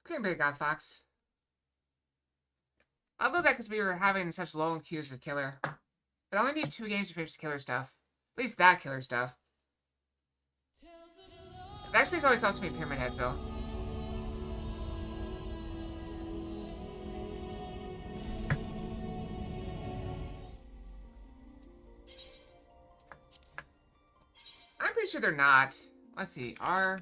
Couldn't be a god fox. I love that because we were having such long queues of killer. But I only need 2 games to finish the killer stuff. At least that killer stuff. The next week always helps me Pyramid Heads, though. I'm pretty sure they're not. Let's see. R.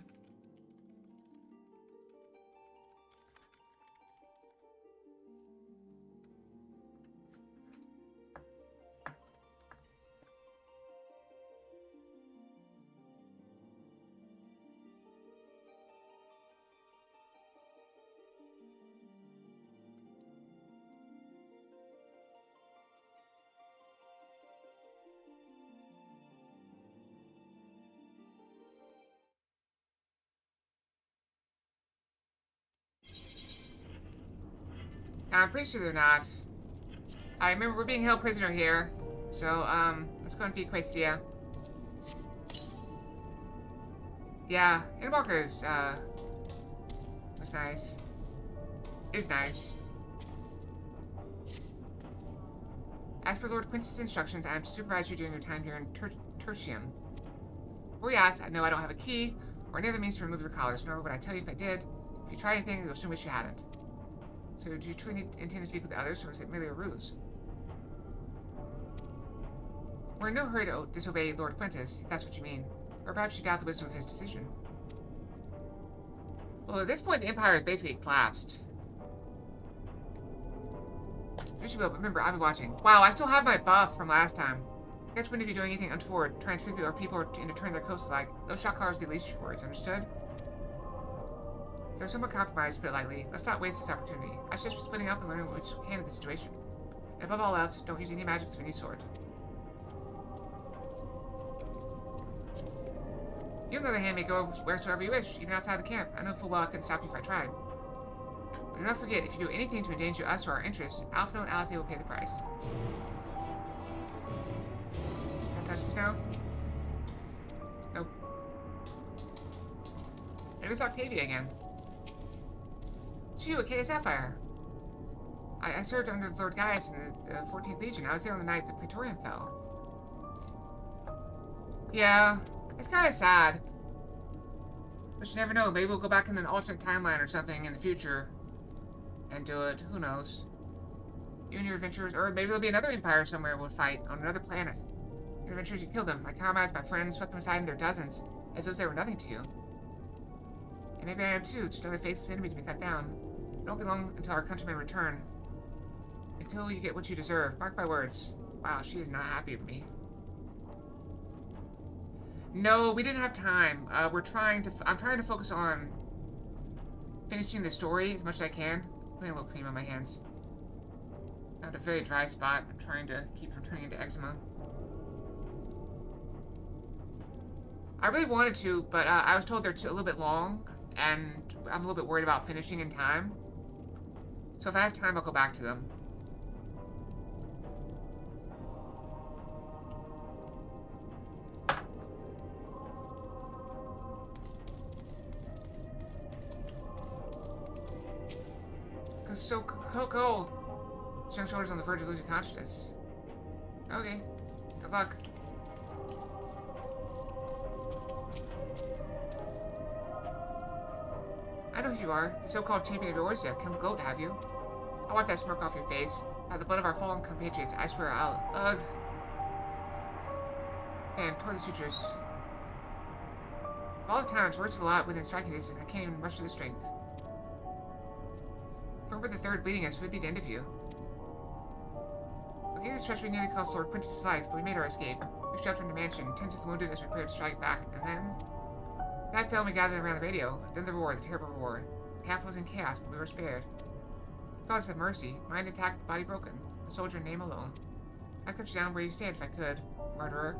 I'm pretty sure they're not. I remember we're being held prisoner here. So, let's go and feed Questia. Yeah, Endwalker's, was nice. Is nice. As per Lord Quintus' instructions, I am to supervise you during your time here in Tertium. Before you ask, no, I don't have a key, or any other means to remove your collars, nor would I tell you if I did. If you try anything, you'll soon wish you hadn't. So, do you truly intend to speak with the others, or is it merely a ruse? We're in no hurry to disobey Lord Quintus, if that's what you mean. Or perhaps you doubt the wisdom of his decision. Well, at this point, the Empire has basically collapsed. You should be, but remember, I've been watching. Wow, I still have my buff from last time. Catch wind of you doing anything untoward, trying to trick people into turning their coats alike. Those shot collars will be least worries, understood? They're somewhat compromised, to put it lightly. Let's not waste this opportunity. I suggest we're splitting up and learning what we can of the situation. And above all else, don't use any magics of any sort. You, on the other hand, may go wheresoever you wish, even outside the camp. I know full well I couldn't stop you if I tried. But do not forget, if you do anything to endanger us or our interests, Alphino and Alice will pay the price. Can I touch this now? Nope. It is Octavia again. It's you, a K.S. Sapphire. I served under Lord Gaius in the 14th Legion. I was there on the night the Praetorium fell. Yeah, it's kind of sad. But you never know. Maybe we'll go back in an alternate timeline or something in the future and do it. Who knows? You and your adventurers, or maybe there'll be another empire somewhere we'll fight on another planet. Your adventurers, you killed them. My comrades, my friends, swept them aside in their dozens, as though they were nothing to you. And maybe I am too, just another faceless enemy to be cut down. It won't be long until our countrymen return. Until you get what you deserve. Mark my words. Wow, she is not happy with me. No, we didn't have time. I'm trying to focus on finishing the story as much as I can. Putting a little cream on my hands. I have a very dry spot. I'm trying to keep from turning into eczema. I really wanted to, but I was told they're a little bit long, and I'm a little bit worried about finishing in time. So if I have time, I'll go back to them. It's so cold. His young shoulder's on the verge of losing consciousness. Okay. Good luck. I know who you are. The so-called champion of Eorzea. Come gloat, have you? I'll wipe that smirk off your face. By the blood of our fallen compatriots, I swear I'll... Ugh. Damn, toward the sutures. Of all the times, words a lot within striking distance, I can't even muster the strength. If we were the third bleeding us, it would be the end of you. Looking at this treachery nearly cost Lord Quintus' life, but we made our escape. We sheltered in the mansion, tended to the wounded as we prepared to strike back, and then... Night fell and we gathered around the radio. Then the roar, the terrible roar. The capital was in chaos, but we were spared. Gods have mercy. Mind attacked, body broken. A soldier in name alone. I'd cut you down where you stand if I could, murderer.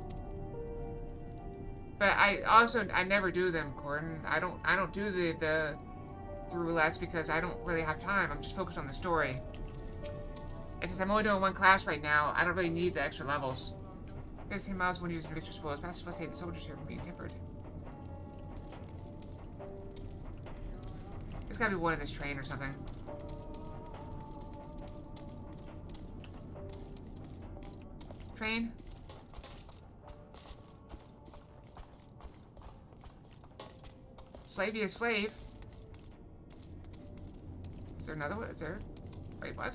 But I never do them, Gordon. I don't do the roulettes because I don't really have time. I'm just focused on the story. And since I'm only doing one class right now, I don't really need the extra levels. There's 10 miles when using Victor spoils, but I was supposed to save the soldiers here from being tempered. There's gotta be one in this train or something. Train? Flavius Flav. Is there another one? Is there? Wait, what?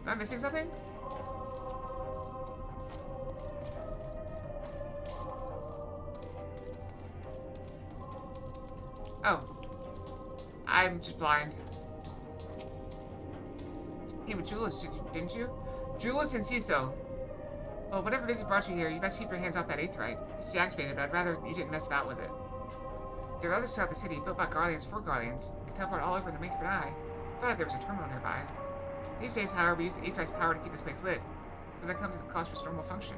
Am I missing something? Oh. I'm just blind. Came with Julius, didn't you? Julius and Ciso. Well, whatever visit brought you here, you best keep your hands off that Aetheryte. It's deactivated, but I'd rather you didn't mess about with it. There are others throughout the city, built by Guardians for Guardians. You can teleport all over in the blink of an eye. I thought there was a terminal nearby. These days, however, we use the Aetheryte's power to keep this place lit. So that comes at the cost of its normal function.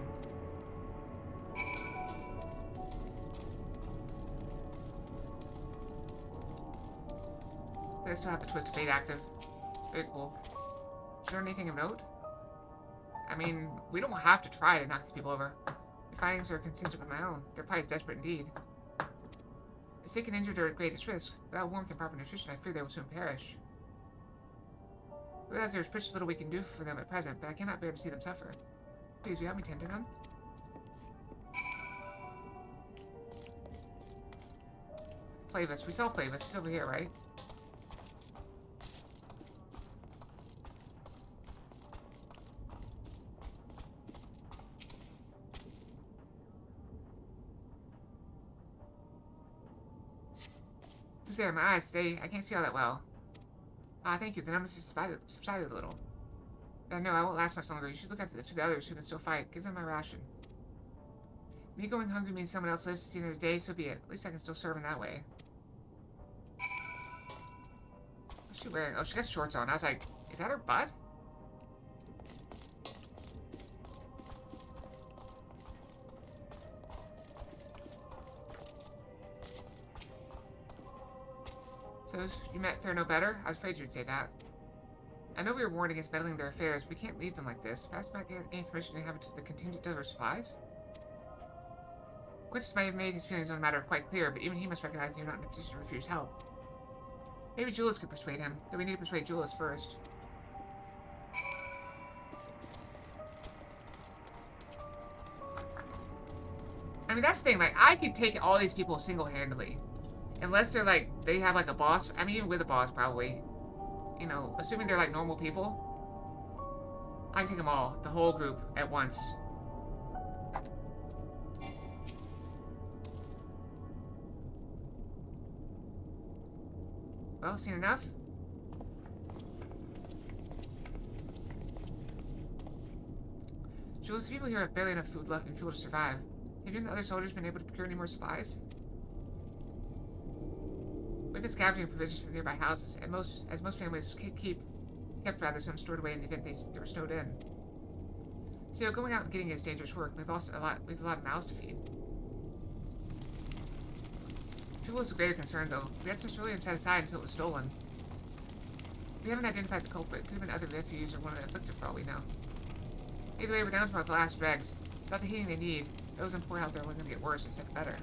But I still have the Twist of Fate active. It's very cool. Is there anything of note? I mean, we don't have to try to knock these people over. The findings are consistent with my own. Their plight is desperate indeed. The sick and injured are at greatest risk. Without warmth and proper nutrition, I fear they will soon perish. Whereas there's precious little we can do for them at present, but I cannot bear to see them suffer. Please, will you help me tend to them? Flavis. We saw Flavis. He's over here, right? Who's there? My eyes, I can't see all that well. Ah, thank you. The numbers just subsided a little. But I know I won't last much longer. You should look at to the others who can still fight. Give them my ration. Me going hungry means someone else lives to see another day, so be it. At least I can still serve in that way. What's she wearing? Oh, she got shorts on. I was like, is that her butt? So, you met fare no better? I was afraid you'd say that. I know we were warned against meddling in their affairs, but we can't leave them like this. Fastback gained permission to have it to the contingent deliver supplies? Quintus may have made his feelings on the matter quite clear, but even he must recognize that you're not in a position to refuse help. Maybe Julius could persuade him, though we need to persuade Julius first. I mean, that's the thing, like, I could take all these people single-handedly. Unless they're, like, they have, like, a boss. I mean, even with a boss, probably. You know, assuming they're, like, normal people. I can take them all. The whole group at once. Well, seen enough? Jules, the people here have barely enough food left and fuel to survive. Have you and the other soldiers been able to procure any more supplies? We've been scavenging provisions from nearby houses, and most families kept some stored away in the event they were snowed in. So going out and getting it is dangerous work. We've a lot of mouths to feed. Fuel is a greater concern, though. We had some ceruleum set aside until it was stolen. We haven't identified the culprit. It could have been other refugees or one of the afflicted for all we know. Either way, we're down to our last dregs. Without the heating they need, those in poor health are only going to get worse instead of better.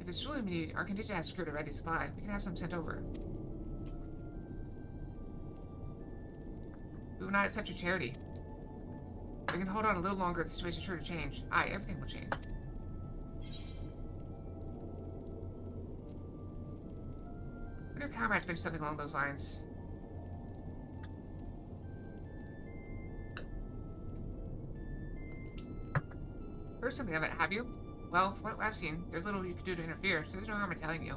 If it's truly we need, our contingent has secured a ready supply. We can have some sent over. We will not accept your charity. We can hold on a little longer. The situation is sure to change. Aye, everything will change. When your comrades mentioned something along those lines. Heard something of it, have you? Well, from what I've seen, there's little you can do to interfere, so there's no harm in telling you.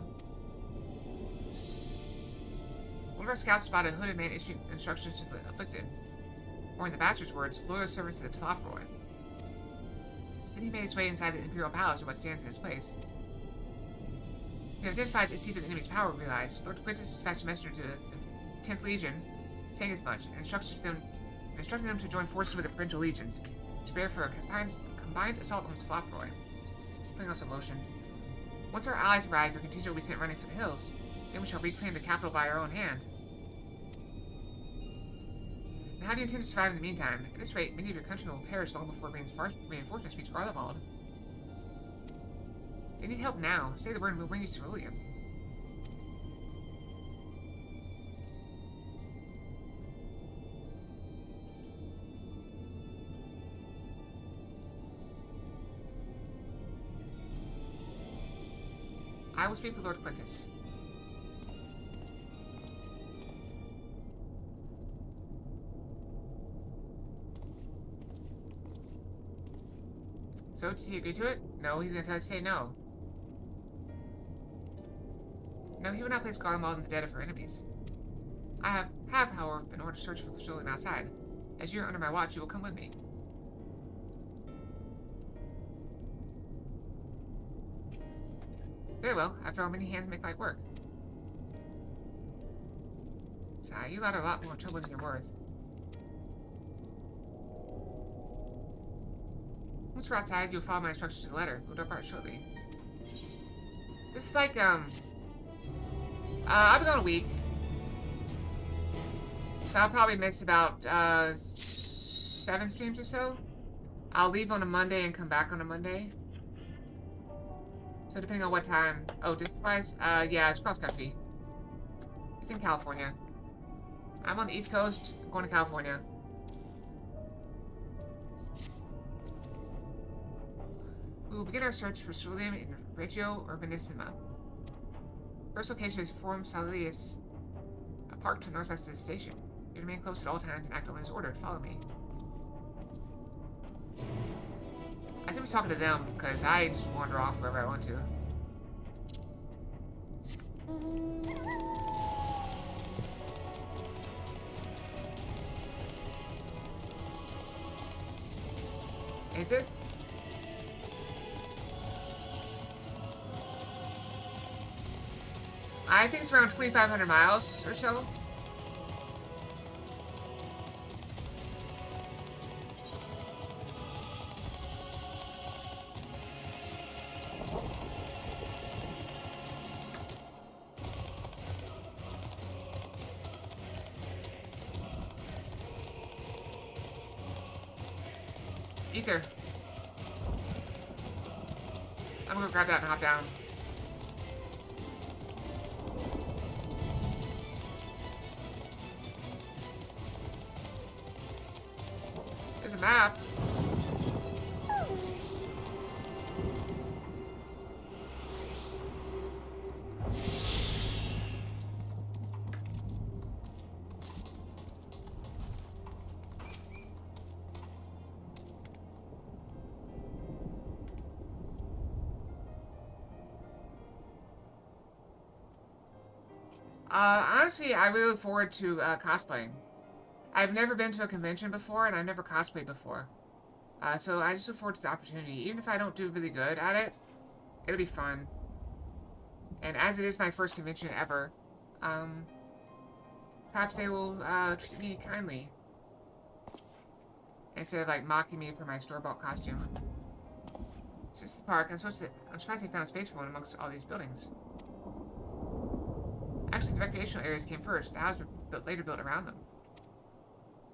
One of our scouts spotted a hooded man issuing instructions to the afflicted. Or in the bastard's words, loyal service to the Tlafroy. Then he made his way inside the Imperial Palace and what stands in his place. We have identified the seat of the enemy's power, we realize. Lord Quintus dispatched a messenger to the 10th Legion, saying as much, and instructing them to join forces with the Provincial Legions, to prepare for a combined assault on Tlafroy. Putting us in motion. Once our allies arrive, your contingent will be sent running for the hills. Then we shall reclaim the capital by our own hand. And how do you intend to survive in the meantime? At this rate, many of your countrymen will perish long before reinforcements reach Garlemald. They need help now. Say the word and we'll bring you ceruleum. I will speak with Lord Quintus. So, did he agree to it? No, he's going to say no. No, he will not place Garlemald in the dead of her enemies. I have, however, been ordered to search for ceruleum outside. As you are under my watch, you will come with me. Very well. After all, many hands make light work. Sigh, you lot are a lot more trouble than you're worth. Once we're outside, you'll follow my instructions to the letter. We'll depart shortly. This is like, I'll be gone a week. So I'll probably miss about, 7 streams or so. I'll leave on a Monday and come back on a Monday. So depending on what time. Oh, distance-wise? Yeah, it's cross-country. It's in California. I'm on the East Coast. I'm going to California. We will begin our search for ceruleum in Reggio Urbanissima. First location is Forum Salius, a park to the northwest of the station. You remain close at all times and act only as ordered. Follow me. I think he's talking to them, because I just wander off wherever I want to. Is it? I think it's around 2,500 miles or so. Ether. I'm gonna grab that and hop down. There's a map. Honestly, I really look forward to cosplaying. I've never been to a convention before, and I've never cosplayed before. So I just look forward to the opportunity. Even if I don't do really good at it, it'll be fun. And as it is my first convention ever, perhaps they will treat me kindly. Instead of, like, mocking me for my store-bought costume. It's just the park. I'm surprised they found a space for one amongst all these buildings. Actually, the recreational areas came first. The houses were later built around them.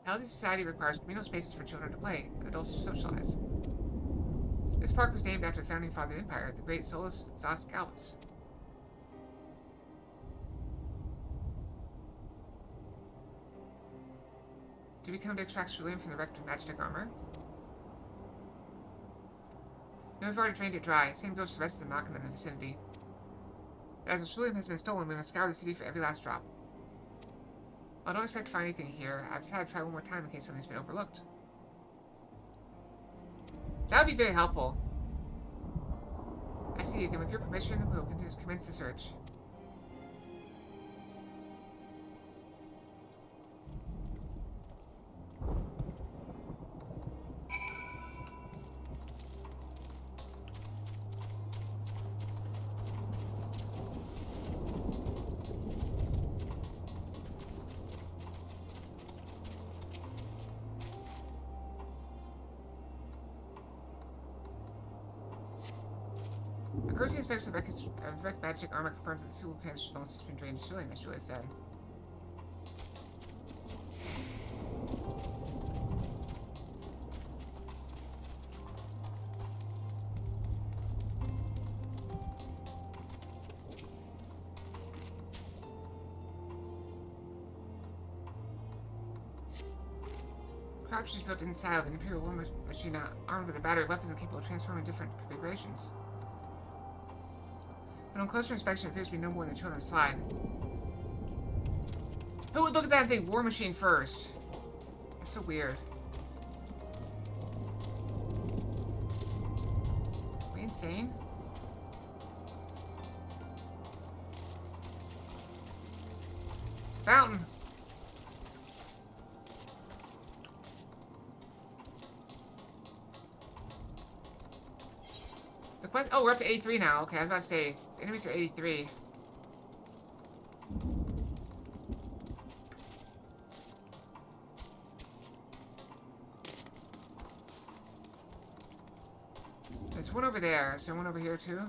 A healthy society requires communal spaces for children to play and adults to socialize. This park was named after the founding father of the empire, the great Solus Zos Galvus. Did we come to extract ceruleum from the wrecked magic armor? No, we've already drained it dry. Same goes for the rest of the Machina in the vicinity. But as the ceruleum has been stolen, we must scour the city for every last drop. While I don't expect to find anything here, I've decided to try one more time in case something's been overlooked. That would be very helpful. I see. Then with your permission, we will commence the search. A cursory inspection of wrecked magic armor confirms that the fuel canister has almost been drained to ceruleum, as Julia said. cartridge is built inside of an Imperial war machine armed with a battery of weapons and capable of transforming different configurations. But on closer inspection, it appears to be no more than a children's slide. Who would look at that thing? War machine first. That's so weird. Are we insane? It's a fountain. The quest. Oh, we're up to 83 now. Okay, I was about to say enemies are 83. There's one over there. Is there one over here too?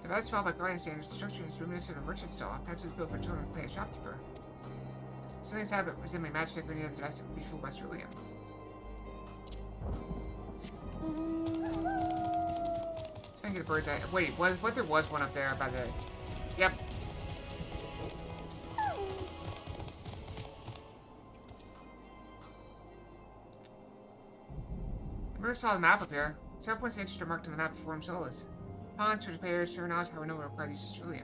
Device filed by guardian standards, the structure is reminiscent of a merchant stall. Perhaps it's built for children to play a shopkeeper. Something's habit resembling matchstick or any other device that would be fooled by cerulean. Let's try and get a bird's eye. Wait, what? There was one up there by the. Yep. I never saw the map up here. Several points of interest are marked on the map before solas. Upon church players, share knowledge, however, no one requires use of cerulean.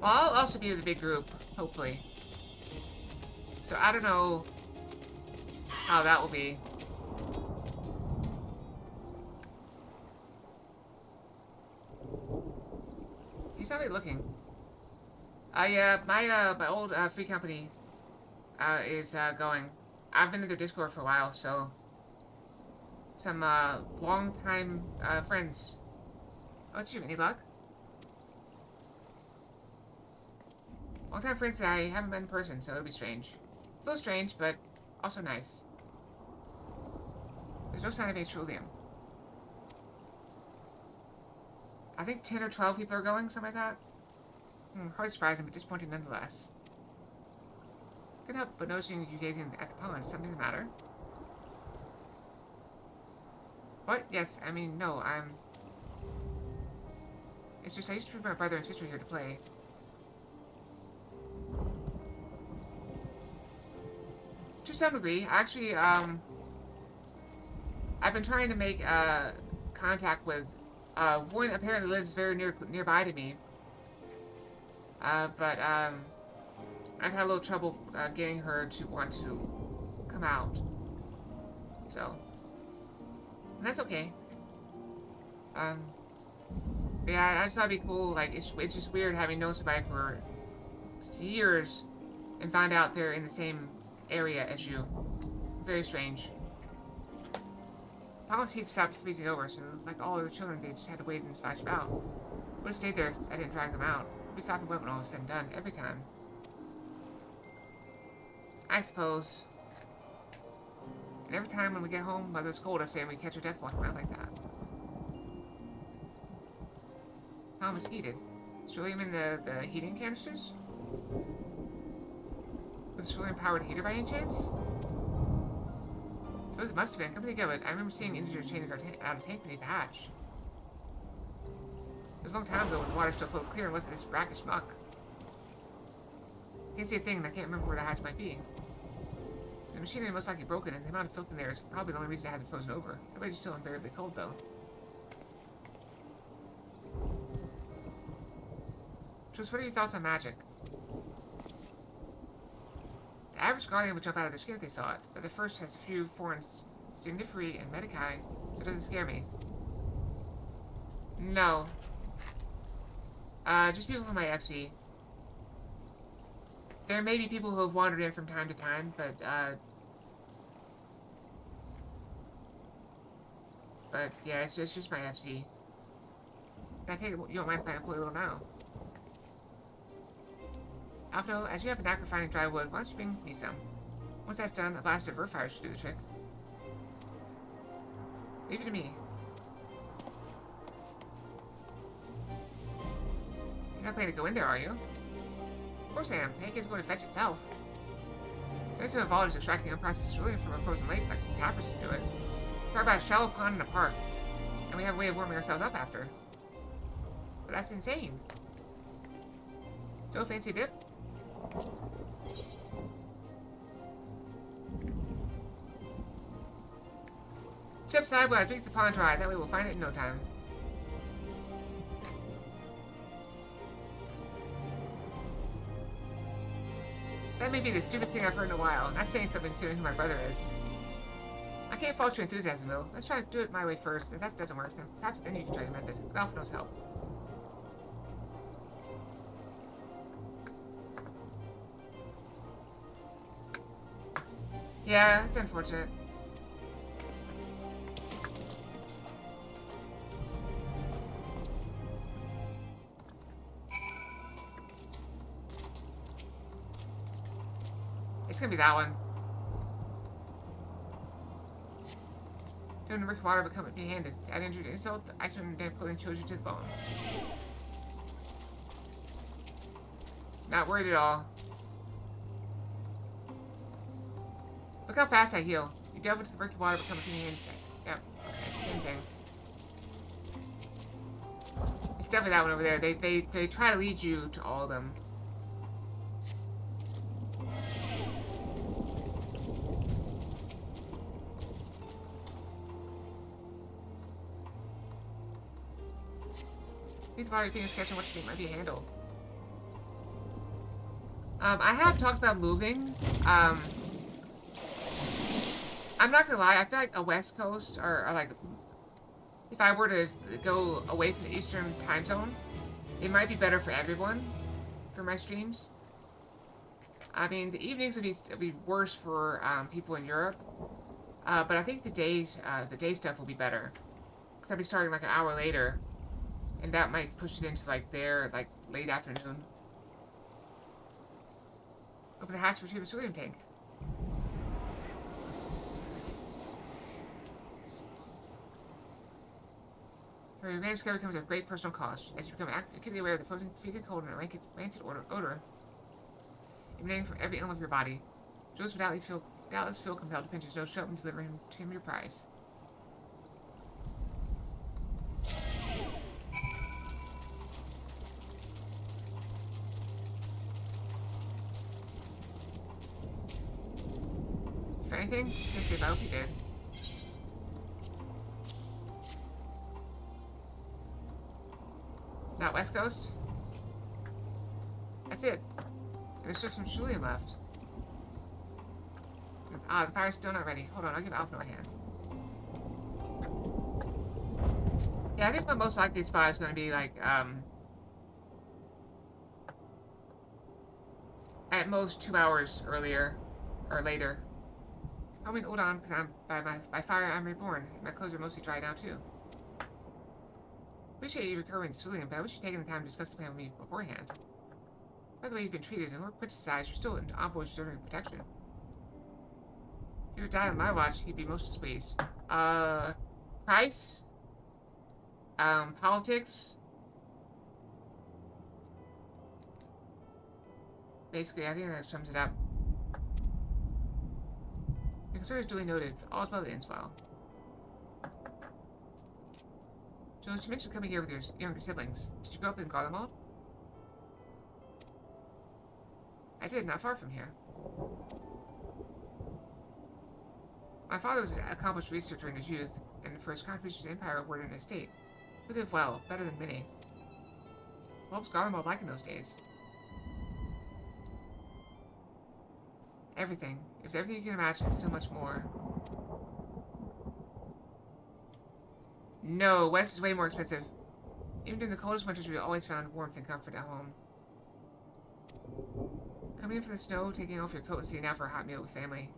Well, I'll also be with a big group, hopefully. So I don't know how that will be. He's not really looking. My old free company is going. I've been in their Discord for a while, so some long-time friends. Oh, it's you. Any luck? Long-time friends that I haven't met in person, so it'll be strange. A little strange, but also nice. There's no sign of any cerulean. I think 10 or 12 people are going, something like that. Hardly surprising, but disappointing nonetheless. Couldn't help but noticing you gazing at the pond. Is something the matter? What? Yes, I mean, no, I'm... It's just I used to bring my brother and sister here to play. To some degree. Actually, I've been trying to make contact with one apparently lives very nearby to me. But I've had a little trouble getting her to want to come out. So, and that's okay. Yeah, I just thought it'd be cool. Like, it's just weird having known somebody for years and find out they're in the same area as you. Very strange. Papa's heat stopped freezing over, so like all of the children, they just had to wait and splash about. Would have stayed there if I didn't drag them out. We stopped and went when all was said and done, every time. I suppose. And every time when we get home, Mother scold us saying we catch her death walking around like that. Mom was heated. Cerulean in the heating canisters? Was cerulean powered heater by any chance? I suppose it must have been. Come to think of it, I remember seeing engineers changing out a tank beneath the hatch. It was a long time ago when the water still flowed clear and wasn't this brackish muck. Can't see a thing, and I can't remember where the hatch might be. The machinery most likely broken, and the amount of filth in there is probably the only reason it hasn't frozen over. Everybody's still unbearably cold, though. Jules, what are your thoughts on magic? The average guardian would jump out of their skin if they saw it, but the first has a few foreign Stigniferi and Medicae, so it doesn't scare me. No. Just people from my FC. There may be people who have wandered in from time to time, but yeah, it's just my FC. Can I take it? You don't mind if I employ a little now? Alfno, as you have a knack for finding dry wood, why don't you bring me some? Once that's done, a blast of fire should do the trick. Leave it to me. not planning to go in there, are you? Of course I am. The tank is going to fetch itself. It's nice to have volunteers extracting unprocessed petroleum from a frozen lake like tappers to do it. Talk about a shallow pond in a park. And we have a way of warming ourselves up after. But that's insane. So fancy dip? Step aside while I drink the pond dry. That way we'll find it in no time. That may be the stupidest thing I've heard in a while. Not saying something considering who my brother is. I can't fault your enthusiasm, though. Let's try to do it my way first. If that doesn't work, then perhaps then you can try your method. With Alphino's help. Yeah, it's unfortunate. It's gonna be that one. Doing the murky water become empty-handed. Add injury to insult, the ice and damp clothing chills you to the bone. Not worried at all. Look how fast I heal. You delve into the murky water, become empty-handed. Yep. Okay, same thing. It's definitely that one over there. They try to lead you to all of them. Use water your fingers catching what you think might be a handle. I have talked about moving. I'm not gonna lie, I feel like a West Coast, or like, if I were to go away from the Eastern time zone, it might be better for everyone, for my streams. I mean, the evenings would be worse for people in Europe, but I think the day stuff will be better, because I'll be starting like an hour later. And that might push it into, like, their, like, late afternoon. Open the hatch to retrieve the helium tank. Your advanced discovery comes at great personal cost. As you become acutely aware of the freezing cold and rancid odor emanating from every element of your body, Joseph would doubtless feel compelled to pinch his nose shut and deliver to him your prize. For anything? Since I hope you did. Not West Coast? That's it. There's just some Julian left. Ah, the fire's still not ready. Hold on, I'll give Alphino a hand. Yeah, I think my most likely spot is going to be, like, at most 2 hours earlier, or later. I mean, hold on, because by fire I'm reborn. My clothes are mostly dry now, too. Appreciate you recovering the Cerulean, but I wish you'd taken the time to discuss the plan with me beforehand. By the way you've been treated, and Lord Quintus' eyes, you're still an envoy serving protection. If you were to die on my watch, he'd be most displeased. Price? Politics? Basically, I think that sums it up. Your concern is duly noted. All is well that ends well. Jules, you mentioned coming here with your younger siblings. Did you grow up in Garlemald? I did, not far from here. My father was an accomplished researcher in his youth, and for his contributions to the Empire awarded an estate. We lived well, better than many. What was Garlemald like in those days? Everything. It was everything you can imagine, and so much more. No, West is way more expensive. Even during the coldest winters, we always found warmth and comfort at home. Coming in from the snow, taking off your coat and sitting out for a hot meal with family.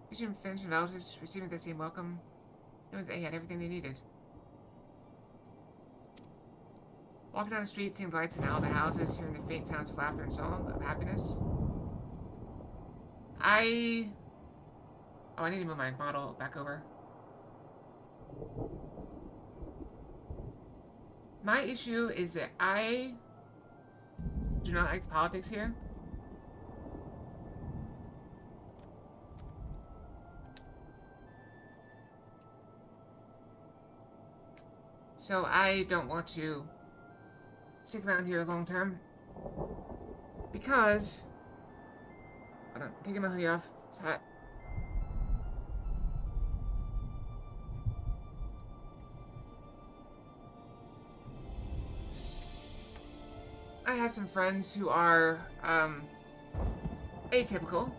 Reaching friends and relatives, receiving the same welcome, knowing that they had everything they needed. Walking down the street, seeing the lights in all the houses, hearing the faint sounds of laughter and song, of happiness. Oh, I need to move my model back over. My issue is that I do not like the politics here. So I don't want to stick around here long term. Because... Hold on, taking my hoodie off. It's hot. I have some friends who are, atypical.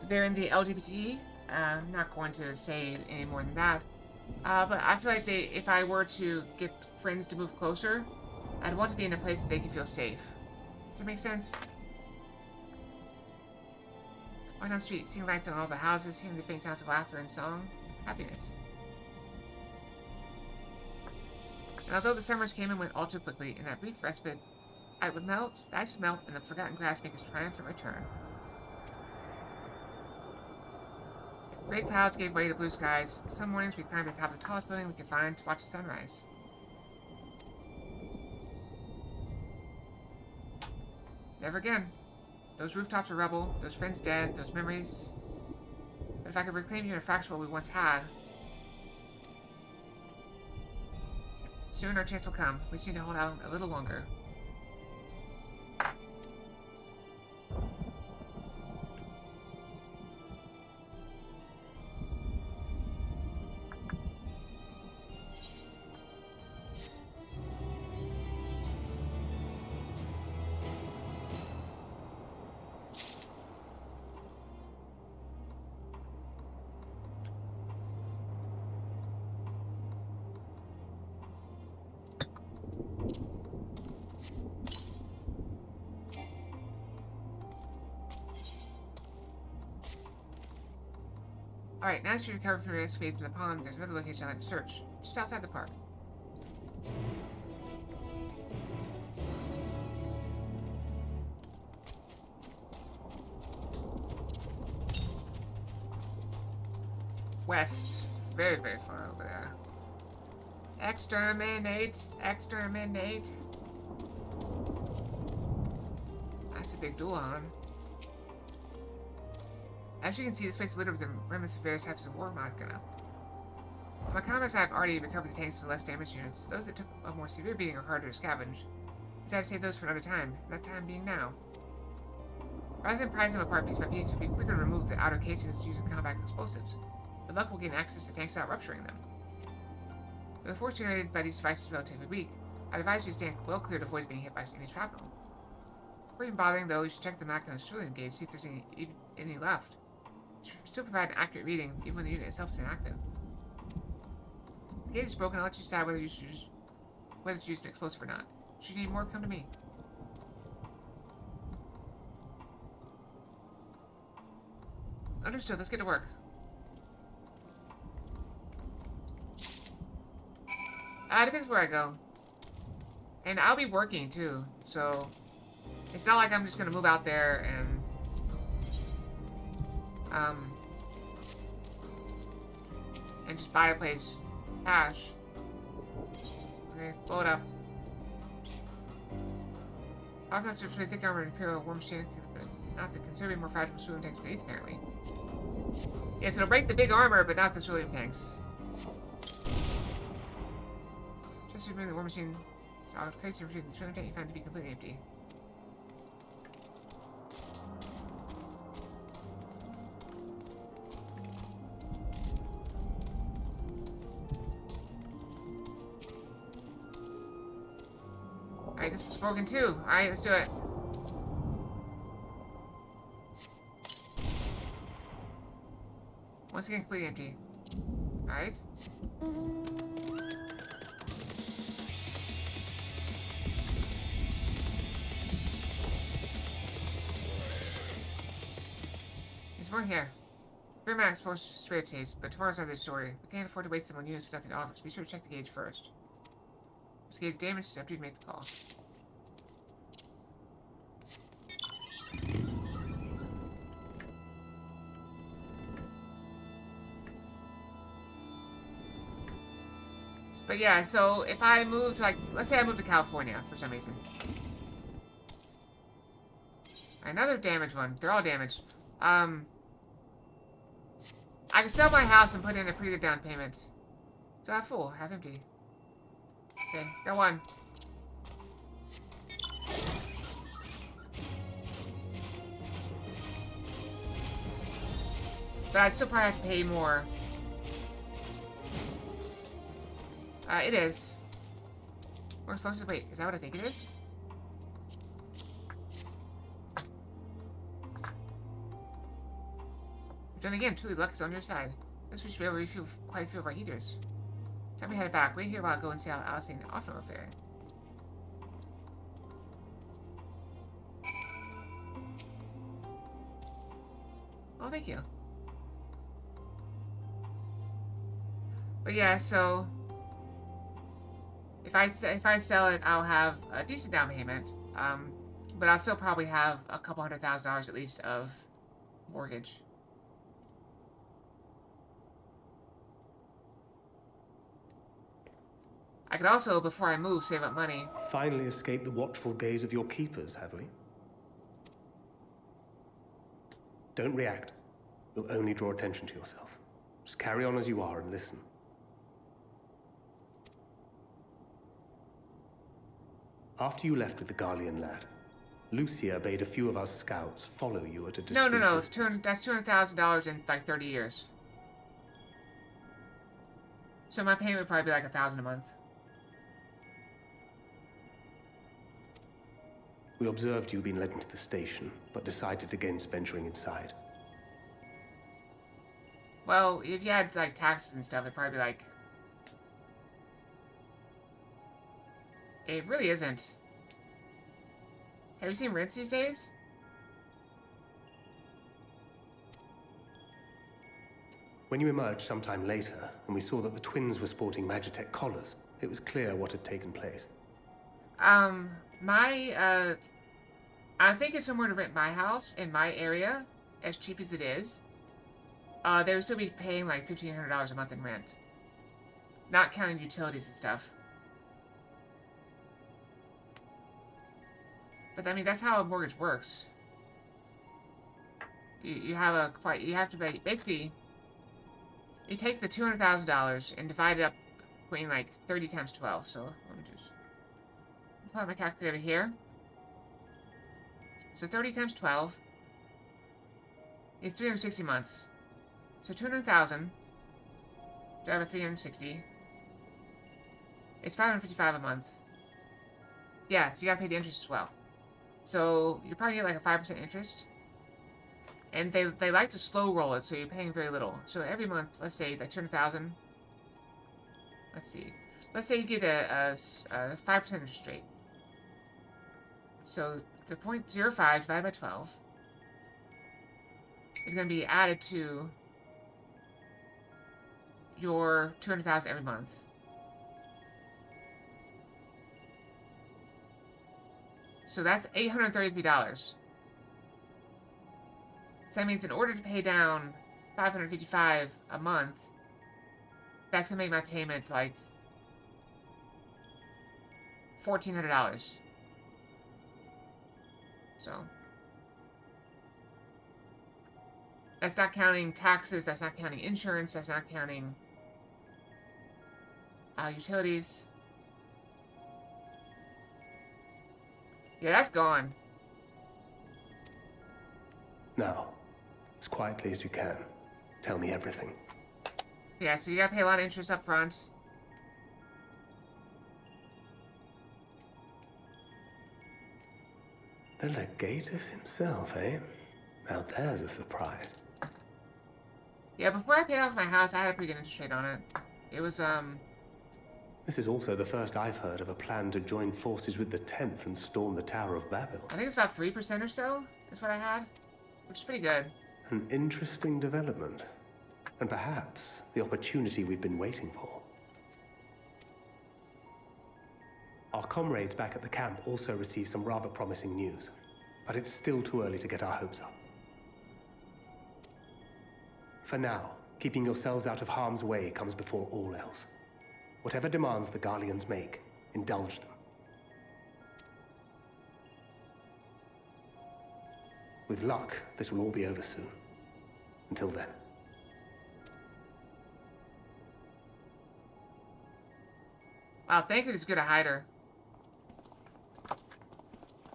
They're in the LGBT. I'm not going to say any more than that. But I feel like if I were to get friends to move closer, I'd want to be in a place that they can feel safe. Does that make sense? Walking down the street, seeing lights on all the houses, hearing the faint sounds of laughter and song. Happiness. And although the summers came and went all too quickly, in that brief respite, the ice would melt, and the forgotten grass make its triumphant return. Gray clouds gave way to blue skies. Some mornings we climbed to the top of the tallest building we could find to watch the sunrise. Never again. Those rooftops are rubble, those friends dead, those memories. But if I could reclaim you in a fraction of what we once had, soon our chance will come. We just need to hold out a little longer. Alright, now that you recover from your escape from the pond, there's another location I'd like to search. Just outside the park. West. Very, very far over there. Exterminate! Exterminate! That's a big Dualon. As you can see, this place is littered with the remnants of various types of war machina. On my comics, I have already recovered the tanks for less damaged units. Those that took a more severe beating are harder to scavenge. Decided to save those for another time, that time being now. Rather than prize them apart piece by piece, it would be quicker to remove the outer casings using combat explosives. With luck, we'll gain access to tanks without rupturing them. Though the force generated by these devices is relatively weak, I'd advise you to stand well clear to avoid being hit by any shrapnel. Before even bothering, though, you should check the machina's trillium gauge, see if there's any left. It should still provide an accurate reading, even when the unit itself is inactive. If the gauge is broken, I'll let you decide whether to use an explosive or not. Should you need more, come to me. Understood, let's get to work. Depends where I go. And I'll be working, too, so... It's not like I'm just gonna move out there and just buy a place cash. Okay, blow it up. Often not just really thick armor and Imperial war machine, but not the considerably more fragile petroleum tanks beneath, apparently. Yes, it'll break the big armor, but not the petroleum tanks. Just removing the war machine, so I'll crates and retrieve the petroleum tank you find to be completely empty. Alright, this is broken too. Alright, let's do it. Once again, completely empty. Alright. There's more here. Very max supposed to spare taste, but tomorrow's another story. We can't afford to waste them on units with nothing to offer, so be sure to check the gauge first. This gauge damaged, it's empty to make the call. But yeah, so if I moved, like, let's say I moved to California for some reason. Another damaged one. They're all damaged. I can sell my house and put in a pretty good down payment. So half full, half empty. Okay, got one. But I'd still probably have to pay more. It is. We're supposed to wait. Is that what I think it is? Then again, truly luck is on your side. This we should be able to refuel quite a few of our heaters. Time to head back. Wait here while I go and see how Alice and Offner are faring. Oh, thank you. But yeah, so if I sell it, I'll have a decent down payment. But I'll still probably have a couple $100,000 at least of mortgage. I could also, before I move, save up money. Finally escaped the watchful gaze of your keepers, have we? Don't react. You'll only draw attention to yourself. Just carry on as you are and listen. After you left with the Garlean lad, Lucia bade a few of us scouts follow you at a discreet No. distance. That's $200,000 in like 30 years. So my payment would probably be like $1,000 a month. We observed you being led into the station, but decided against venturing inside. Well, if you had like taxes and stuff, it'd probably be like... It really isn't. Have you seen rents these days? When you emerged sometime later, and we saw that the twins were sporting Magitech collars, it was clear what had taken place. I think if someone were to rent my house in my area, as cheap as it is, they would still be paying like $1,500 a month in rent. Not counting utilities and stuff. But I mean, that's how a mortgage works. You have to basically, you take the $200,000 and divide it up between like 30 times 12. So let me just pull out my calculator here. So 30 times 12 is 360 months. So 200,000 divided by 360 is 555 a month. Yeah, you gotta pay the interest as well. So you probably get like a 5% interest. And they like to slow roll it, so you're paying very little. So every month, let's say like 200,000. Let's see. Let's say you get a 5% interest rate. So the 0.05 divided by 12 is going to be added to your 200,000 every month. So that's $833. So that means in order to pay down $555 a month, that's gonna make my payments like $1,400. So that's not counting taxes, that's not counting insurance, that's not counting utilities. Yeah, that's gone. Now, as quietly as you can, tell me everything. Yeah, so you gotta pay a lot of interest up front. The Legatus himself, eh? Now there's a surprise. Yeah, before I paid off my house, I had a pretty good interest rate on it. It was, This is also the first I've heard of a plan to join forces with the 10th and storm the Tower of Babel. I think it's about 3% or so, is what I had. Which is pretty good. An interesting development. And perhaps the opportunity we've been waiting for. Our comrades back at the camp also received some rather promising news. But it's still too early to get our hopes up. For now, keeping yourselves out of harm's way comes before all else. Whatever demands the Garleans make, indulge them. With luck, this will all be over soon. Until then. Wow, thank you, he's good a hider.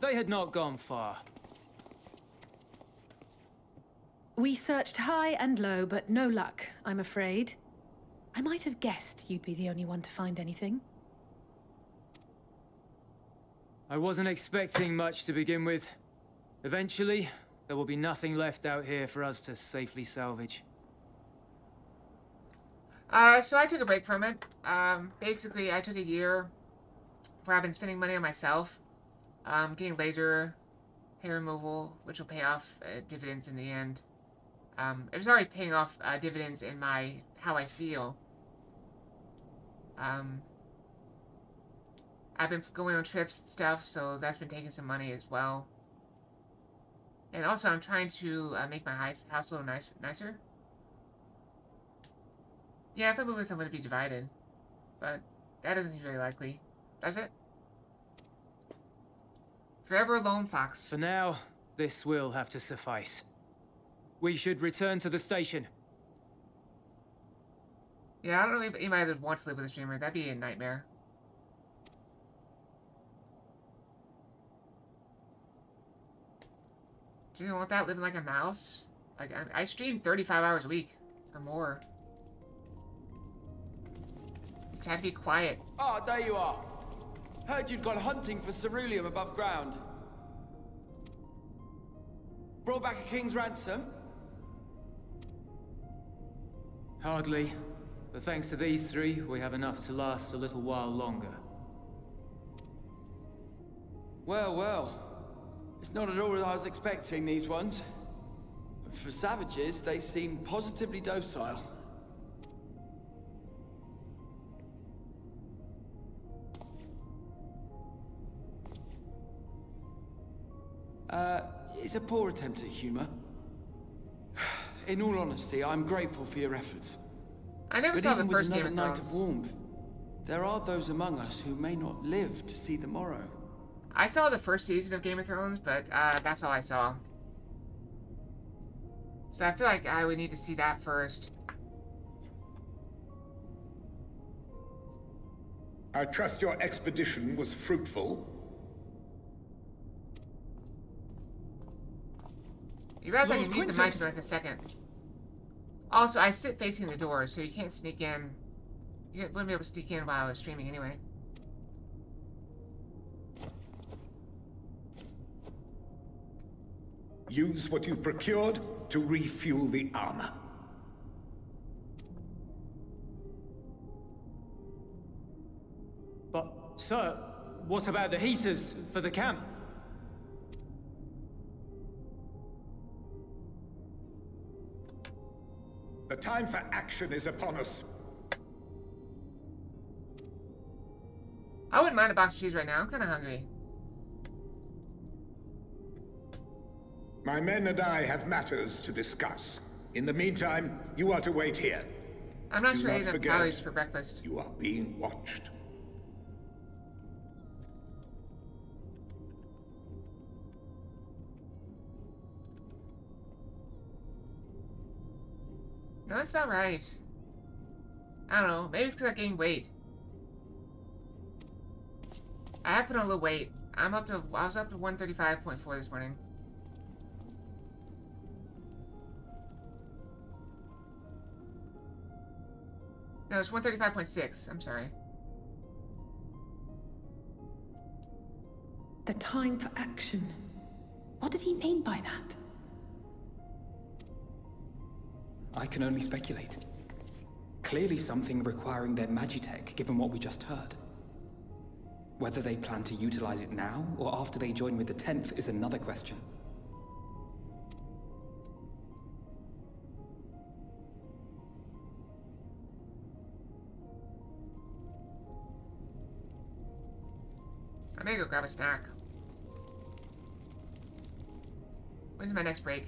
They had not gone far. We searched high and low, but no luck, I'm afraid. I might have guessed you'd be the only one to find anything. I wasn't expecting much to begin with. Eventually, there will be nothing left out here for us to safely salvage. So I took a break from it. Basically, I took a year where I've been spending money on myself. Getting laser hair removal, which will pay off dividends in the end. It was already paying off dividends in how I feel. I've been going on trips and stuff, so that's been taking some money as well. And also, I'm trying to make my house a little nicer. Yeah, if I move this, I'm going to be divided. But that doesn't seem very likely. Does it? Forever alone, Fox. For now, this will have to suffice. We should return to the station. Yeah, I don't know if anybody would want to live with a streamer. That'd be a nightmare. Do you want that living like a mouse? Like, I stream 35 hours a week or more. Just had to be quiet. Ah, there you are. Heard you'd gone hunting for ceruleum above ground. Brought back a king's ransom? Hardly. But thanks to these three, we have enough to last a little while longer. Well, well. It's not at all what I was expecting, these ones. For savages, they seem positively docile. It's a poor attempt at humor. In all honesty, I'm grateful for your efforts. I never But saw even the with first Game another of night Thrones. of warmth, there are those among us who may not live to see the morrow. I saw the first season of Game of Thrones, but that's all I saw. So I feel like I would need to see that first. I trust your expedition was fruitful. You realize I Lord can mute the mic Quintus. for like a second. Also, I sit facing the door, so you can't sneak in. You wouldn't be able to sneak in while I was streaming anyway. Use what you procured to refuel the armor. But, sir, what about the heaters for the camp? The time for action is upon us. I wouldn't mind a box of cheese right now. I'm kind of hungry. My men and I have matters to discuss. In the meantime, you are to wait here. I'm not Do sure I not ate enough forget, calories for breakfast. You are being watched. No, that's about right. I don't know. Maybe it's because I gained weight. I have put on a little weight. I was up to 135.4 this morning. No, it's 135.6. I'm sorry. The time for action. What did he mean by that? I can only speculate. Clearly something requiring their magitech, given what we just heard. Whether they plan to utilize it now, or after they join with the 10th, is another question. I may go grab a snack. When's my next break?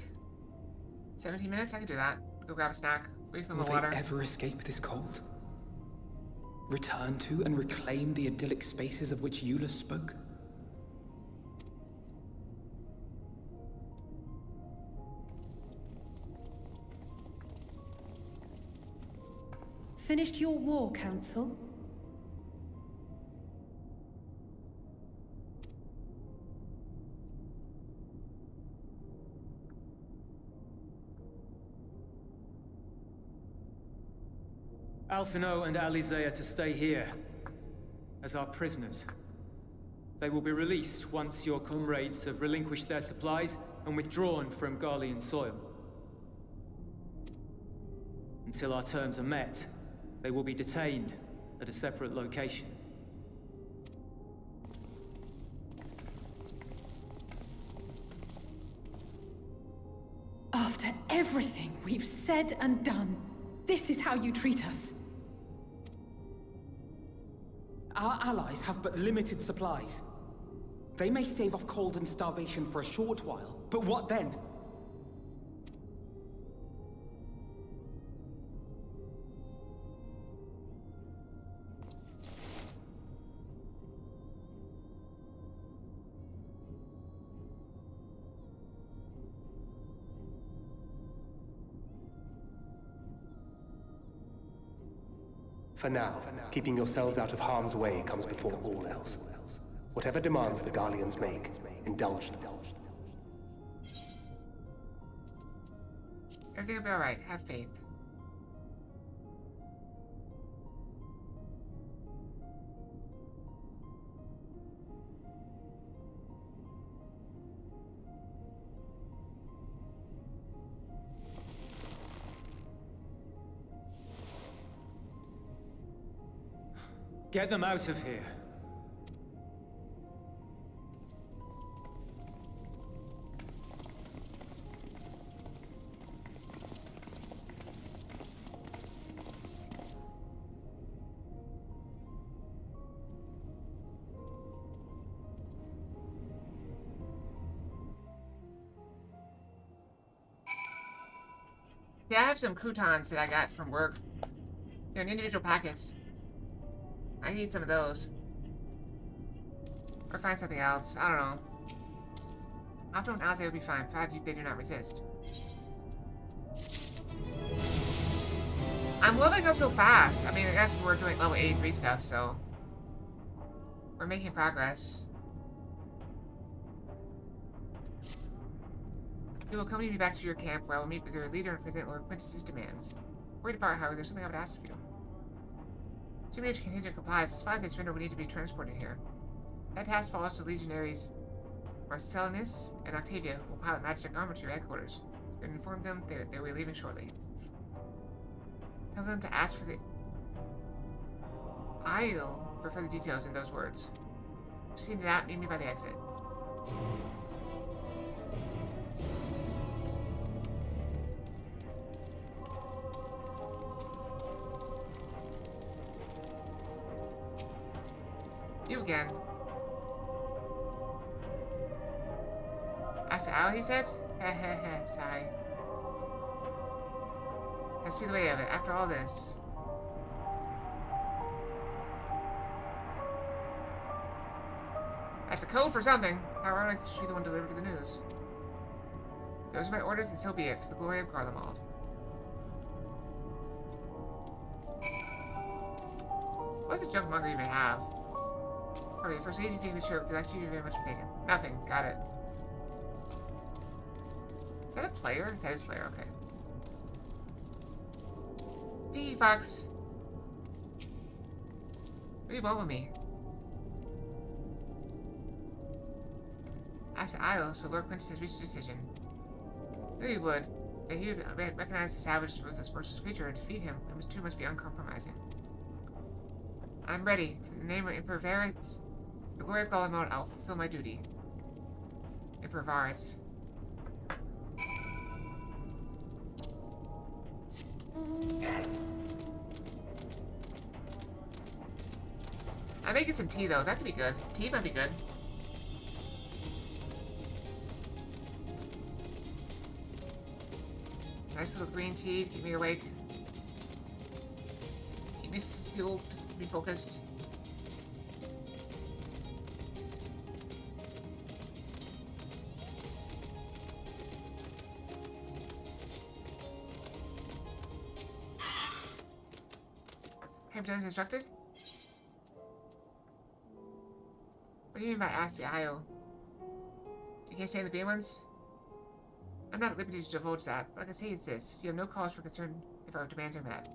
17 minutes? I could do that. Go grab a snack. Free from Will the they water. ever escape this cold? Return to and reclaim the idyllic spaces of which Eula spoke? Finished your war, Council? Alphino and Alizé are to stay here as our prisoners. They will be released once your comrades have relinquished their supplies and withdrawn from Garlean soil. Until our terms are met, they will be detained at a separate location. After everything we've said and done, this is how you treat us. Our allies have but limited supplies. They may stave off cold and starvation for a short while, but what then? For now, keeping yourselves out of harm's way comes before all else. Whatever demands the Garleans make, indulge them. Everything will be alright. Have faith. Get them out of here. Yeah, I have some croutons that I got from work. They're in individual packets. I need some of those. Or find something else. I don't know. After an Alzay would be fine, provided they do not resist. I'm leveling up so fast. I mean, I guess we're doing level 83 stuff, so... we're making progress. You will accompany me back to your camp where I will meet with your leader and present Lord Quintus's demands. Worried about, however, there's something I would ask of you. Assuming your contingent complies, the supplies they surrender will need to be transported here. That task falls to Legionaries Marcellinus and Octavia, who will pilot magic armor to your headquarters. You can inform them they will be leaving shortly. Tell them to ask for the aisle for further details in those words. See to that, meet me by the exit. You again. Ask the owl, he said? Heh heh heh, sigh. That's be the way of it, after all this. That's the code for something. How ironic you should be the one delivered to the news. Those are my orders, and so be it, for the glory of Garlemald. What does a junk monger even have? Okay, first aid, you think we should thank you very much for taking. Nothing. Got it. Is that a player? That is a player, okay. Piggy Fox. What do you want with me? Ask the Isle, so Lord Quintus has reached a decision. Knew he would. That he would recognize the savage as this merciless creature and defeat him, we too must be uncompromising. I'm ready. For the name of Emperor Varus, for the glory of Garlemald, I will fulfill my duty. Emperor Varus. I'm making some tea though. That could be good. Tea might be good. Nice little green tea to keep me awake. Keep me fueled, keep be focused. Have done as instructed? What do you mean by ask the IO? You can't stay in the B ones? I'm not at liberty to divulge that, but I can say it's this. You have no cause for concern if our demands are met.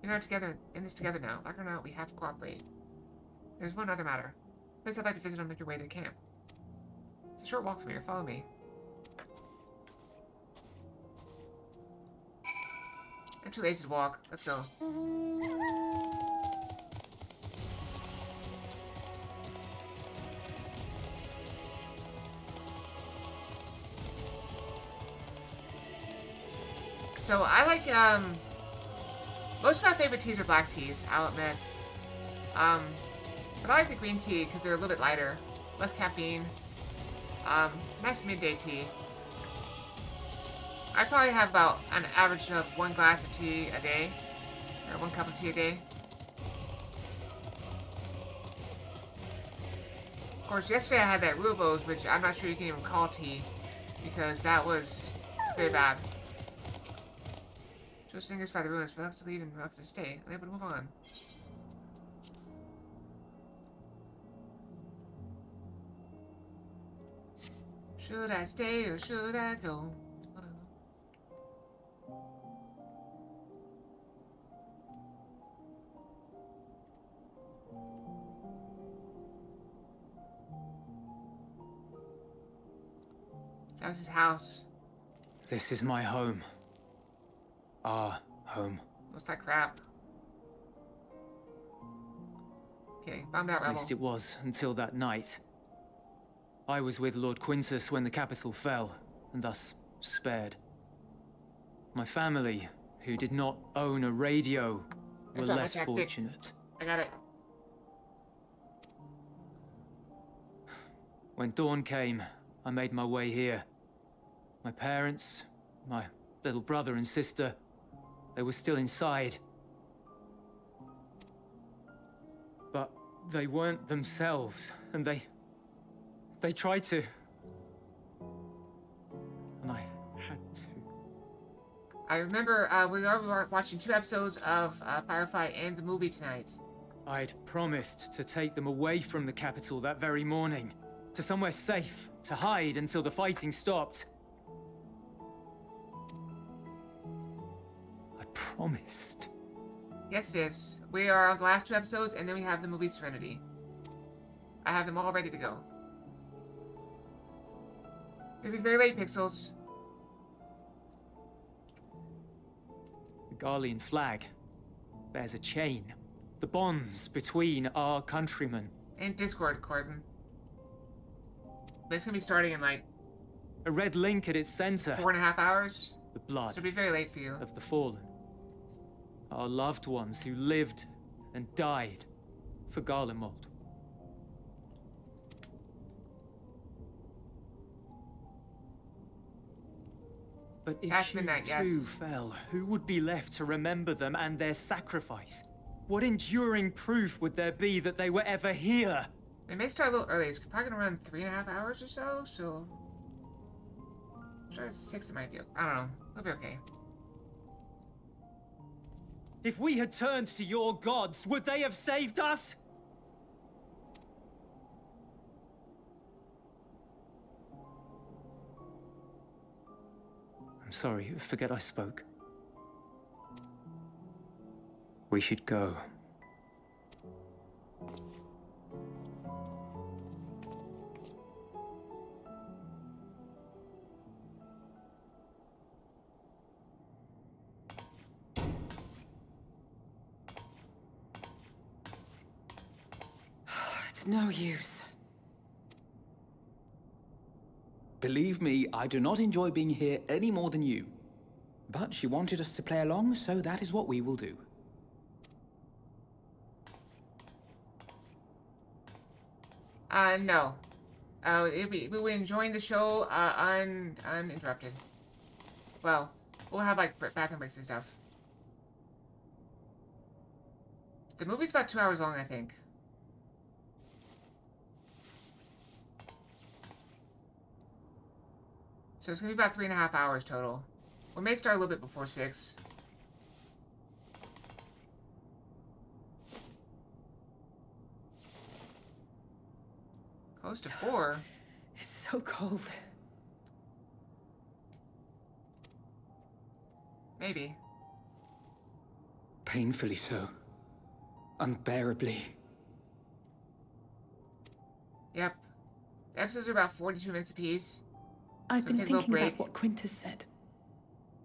We're not together in this together now. Like or not, we have to cooperate. There's one other matter. Place I'd like to visit on your way to the camp. It's a short walk from here. Follow me. I'm too lazy to walk. Let's go. So I like, most of my favorite teas are black teas, I'll admit. But I like the green tea because they're a little bit lighter, less caffeine. Nice midday tea. I probably have about an average of 1 glass of tea a day, or 1 cup of tea a day. Of course, yesterday I had that rooibos, which I'm not sure you can even call tea, because that was very bad. Just lingers by the ruins, reluctant to leave and reluctant to stay, unable to move on. Should I stay or should I go? That was his house. This is my home. Our home. Looks like crap. Okay, bombed out At rebel. least it was, until that night. I was with Lord Quintus when the capital fell, and thus spared. My family, who did not own a radio, were dropped my less tactic. fortunate. I got it. When dawn came, I made my way here. My parents, my little brother and sister, they were still inside. But they weren't themselves, and they tried to. And I had to. I remember we were watching 2 episodes of Firefly and the movie tonight. I'd promised to take them away from the capital that very morning, to somewhere safe, to hide until the fighting stopped. I promised. Yes, it is. We are on the last 2 episodes, and then we have the movie Serenity. I have them all ready to go. It was very late, Pixels. The Garlean flag bears a chain. The bonds between our countrymen. And Discord, Corbin. But it's gonna be starting in like A red link at its center. 4.5 hours. The So blood it'll be very late for you. of the fallen. Our loved ones who lived and died for Garlemald. But if Past she midnight, too yes. fell, who would be left to remember them and their sacrifice? What enduring proof would there be that they were ever here? It may start a little early. It's probably gonna run 3.5 hours or so. So start at 6. It might be. I don't know. It'll be okay. If we had turned to your gods, would they have saved us? I'm sorry, forget I spoke. We should go. It's no use. Believe me, I do not enjoy being here any more than you. But she wanted us to play along, so that is what we will do. No. We were enjoying the show uninterrupted. Well, we'll have like bathroom breaks and stuff. The movie's about 2 hours long, I think. So it's gonna be about 3.5 hours total. We may start a little bit before 6. Close to 4. It's so cold. Maybe. Painfully so. Unbearably. Yep. The episodes are about 42 minutes apiece. I've So been take a little thinking break. about what Quintus said.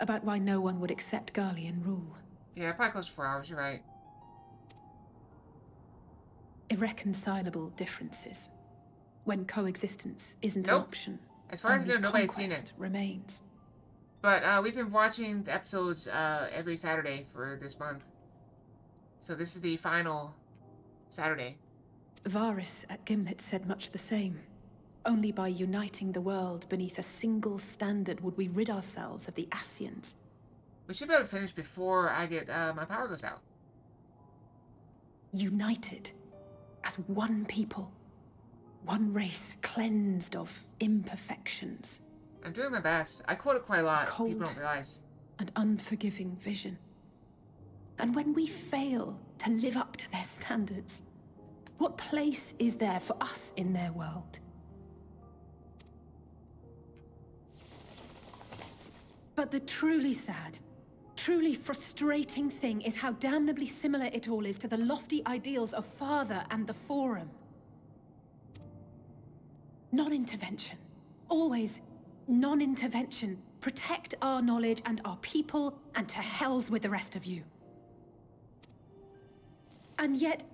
About why no one would accept Garlean rule. Yeah, probably close to 4 hours, you're right. Irreconcilable differences. When coexistence isn't Nope. an option. As far as I only know, nobody's seen conquest it. remains. But we've been watching the episodes every Saturday for this month. So this is the final Saturday. Varys at Gimlet said much the same. Only by uniting the world beneath a single standard would we rid ourselves of the Ascians. We should be able to finish before I get my power goes out. United. As one people. One race cleansed of imperfections. I'm doing my best. I quote it quite a lot. Cold. People don't realize. And unforgiving vision. And when we fail to live up to their standards, what place is there for us in their world? But the truly sad, truly frustrating thing is how damnably similar it all is to the lofty ideals of Father and the Forum. Non-intervention. Always non-intervention. Protect our knowledge and our people, and to hells with the rest of you. And yet,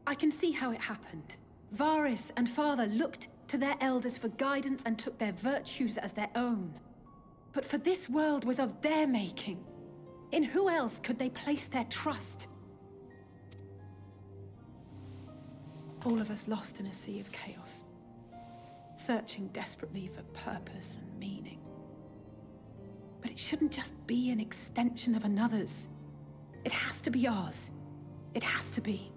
I can see how it happened. Varys and Father looked to their elders for guidance and took their virtues as their own. But for this world was of their making. In who else could they place their trust? All of us lost in a sea of chaos, searching desperately for purpose and meaning. But it shouldn't just be an extension of another's. It has to be ours. It has to be.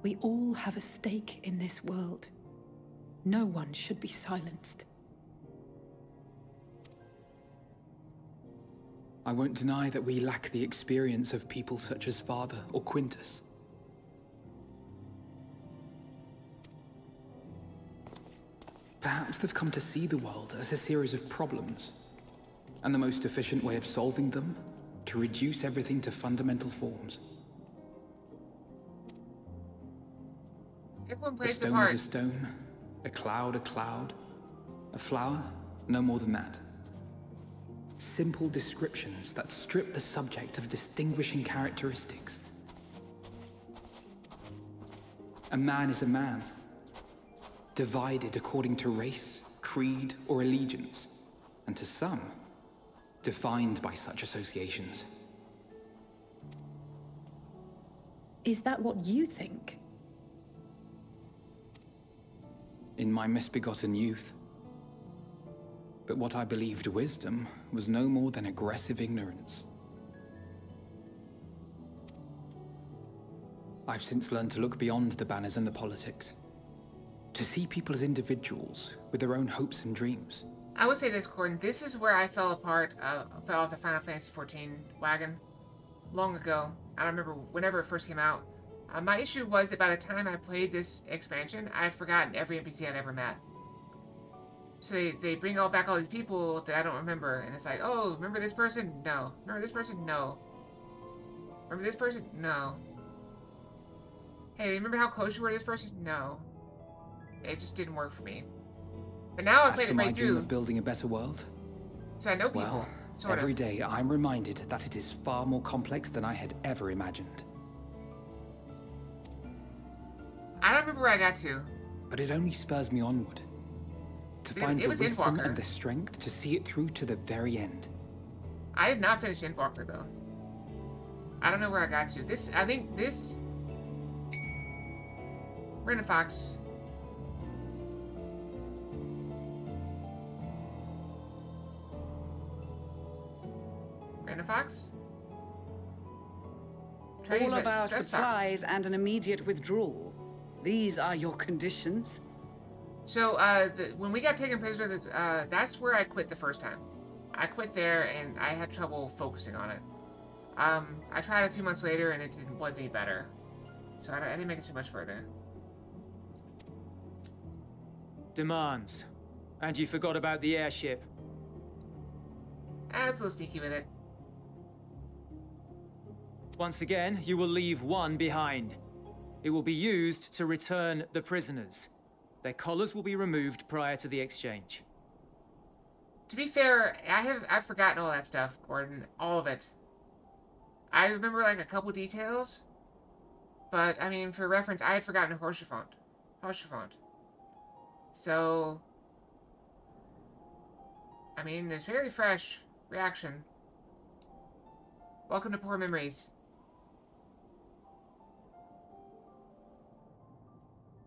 We all have a stake in this world. No one should be silenced. I won't deny that we lack the experience of people such as Father or Quintus. Perhaps they've come to see the world as a series of problems, and the most efficient way of solving them, to reduce everything to fundamental forms. Everyone A plays their stone part. is a stone, a cloud, a flower, no more than that. Simple descriptions that strip the subject of distinguishing characteristics. A man is a man, divided according to race, creed, or allegiance, and to some, defined by such associations. Is that what you think? In my misbegotten youth. But what I believed wisdom was no more than aggressive ignorance. I've since learned to look beyond the banners and the politics. To see people as individuals with their own hopes and dreams. I would say this, Gordon. This is where I fell apart. Fell off the Final Fantasy XIV wagon long ago. I don't remember whenever it first came out. My issue was that by the time I played this expansion, I had forgotten every NPC I'd ever met. So they bring back all these people that I don't remember, and it's like, oh, remember this person? No. Remember this person? No. Remember this person? No. Hey, remember how close you were to this person? No. It just didn't work for me. But now I As played for it my right dream through, of building a better world, so I know people. well, Sort every of. day I'm reminded that it is far more complex than I had ever imagined. I don't remember where I got to. But it only spurs me onward. To It- find it the was wisdom Endwalker. and the strength to see it through to the very end. I did not finish Endwalker though. I don't know where I got to. I think this. Brandon Fox. Brandon Fox? Chinese All of our stress supplies and an immediate withdrawal. These are your conditions? So, when we got taken prisoner, that's where I quit the first time. I quit there, and I had trouble focusing on it. I tried a few months later, and it wasn't any better. So I didn't make it too much further. Demands. And you forgot about the airship. I was a little sneaky with it. Once again, you will leave one behind. It will be used to return the prisoners. Their collars will be removed prior to the exchange. To be fair, I've forgotten all that stuff, Gordon. All of it. I remember like a couple details, but I mean, for reference, I had forgotten Horsefront. So, I mean, there's very fresh reaction. Welcome to Poor Memories.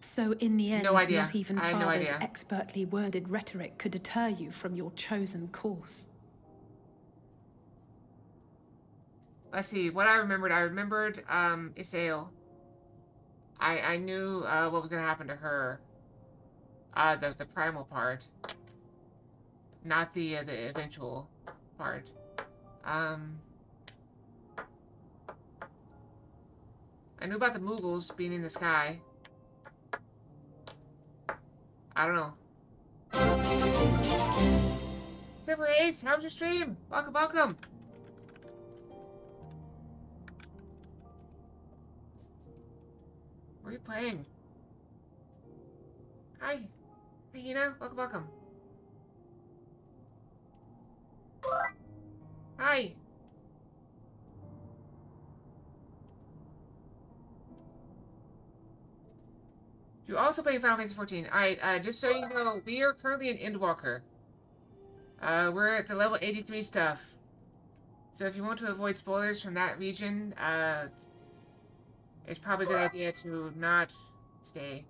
So in the end, No idea. not even I had no Father's idea. expertly worded rhetoric could deter you from your chosen course. Let's see, what I remembered Isael. I knew what was going to happen to her. The primal part. Not the eventual part. I knew about the Moogles being in the sky. I don't know. Silver Ace, how was your stream? Welcome, welcome. What are you playing? Hi. Hey, Hina. Welcome, welcome. Hi. You're also playing Final Fantasy 14. Alright, just so you know, we are currently in Endwalker. We're at the level 83 stuff. So if you want to avoid spoilers from that region, it's probably a good idea to not stay.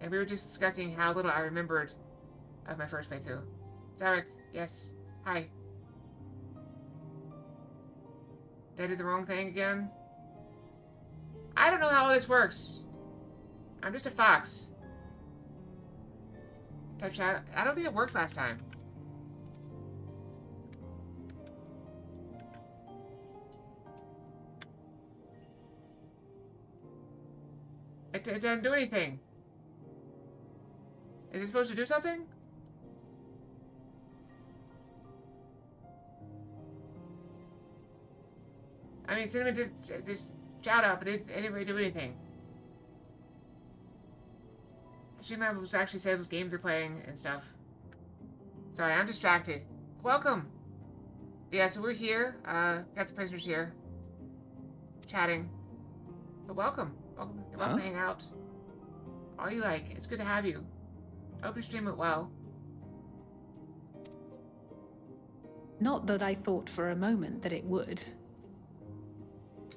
And we were just discussing how little I remembered of my first playthrough. Zarek, yes. Hi. Did I do the wrong thing again? I don't know how all this works. I'm just a fox. Type chat. I don't think it worked last time. It didn't do anything. Is it supposed to do something? I mean, Cinnamon did just shout out, but it didn't really do anything. The stream was actually said was games they're playing and stuff. Sorry, I'm distracted. Welcome! Yeah, so we're here. Got the prisoners here. Chatting. But welcome. Welcome. You're welcome to hang out. All you like. It's good to have you. I hope your stream went well. Not that I thought for a moment that it would.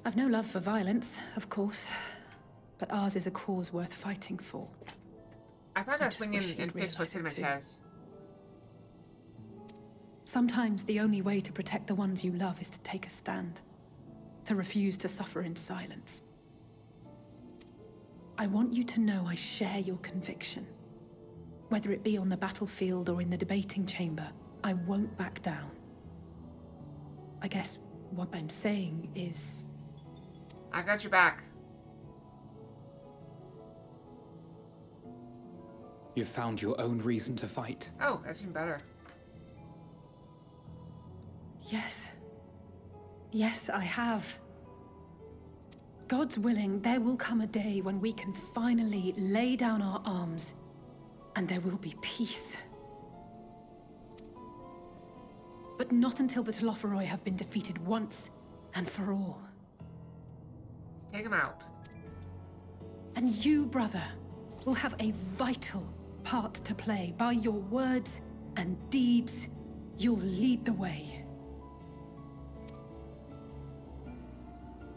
I've no love for violence, of course, but ours is a cause worth fighting for. I probably gotta swing in wish and you'd fix what realise it Cinnamon too. says. Sometimes the only way to protect the ones you love is to take a stand, to refuse to suffer in silence. I want you to know I share your conviction. Whether it be on the battlefield or in the debating chamber, I won't back down. I guess what I'm saying is... I got your back. You've found your own reason to fight. Oh, that's even better. Yes. Yes, I have. God's willing, there will come a day when we can finally lay down our arms, and there will be peace. But not until the Telophoroi have been defeated once and for all. Take him out. And you, brother, will have a vital part to play. By your words and deeds, you'll lead the way.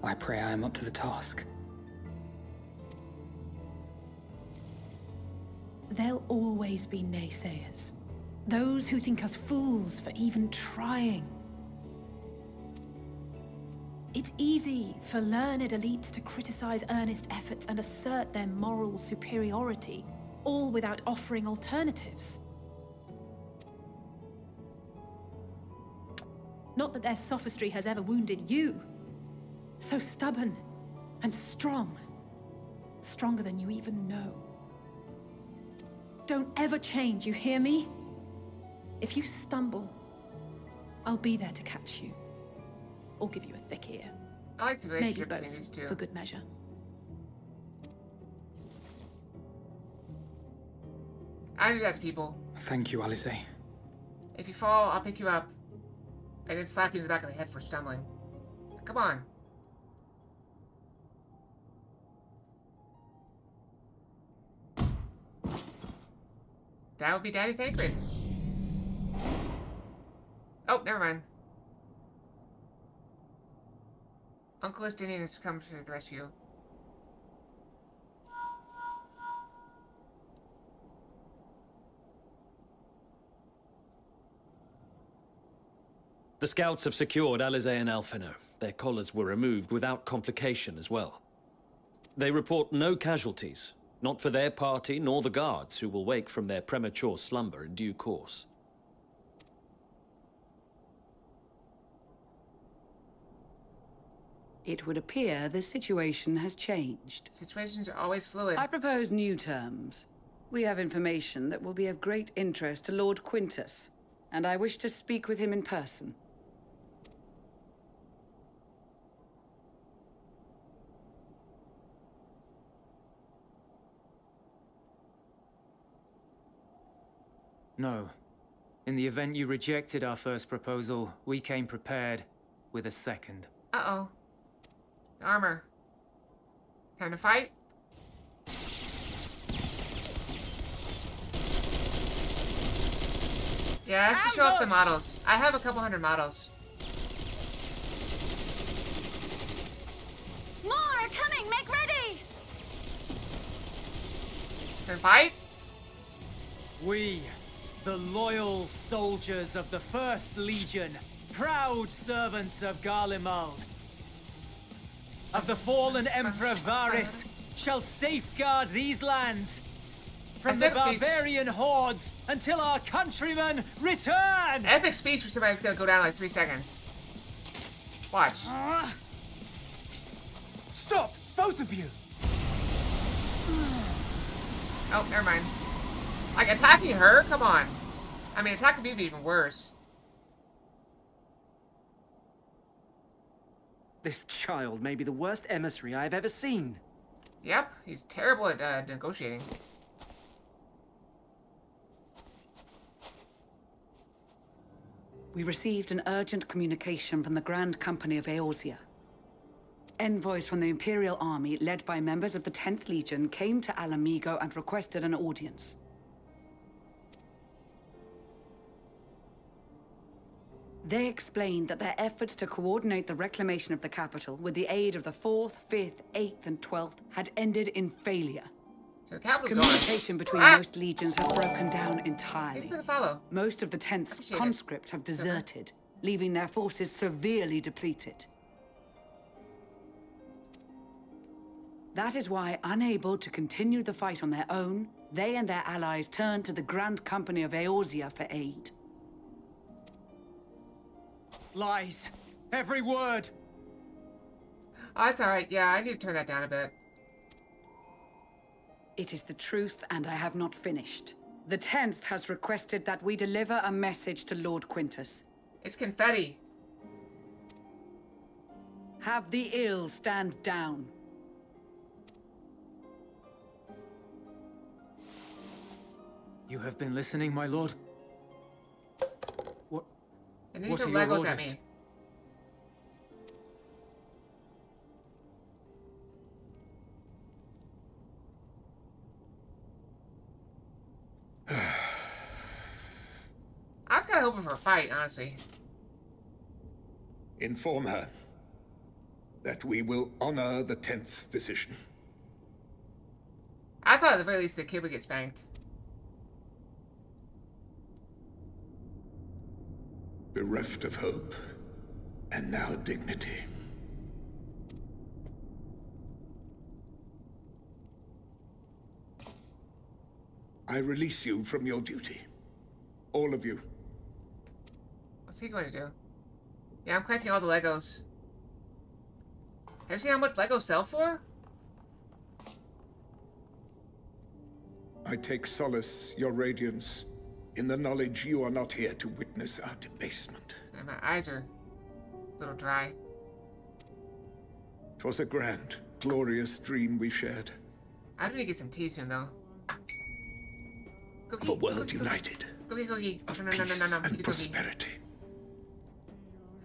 I pray I am up to the task. There'll always be naysayers. Those who think us fools for even trying. It's easy for learned elites to criticize earnest efforts and assert their moral superiority, all without offering alternatives. Not that their sophistry has ever wounded you. So stubborn and strong. Stronger than you even know. Don't ever change, you hear me? If you stumble, I'll be there to catch you. Or give you a thick ear. I like the Maybe relationship between these both, two. for good measure. I do that to people. Thank you, Alice. If you fall, I'll pick you up. And then slap you in the back of the head for stumbling. Come on. That would be Daddy Thancred. Oh, never mind. Uncle Estinian has come to the rescue. The scouts have secured Alize and Alfino. Their collars were removed without complication as well. They report no casualties, not for their party nor the guards, who will wake from their premature slumber in due course. It would appear the situation has changed. Situations are always fluid. I propose new terms. We have information that will be of great interest to Lord Quintus, and I wish to speak with him in person. No. In the event you rejected our first proposal, we came prepared with a second. Uh-oh. The armor. Time to fight? Yeah, let's just show off the models. I have a couple hundred models. More are coming! Make ready! Can we fight? We, the loyal soldiers of the First Legion, proud servants of Garlemald, of the fallen Emperor Varys, shall safeguard these lands from the Epic speech. barbarian hordes until our countrymen return! Epic speech for somebody's gonna go down in like 3 seconds. Watch. Stop! Both of you! Oh, never mind. Like, attacking her? Come on. I mean, attacking me would be even worse. This child may be the worst emissary I've ever seen. Yep, he's terrible at negotiating. We received an urgent communication from the Grand Company of Eorzea. Envoys from the Imperial Army, led by members of the 10th Legion, came to Alamigo and requested an audience. They explained that their efforts to coordinate the reclamation of the capital with the aid of the 4th, 5th, 8th, and 12th had ended in failure. So the capital's Communication between Ah! most legions has broken down Thank you entirely. for the follow. Most of the 10th's Appreciate it. conscripts have deserted, leaving their forces severely depleted. That is why, unable to continue the fight on their own, they and their allies turned to the Grand Company of Eorzea for aid. Lies. Every word. Oh, that's alright. Yeah, I need to turn that down a bit. It is the truth, and I have not finished. The 10th has requested that we deliver a message to Lord Quintus. It's confetti. Have the ill stand down. You have been listening, my lord? What? And these What are are your Legos at orders? me. I was kind of hoping for a fight, honestly. Inform her that we will honor the 10th's decision. I thought at the very least the kid would get spanked. Bereft of hope, and now dignity. I release you from your duty. All of you. What's he going to do? Yeah, I'm collecting all the Legos. Have you seen how much Legos sell for? I take solace, your radiance, in the knowledge you are not here to witness our debasement. Sorry, my eyes are a little dry. 'Twas a grand, glorious dream we shared. I need to get some tea soon, though. Cookie, Of a world cookie, united. Cookie. Of No. peace Eat a and cookie. prosperity.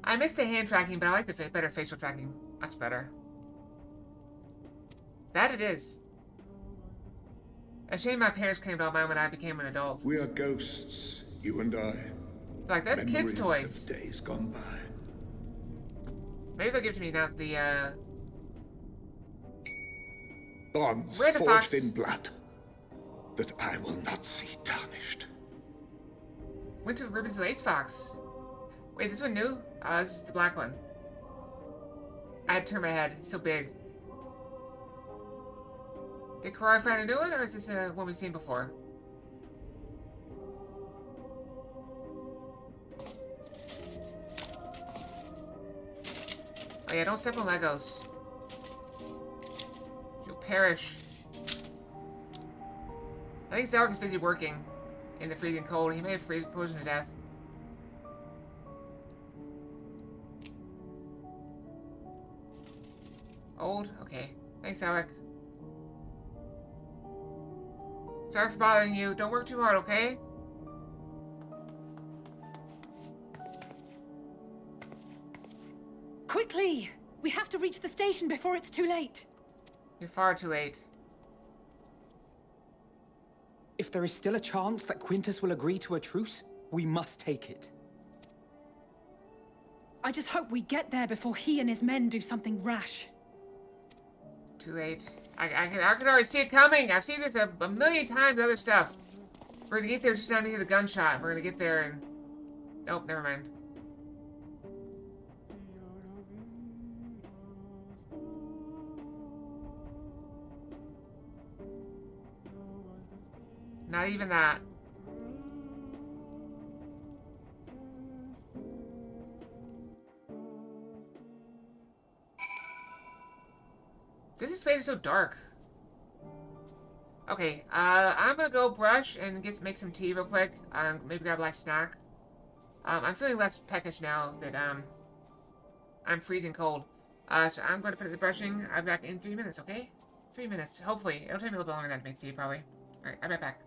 I miss the hand tracking, but I like the better facial tracking. Much better. That it is. A shame my parents claimed all mine when I became an adult. We are ghosts, you and I. It's like, that's kids' toys. Of days gone by. Maybe they'll give it to me now that the, Bonds Where the forged fox? in blood that I will not see tarnished. Went to the Ribbons Lace Fox. Wait, is this one new? This is the black one. I had to turn my head. It's so big. Did Karari find a new one, or is this one we've seen before? Oh yeah, don't step on Legos. You'll perish. I think Zarek is busy working in the freezing cold. He may have frozen to death. Old? Okay. Thanks, Zarek. Sorry for bothering you. Don't work too hard, okay? Quickly! We have to reach the station before it's too late. You're far too late. If there is still a chance that Quintus will agree to a truce, we must take it. I just hope we get there before he and his men do something rash. Too late. I can already see it coming. I've seen this a million times, other stuff. We're gonna get there just down to hear the gunshot. We're gonna get there and... Nope, never mind. Not even that. This is made so dark. Okay, I'm gonna go brush and make some tea real quick. Maybe grab a light snack. I'm feeling less peckish now that I'm freezing cold. So I'm going to put it in the brushing. I'll be back in 3 minutes, okay? 3 minutes, hopefully. It'll take me a little bit longer than that to make tea, probably. All right, I'll be right back.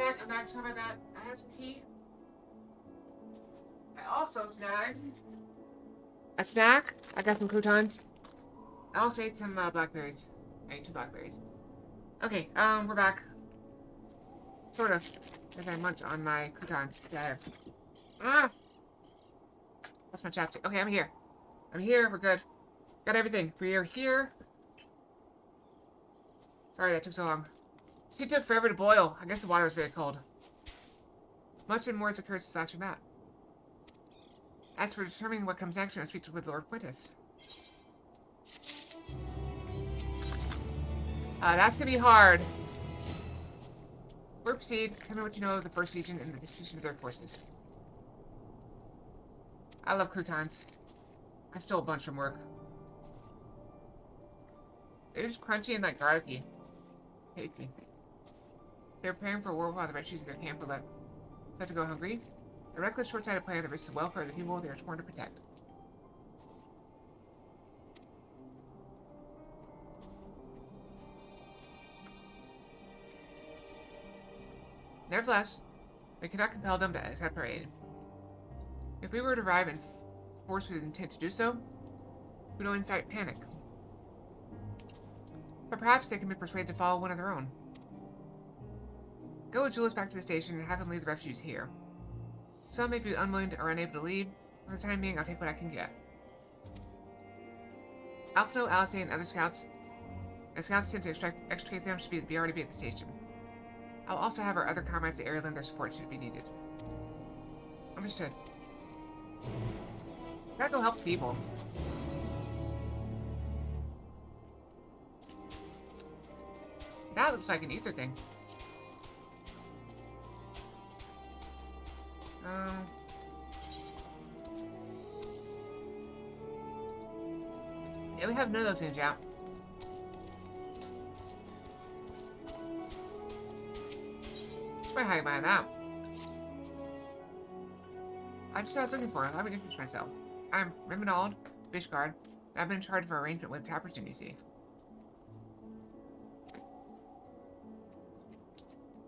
back. Sorry about that. I had some tea. I also snagged a snack. I got some croutons. I also ate some blackberries. I ate 2 blackberries. Okay, we're back. Sort of. As I munch on my croutons. Yeah. Ah! That's my chapstick. Okay, I'm here. I'm here. We're good. Got everything. We are here. Sorry that took so long. Tea took forever to boil. I guess the water was very cold. Much and more has occurred since last we met. As for determining what comes next, we're going to speak with Lord Quintus. That's going to be hard. We'll proceed. Tell me what you know of the First Legion and the disposition of their forces. I love croutons. I stole a bunch from work. They're just crunchy and like garlicky. Tasty. They're preparing for war while the red shoes of their camp will let to go hungry. A reckless, short-sighted plan that risks the welfare of the people they are sworn to protect. Nevertheless, we cannot compel them to accept our aid. If we were to arrive in force with intent to do so, we will incite panic. But perhaps they can be persuaded to follow one of their own. Go with Julius back to the station and have him leave the refugees here. Some may be unwilling or unable to leave. For the time being, I'll take what I can get. Alphino, Alistair, and other scouts, and scouts sent to extricate them should already be at the station. I'll also have our other comrades to area lend their support should it be needed. Understood. Gotta go help the people. That looks like an ether thing. Yeah, we have none of those things out. Should probably hide behind that. I just what I was looking for. Let me introduce myself. I'm Reminald Fishguard, and I've been in charge of our arrangement with Tapperston, you see.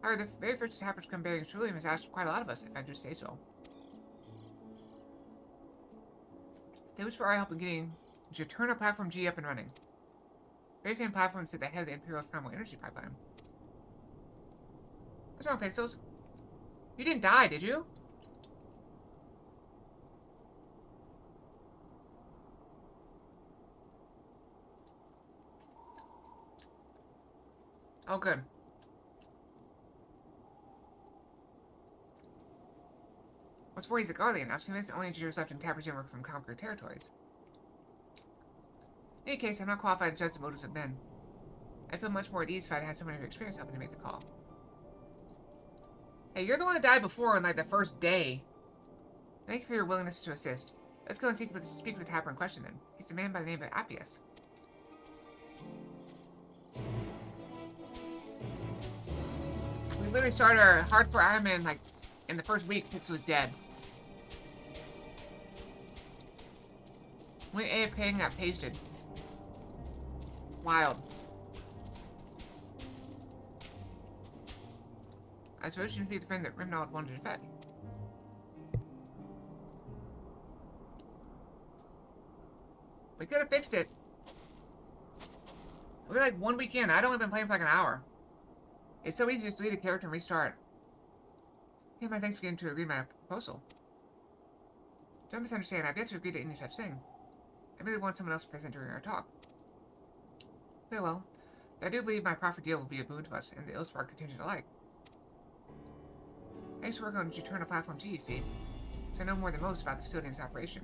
However, the very first Tappers come bearing Trillium has asked quite a lot of us, if I do say so. They wish for our help in getting Juturna Platform G up and running. Very same platform that's at the head of the Imperial's primal energy pipeline. What's wrong, Pixels? You didn't die, did you? Oh, good. What's worries the Guardian? I was convinced the only engineers left in Tapperton were from conquered territories. In any case, I'm not qualified to judge the motives of men. I feel much more at ease if I'd had someone of your experience helping to make the call. Hey, you're the one that died before on, like, the first day. Thank you for your willingness to assist. Let's go and speak with the Tapper in question, then. He's a man by the name of Appius. We literally started our hardcore Iron Man, like, in the first week, Pix was dead. Went AFK and got pasted. Wild. I suppose she should be the friend that Rimnald wanted to defend. We could have fixed it. We were like 1 week in. I'd only been playing for like an hour. It's so easy to just delete a character and restart. Hey, my thanks for getting to agree to my proposal. Don't misunderstand, I've yet to agree to any such thing. I really want someone else present during our talk. Very well. I do believe my profit deal will be a boon to us and the Illspark contingent alike. I used to work on Juturna Platform G, you see, so I know more than most about the facility and its operation.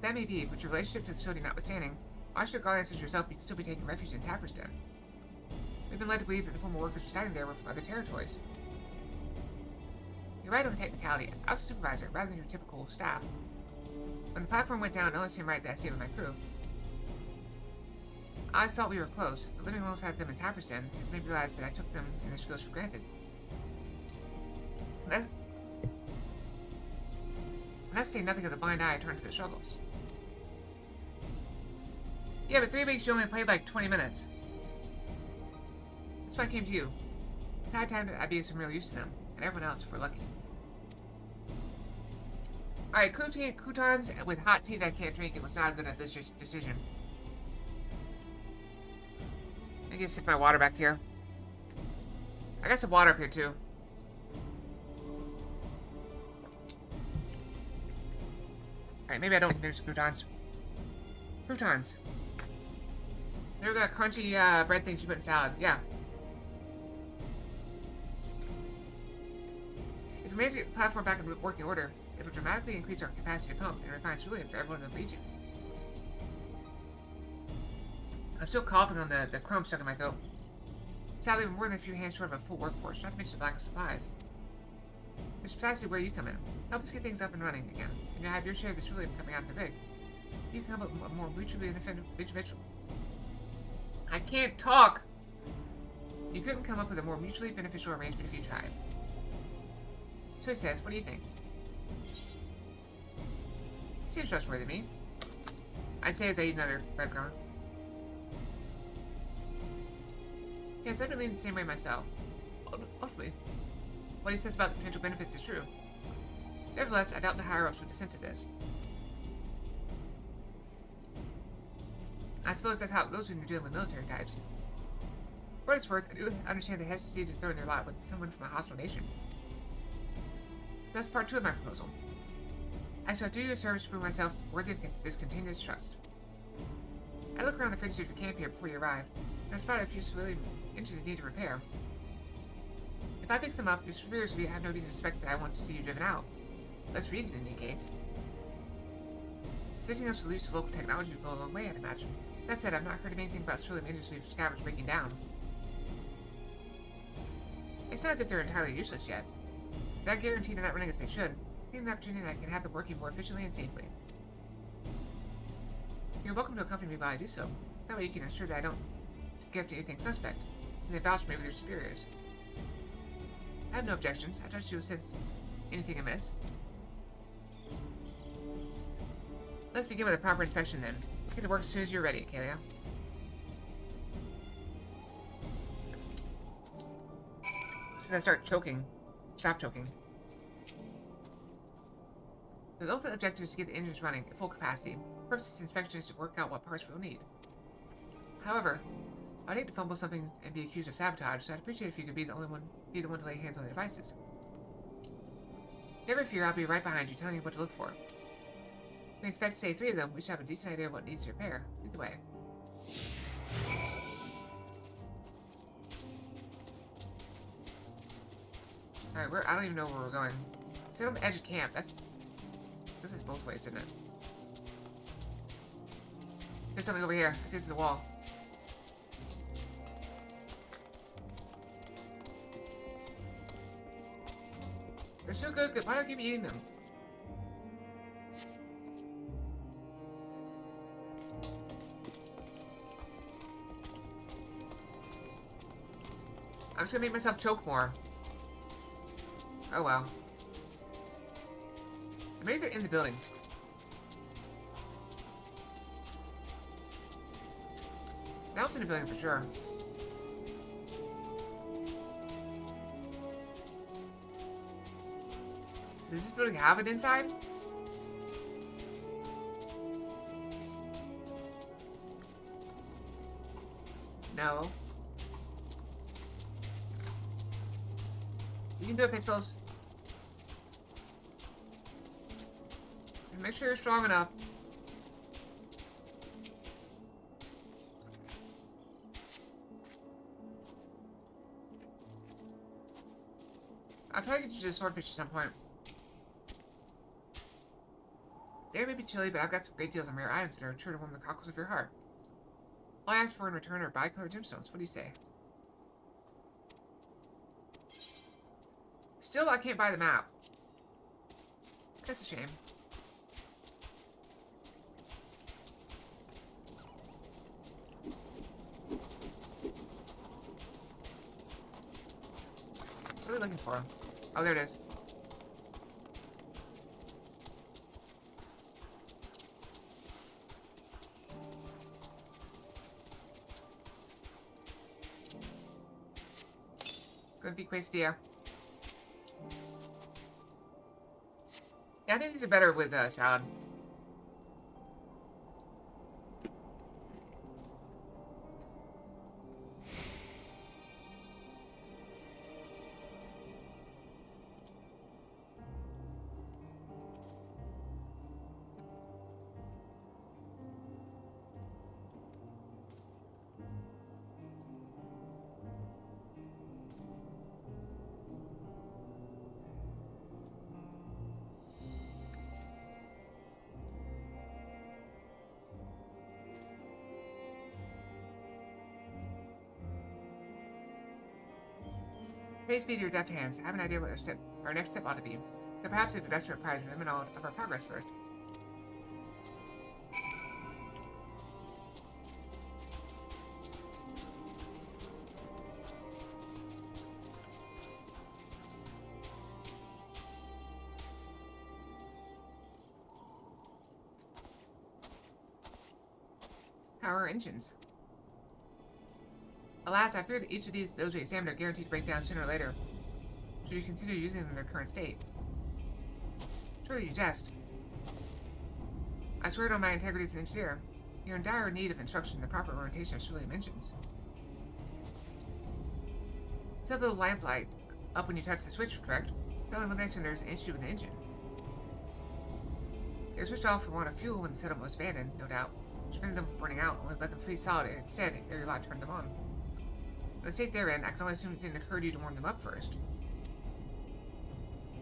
That may be, but your relationship to the facility notwithstanding, why should Guardians such as yourself still be taking refuge in Tapperston? We've been led to believe that the former workers residing there were from other territories. You're right on the technicality. I was a supervisor, rather than your typical staff. When the platform went down, it only seemed right that I stayed with my crew. I always thought we were close, but living alongside them in Tapperston has made me realize that I took them and their skills for granted. And that's saying nothing of the blind eye turned to the struggles. Yeah, but 3 weeks you only played like 20 minutes. That's why I came to you. high time I'd be of some real use to them, and everyone else if we're lucky. Alright, croutons with hot tea that I can't drink. It was not a good decision. I get sip my water back here. I got some water up here too. Alright, maybe I don't finish croutons. Croutons. They're the crunchy bread things you put in salad. Yeah. If we manage to get the platform back in working order, it will dramatically increase our capacity to pump and refine cerulean for everyone in the region. I'm still coughing on the crumb stuck in my throat. Sadly, we're more than a few hands short of a full workforce, not to mention the lack of supplies. Which is precisely where you come in. Help us get things up and running again, and you'll have your share of the cerulean coming out of the rig. You can come up with a more mutually beneficial... I can't talk! You couldn't come up with a more mutually beneficial arrangement if you tried. So he says, what do you think? Seems trustworthy to me. I'd say as I eat another breadcrumb. Yes, I've been leaning the same way myself. Ultimately, what he says about the potential benefits is true. Nevertheless, I doubt the higher-ups would dissent to this. I suppose that's how it goes when you're dealing with military types. For what it's worth, I do understand the hesitancy to throw in their lot with someone from a hostile nation. That's part 2 of my proposal. I shall do you a service to prove myself worthy of this continuous trust. I look around the fringes of your camp here before you arrived, and I spotted a few civilian inches in need of repair. If I fix them up, your superiors will have no reason to suspect that I want to see you driven out. Less reason in any case. Assisting us to use local technology will go a long way, I'd imagine. That said, I've not heard of anything about cerulean industry we've scavenged breaking down. It's not as if they're entirely useless yet, but I guarantee they're not running as they should. Given the opportunity that I can have them working more efficiently and safely. You're welcome to accompany me while I do so. That way you can ensure that I don't get up to anything suspect, and they vouch for me with your superiors. I have no objections. I trust you will sense anything amiss. Let's begin with a proper inspection then. Get to work as soon as you're ready, Kalia. As soon as I start choking. Stop choking. The ultimate objective is to get the engines running at full capacity. The purpose of this inspection is to work out what parts we'll need. However, I'd hate to fumble something and be accused of sabotage, so I'd appreciate if you could be the one to lay hands on the devices. Never fear, I'll be right behind you, telling you what to look for. We expect to save 3 of them. We should have a decent idea of what needs repair. Either way. Alright, I don't even know where we're going. It's on the edge of camp. This is both ways, isn't it? There's something over here. I see it through the wall. They're so good. Why don't I keep eating them? I'm just gonna make myself choke more. Oh well. Maybe they're in the buildings. That was in a building for sure. Does this building have it inside? No. You can do it, Pixels. And make sure you're strong enough. I'll try to get you to the swordfish at some point. They may be chilly, but I've got some great deals on rare items that are sure to warm the cockles of your heart. All I ask for in return are bi-colored gemstones. What do you say? Still, I can't buy the map. That's a shame. What are we looking for? Oh, there it is. Good feet quesadilla. Yeah, I think these are better with salad. Praise be to your deft hands. I have an idea what our next step ought to be. But perhaps it would be best to apprise women of our progress first. How are our engines? Alas, I fear that each of those we examine are guaranteed to break down sooner or later. Should you consider using them in their current state? Surely you jest. I swear it on my integrity as an engineer. You're in dire need of instruction in the proper orientation of Shirley engines. See that little lamp light up when you touch the switch, correct? That only eliminates when there's an issue with the engine. They were switched off for want of fuel when the settlement was abandoned, no doubt. Which prevented them from burning out, only let them freeze solid, and instead, Area Lot turned them on. In the state they're in, I can only assume it didn't occur to you to warm them up first.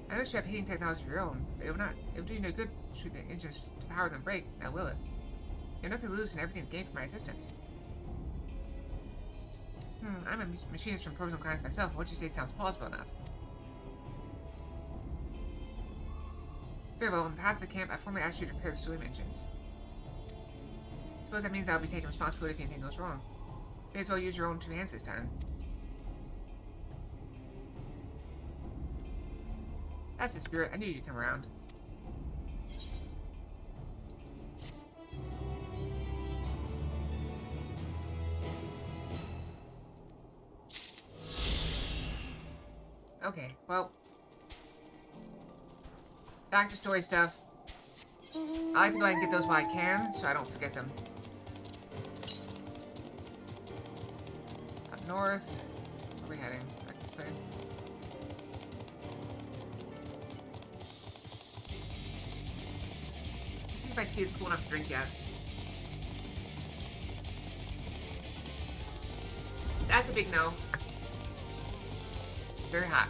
I notice you have heating technology of your own, but it would do you no good should the engines to power them break, now will it? You have nothing to lose and everything to gain from my assistance. I'm a machinist from Frozen Climes myself, and what you say sounds plausible enough. Very well, on behalf of the camp, I formally ask you to repair the Sullivan engines. I suppose that means I'll be taking responsibility if anything goes wrong. You may as well use your own two hands this time. That's the spirit. I knew you'd come around. Okay, well. Back to story stuff. I like to go ahead and get those while I can, so I don't forget them. Up north. Where are we heading? Back this way. Let's see if my tea is cool enough to drink yet. That's a big no. Very hot.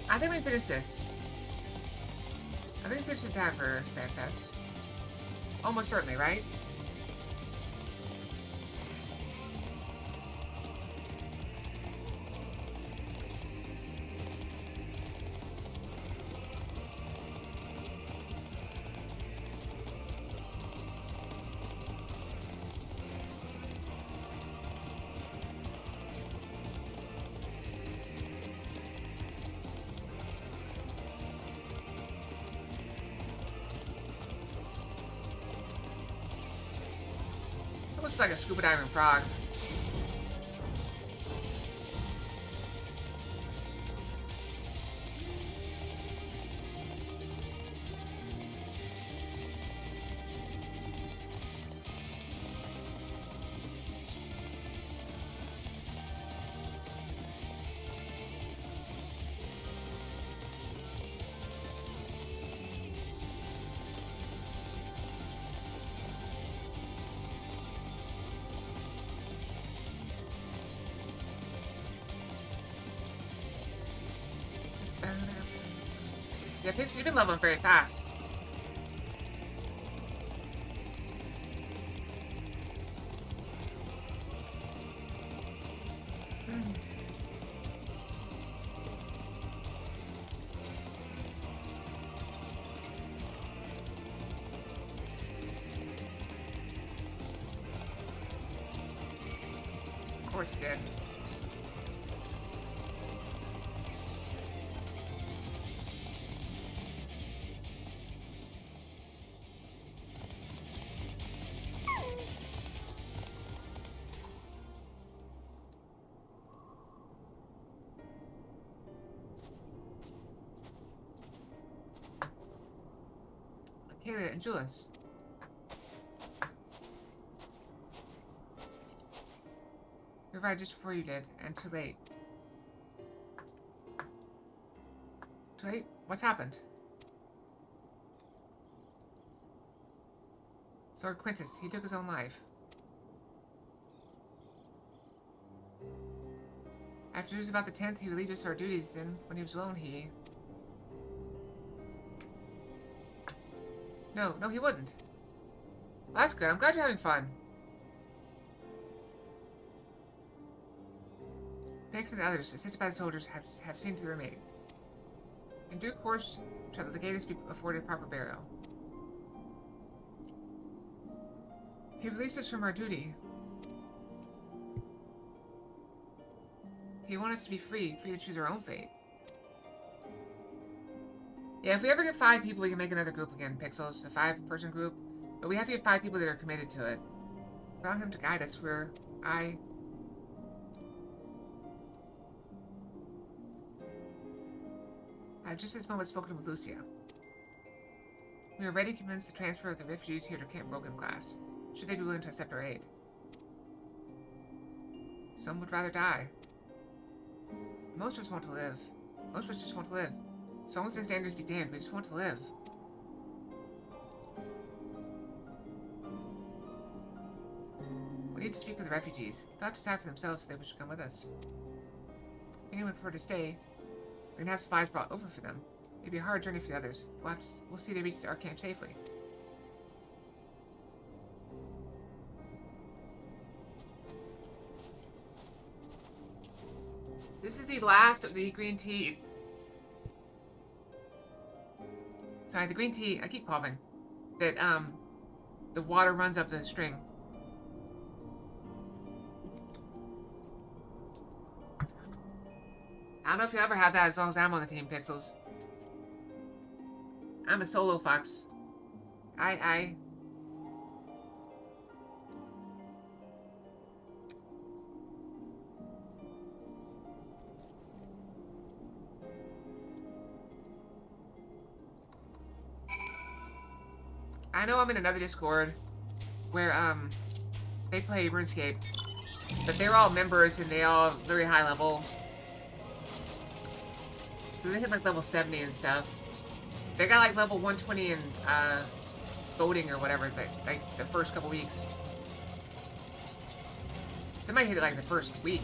I think we finished this. I think we finished the time for FanFest. Almost certainly, right? Looks like a scuba diving frog. Yeah, Pixie, you've been leveling very fast. course it did. Kayla and Julius. You arrived just before you did, and too late. Too late? What's happened? Lord Quintus, he took his own life. After news about the 10th, he relieved us of our duties. Then, when he was alone, he... No, he wouldn't. Well, that's good. I'm glad you're having fun. Thanks to the others, assisted by the soldiers, have seen to the remains. In due course, shall the legatus be afforded proper burial. He released us from our duty. He wants us to be free to choose our own fate. Yeah, if we ever get 5 people, we can make another group again, Pixels. A 5-person group. But we have to get 5 people that are committed to it. Allow him to guide us where I have just this moment spoken with Lucia. We are ready to commence the transfer of the refugees here to Camp Broken class, should they be willing to accept our aid. Some would rather die. Most of us want to live. Most of us just want to live. As long as the standards be damned, we just want to live. We need to speak with the refugees. They'll have to decide for themselves if they wish to come with us. If anyone would prefer to stay, we can have supplies brought over for them. It'd be a hard journey for the others. We'll see they reach our camp safely. This is the last of the green tea. Sorry, the green tea, I keep coughing. That, the water runs up the string. I don't know if you'll ever have that as long as I'm on the team, Pixels. I'm a solo fox. I know I'm in another Discord where, they play RuneScape, but they're all members and they all very high level. So they hit like level 70 and stuff. They got like level 120 in, voting or whatever, like the first couple weeks. Somebody hit it like the first week.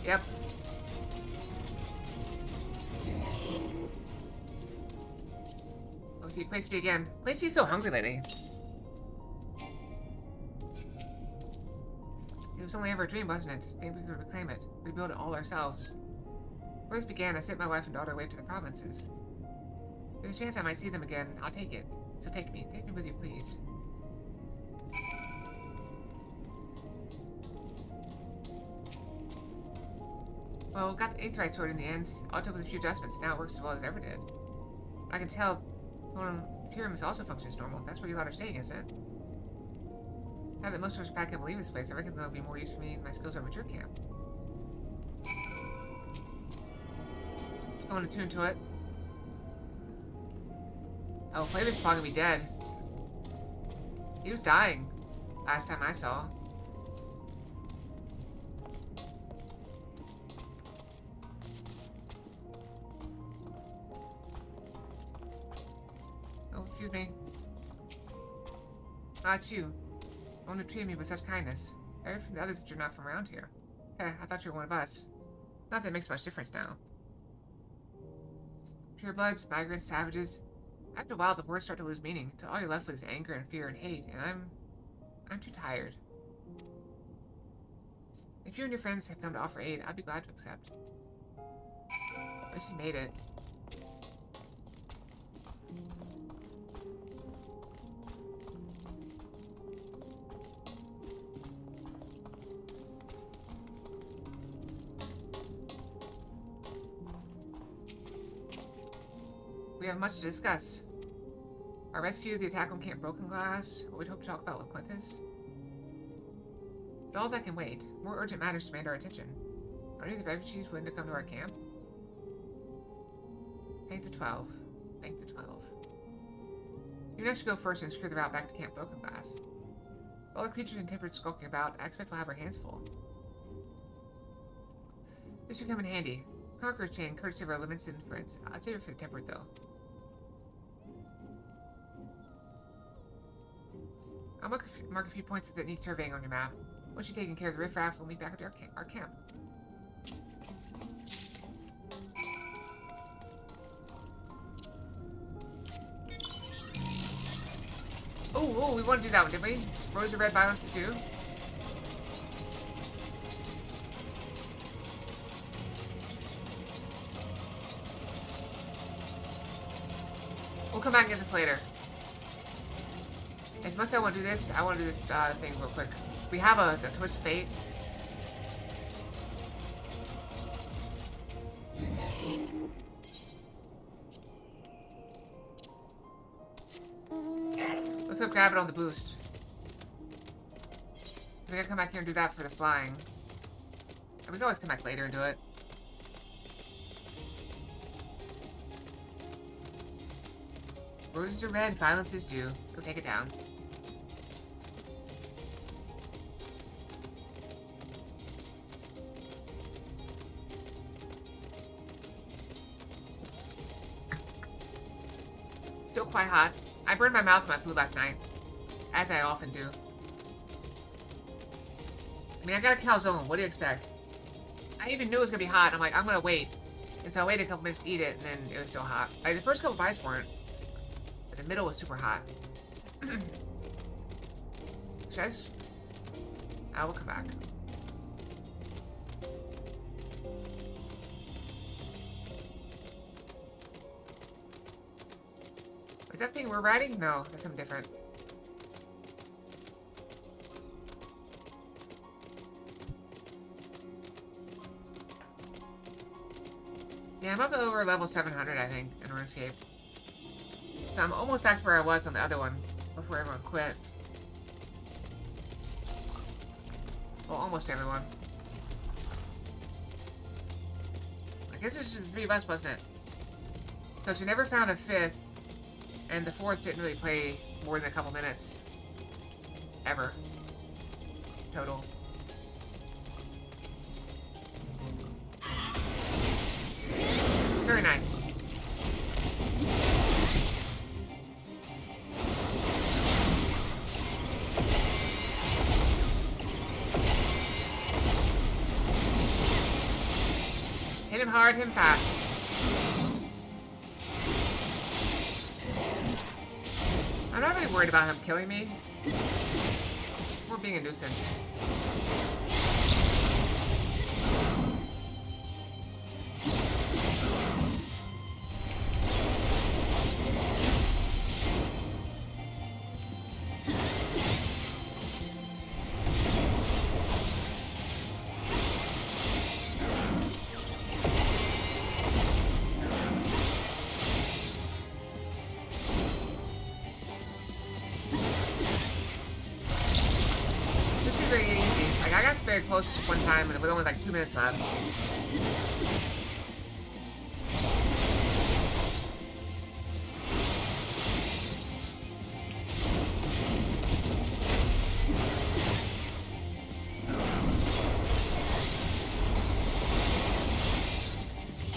Yep. Oh, if you Quincy again. Quincy's so hungry lately. It was only ever a dream, wasn't it? Think we could reclaim it, rebuild it all ourselves. Before this began, I sent my wife and daughter away to the provinces. There's a chance I might see them again. I'll take it. So take me with you, please. Well, got the Aetheryte sword in the end. All it took was a few adjustments, and now it works as well as it ever did. I can tell theorem also functions normal. That's where you allowed her staying, isn't it? Now that most of us are back and believe this place, I reckon there'll be more use for me and my skills over at your camp. Let's go and attune to it. Oh, Flavis is probably gonna be dead. He was dying last time I saw. Oh, excuse me. Ah, it's you. No one who treated me with such kindness. I heard from the others that you're not from around here. Heh, I thought you were one of us. Not that it makes much difference now. Purebloods, migrants, savages. After a while, the words start to lose meaning, until all you're left with is anger and fear and hate, and I'm too tired. If you and your friends have come to offer aid, I'd be glad to accept. At least you made it. We have much to discuss. Our rescue, the attack on Camp Broken Glass, what we'd hope to talk about with Quintus. But all that can wait. More urgent matters demand our attention. Are any of the refugees willing to come to our camp? Thank the 12. Thank the 12. You can actually go first and secure the route back to Camp Broken Glass. With all the creatures and tempered skulking about, I expect we'll have our hands full. This should come in handy. Conqueror's chain, courtesy of our Levinson friends. I'd save it for the tempered, though. I'll mark a few points that need surveying on your map. Once you've taken care of the riffraff, we'll meet back at our camp. Oh, we want to do that one, didn't we? Rose of Red Violences do. We'll come back and get this later. As much as I want to do this, I want to do this thing real quick. We have a Twist of Fate. Let's go grab it on the boost. We gotta come back here and do that for the flying. And we can always come back later and do it. Roses are red, violence is due. Let's go take it down. Still quite hot. I burned my mouth with my food last night. As I often do. I mean, I got a calzone. What do you expect? I even knew it was gonna be hot. I'm like, I'm gonna wait. And so I waited a couple minutes to eat it, and then it was still hot. Like, the first couple bites weren't. But the middle was super hot. Should I just... I will come back. Is that thing we're riding? No, that's something different. Yeah, I'm up over level 700, I think, in RuneScape. So I'm almost back to where I was on the other one, before everyone quit. Well, almost everyone. I guess there's just the 3 of us, wasn't it? Because we never found a 5th, and the 4th didn't really play more than a couple minutes. Ever. Total. Very nice. Hit him hard, hit him fast. I'm not really worried about him killing me. Or being a nuisance. Very close one time, and with only like 2 minutes left.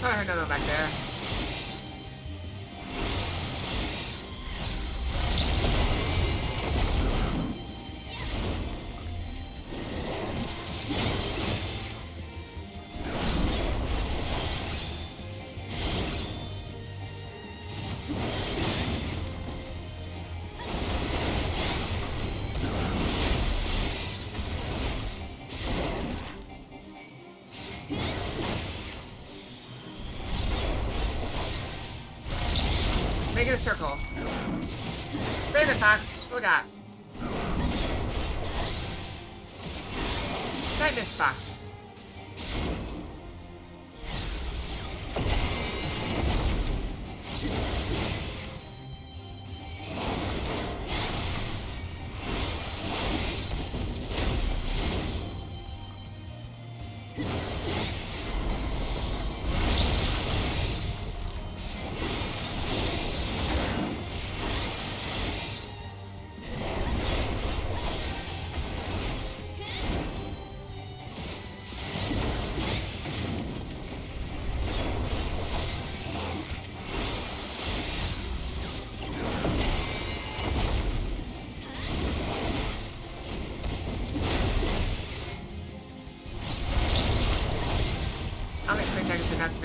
Oh, I heard another one back there. Make it a circle. Brave it, Fox. What we got? Tight missed, Fox.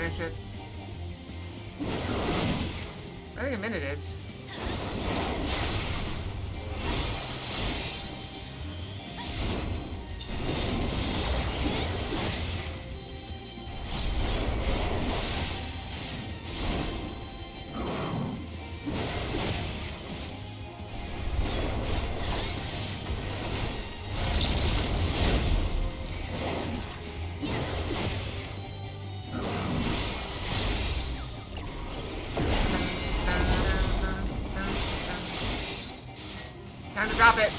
finish it. I think a minute is. Time to drop it.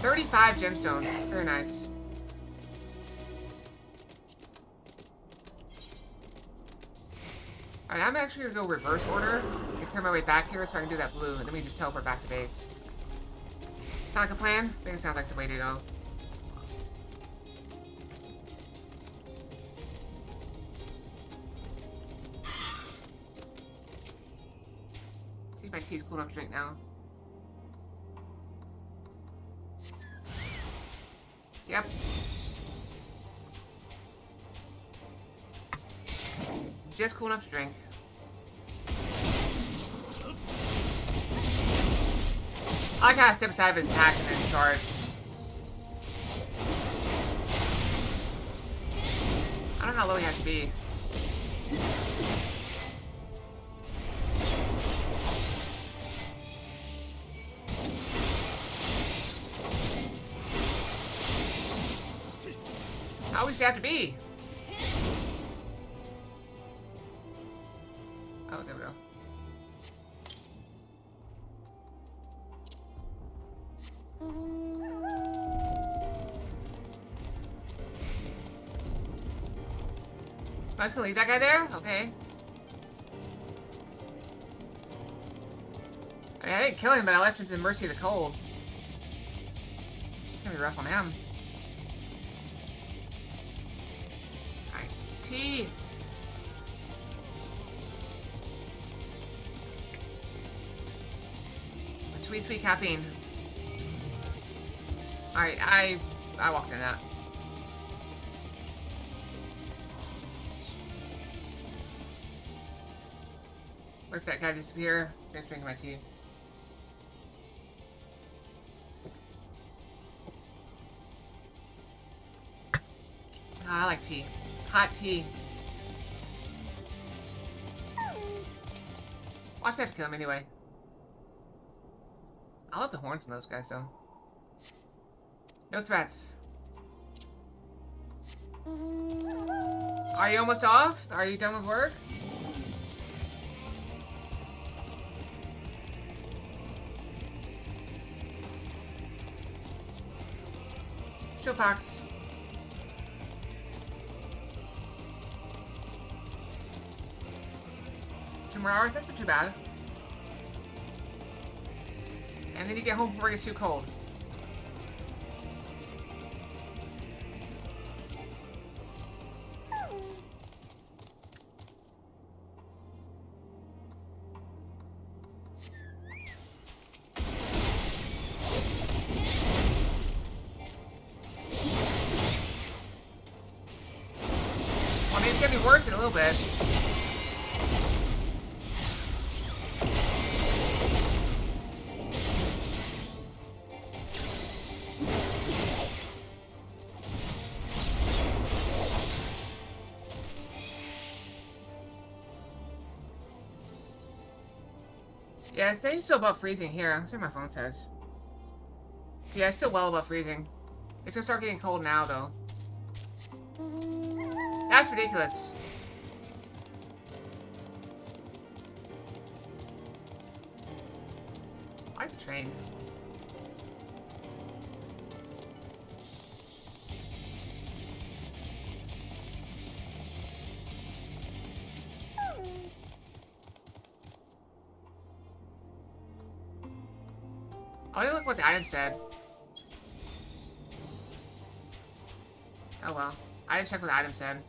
$35 gemstones. Very nice. Alright, I'm actually gonna go reverse order and clear my way back here so I can do that blue, and then we just teleport back to base. Sound like a plan? I think it sounds like the way to go. See if my tea's cool enough to drink now. Yep. Just cool enough to drink. I gotta step aside of his attack and then charge. I don't know how low he has to be. How does he have to be? Oh, there we go. I'm just gonna leave that guy there? Okay. I mean, I didn't kill him, but I left him to the mercy of the cold. It's gonna be rough on him. Alright, tea. Sweet, sweet caffeine. Alright, I walked in that. Wait for that guy to disappear. Just drinking my tea. Oh, I like tea. Hot tea. Watch me have to kill him anyway. I love the horns in those guys, though. No threats. Are you almost off? Are you done with work? Show Fox. 2 more hours? That's not too bad. And then you get home before it gets too cold. Well, I mean, it's gonna be worse in a little bit. Yeah, it's still above freezing here. Let's see what my phone says. Yeah, it's still well above freezing. It's gonna start getting cold now, though. That's ridiculous. I like the train. I didn't look what the item said. Oh well. I didn't check what the item said.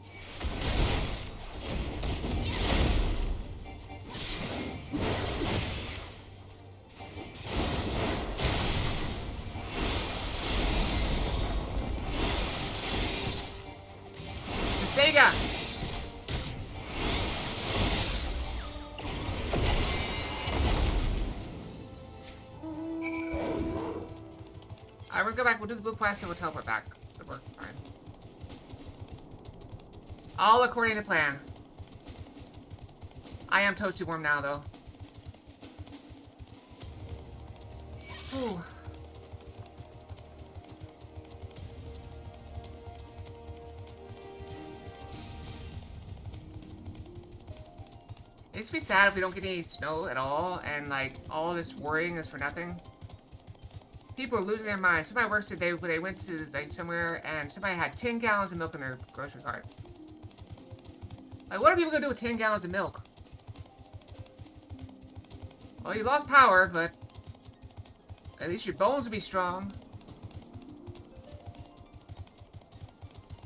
go back. We'll do the blue quest and we'll teleport back. Good work. Fine. All according to plan. I am toasty warm now, though. Ooh. It makes me sad if we don't get any snow at all, and like all this worrying is for nothing. People are losing their minds. Somebody works today. They went to like somewhere, and somebody had 10 gallons of milk in their grocery cart. Like, what are people gonna do with 10 gallons of milk? Well, you lost power, but at least your bones will be strong.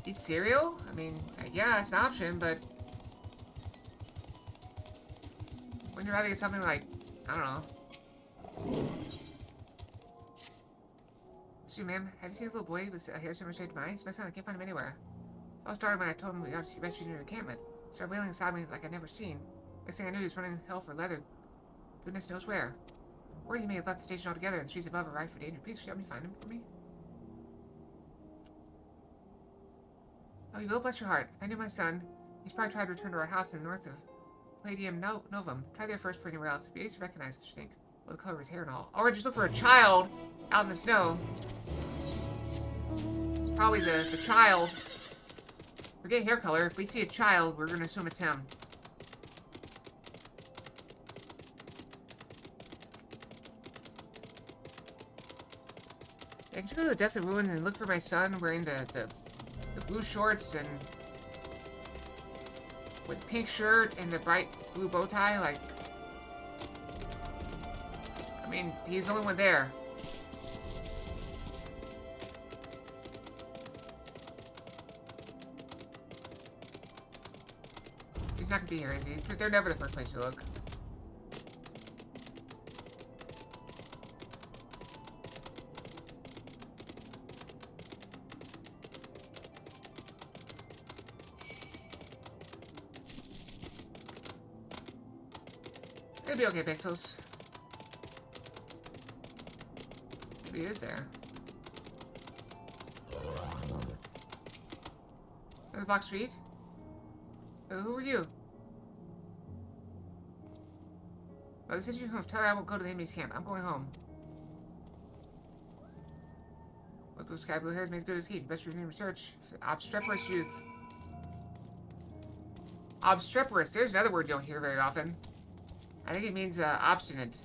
Eat cereal? I mean, yeah, it's an option, but wouldn't you rather get something like, I don't know. Excuse me, ma'am, have you seen a little boy with hair similar shade to mine? He's my son. I can't find him anywhere. It all started when I told him we ought to rescue in your encampment. He started wailing inside me like I'd never seen. Next thing I knew, he was running hell for leather. Goodness knows where. Or he may have left the station altogether and the streets above are rife for danger. Please help me find him for me. Oh, you will, bless your heart. If I knew my son, he's probably tried to return to our house in the north of Palladium Novum. Try there first for anywhere else. It'd be easy to recognize it, you think. Well, the color of his hair and all. Or just look for a child out in the snow. It's probably the child. Forget hair color. If we see a child, we're going to assume it's him. I can you go to the depths of ruins and look for my son wearing the blue shorts and with pink shirt and the bright blue bow tie? Like, I mean, he's the only one there. He's not gonna be here, is he? They're never the first place you look. It'll be okay, Pixels. Maybe he is there. There's Block Street. Who are you? Oh, this is your home. Tell her I won't go to the enemy's camp. I'm going home. What blue sky, blue hairs made good escape. Best research. Obstreperous youth. Obstreperous. There's another word you don't hear very often. I think it means obstinate.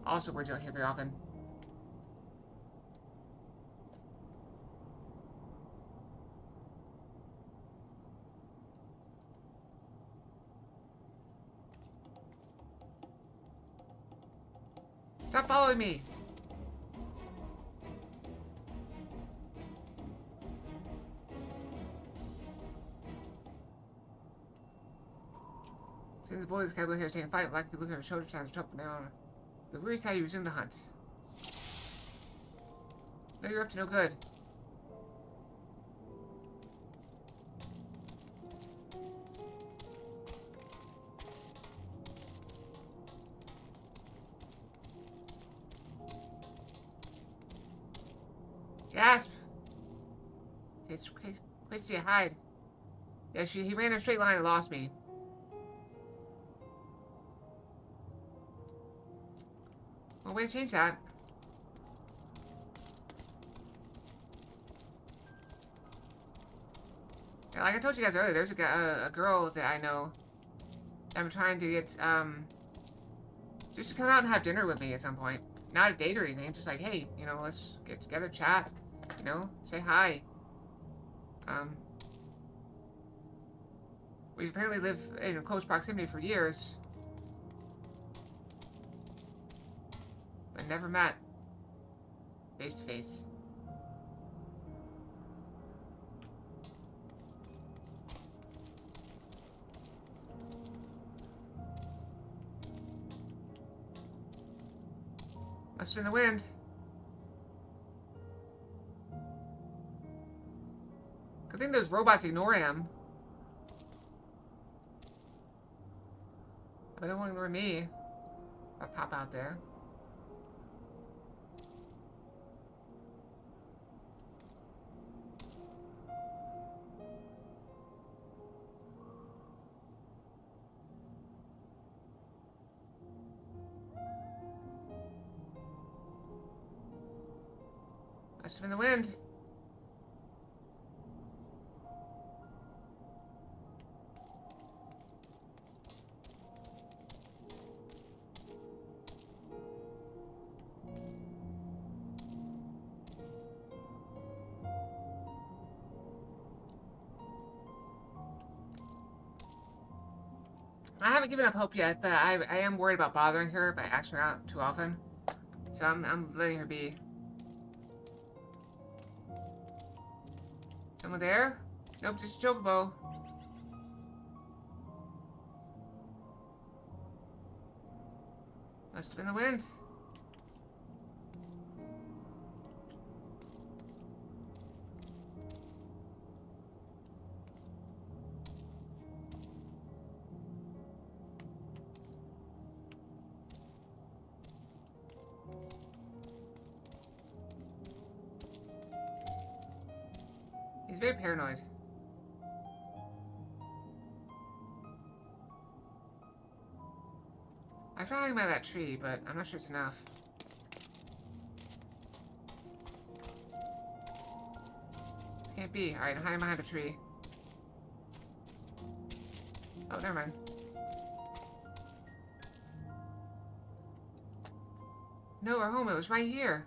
Also a word you don't hear very often. Stop following me! Since the boy with the blue hair is taking a fight, likely looking at her shoulder signs of trouble from now on. The weary side, you resume the hunt. No, you're up to no good. Gasp! Place to hide. Yeah, he ran in a straight line and lost me. Well, way to change that. Yeah, like I told you guys earlier, there's a girl that I know that I'm trying to get, just to come out and have dinner with me at some point. Not a date or anything, just like, hey, you know, let's get together, chat, you know, say hi. We apparently live in close proximity for years. But never met. Face to face. Must have been the wind. Good thing those robots ignore him. But they don't want to ignore me. I'll pop out there. Must have been the wind. I haven't given up hope yet, but I am worried about bothering her by asking her out too often. So I'm letting her be. Someone there? Nope, just a chocobo. Must have been the wind. He's very paranoid. I tried hiding by that tree, but I'm not sure it's enough. This can't be. Alright, I'm hiding behind a tree. Oh, never mind. No, we're home. It was right here.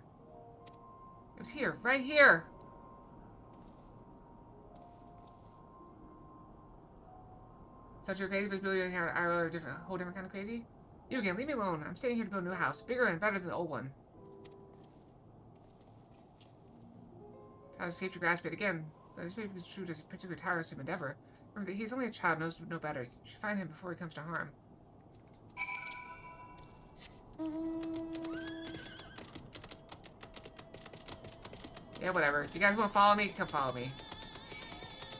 It was here, right here. Thought you were crazy, but building a different, whole different kind of crazy? You again, leave me alone. I'm staying here to build a new house, bigger and better than the old one. Child escaped your grasp yet again. Though this may be true as a particularly tiresome endeavor. Remember that he's only a child, knows no better. You should find him before he comes to harm. Yeah, whatever. If you guys want to follow me, come follow me.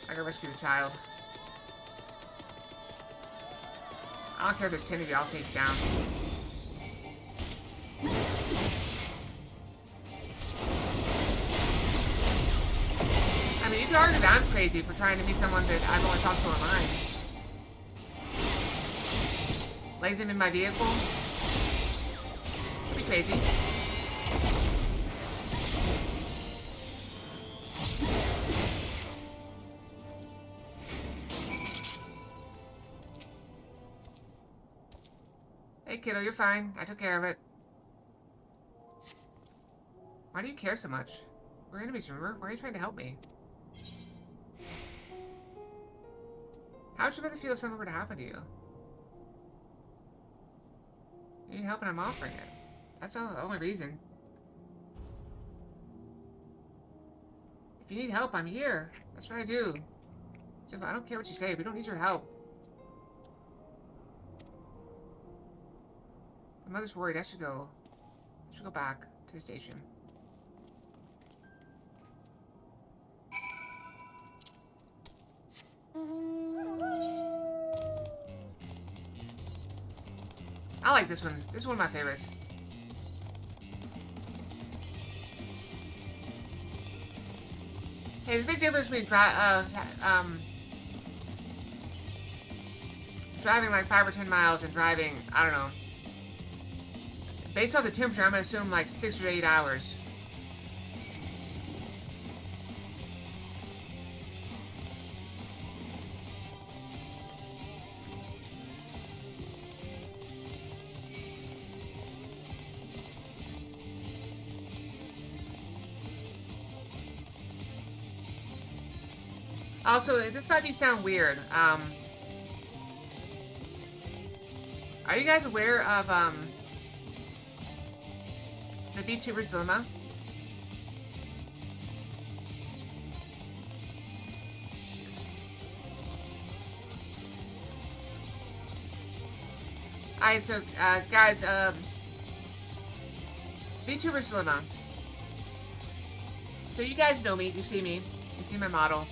I gotta rescue the child. I don't care if there's 10 of you, I'll take it down. I mean, you could argue that I'm crazy for trying to meet someone that I've only talked to online. Leave them in my vehicle? That'd be crazy. Hey, kiddo, you're fine. I took care of it. Why do you care so much? We're enemies, remember? Why are you trying to help me? How would you rather feel if something were to happen to you? You need help and I'm offering it. That's the only reason. If you need help, I'm here. That's what I do. So I don't care what you say. We don't need your help. My mother's worried. I should go back to the station. I like this one. This is one of my favorites. Hey, there's a big difference between driving like 5 or 10 miles and driving, I don't know. Based off the temperature, I'm gonna assume like 6 or 8 hours. Also, this might sound weird. Are you guys aware of the VTuber's dilemma? Alright, so guys, VTuber's dilemma. So you guys know me, you see me, you see my model.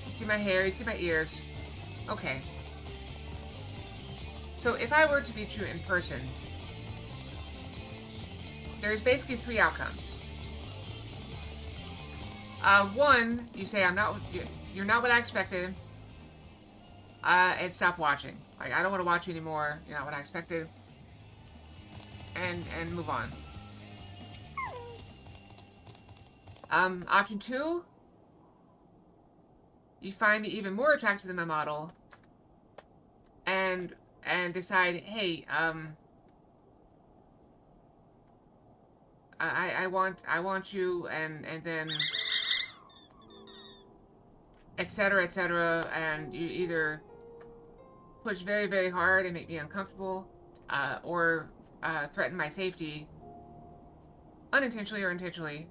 You see my hair, you see my ears. Okay. So if I were to meet you in person, there's basically 3 outcomes. One, you say you're not what I expected, and stop watching. Like, I don't want to watch you anymore. You're not what I expected, and move on. Option 2, you find me even more attractive than my model, and decide, hey, I want you, and then etc., etc., and you either push very, very hard and make me uncomfortable, or threaten my safety, unintentionally or intentionally,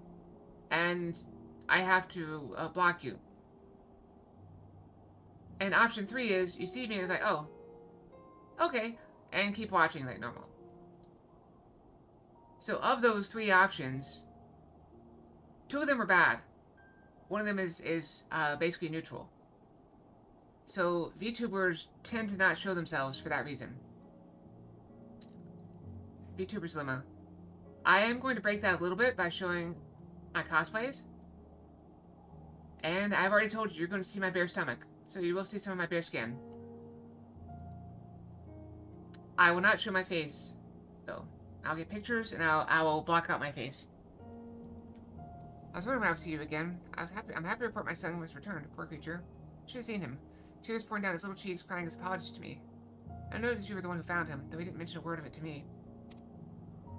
and I have to block you. And option 3 is, you see me and it's like, oh, okay, and keep watching like normal. So of those 3 options, 2 of them are bad. One of them is basically neutral. So VTubers tend to not show themselves for that reason. VTuber's Dilemma. I am going to break that a little bit by showing my cosplays. And I've already told you, you're going to see my bare stomach. So you will see some of my bare skin. I will not show my face, though. I'll get pictures and I will block out my face. I was wondering when I would see you again. I'm happy to report my son was returned, poor creature. Should have seen him. Tears pouring down his little cheeks, crying his apologies to me. I noticed you were the one who found him, though he didn't mention a word of it to me.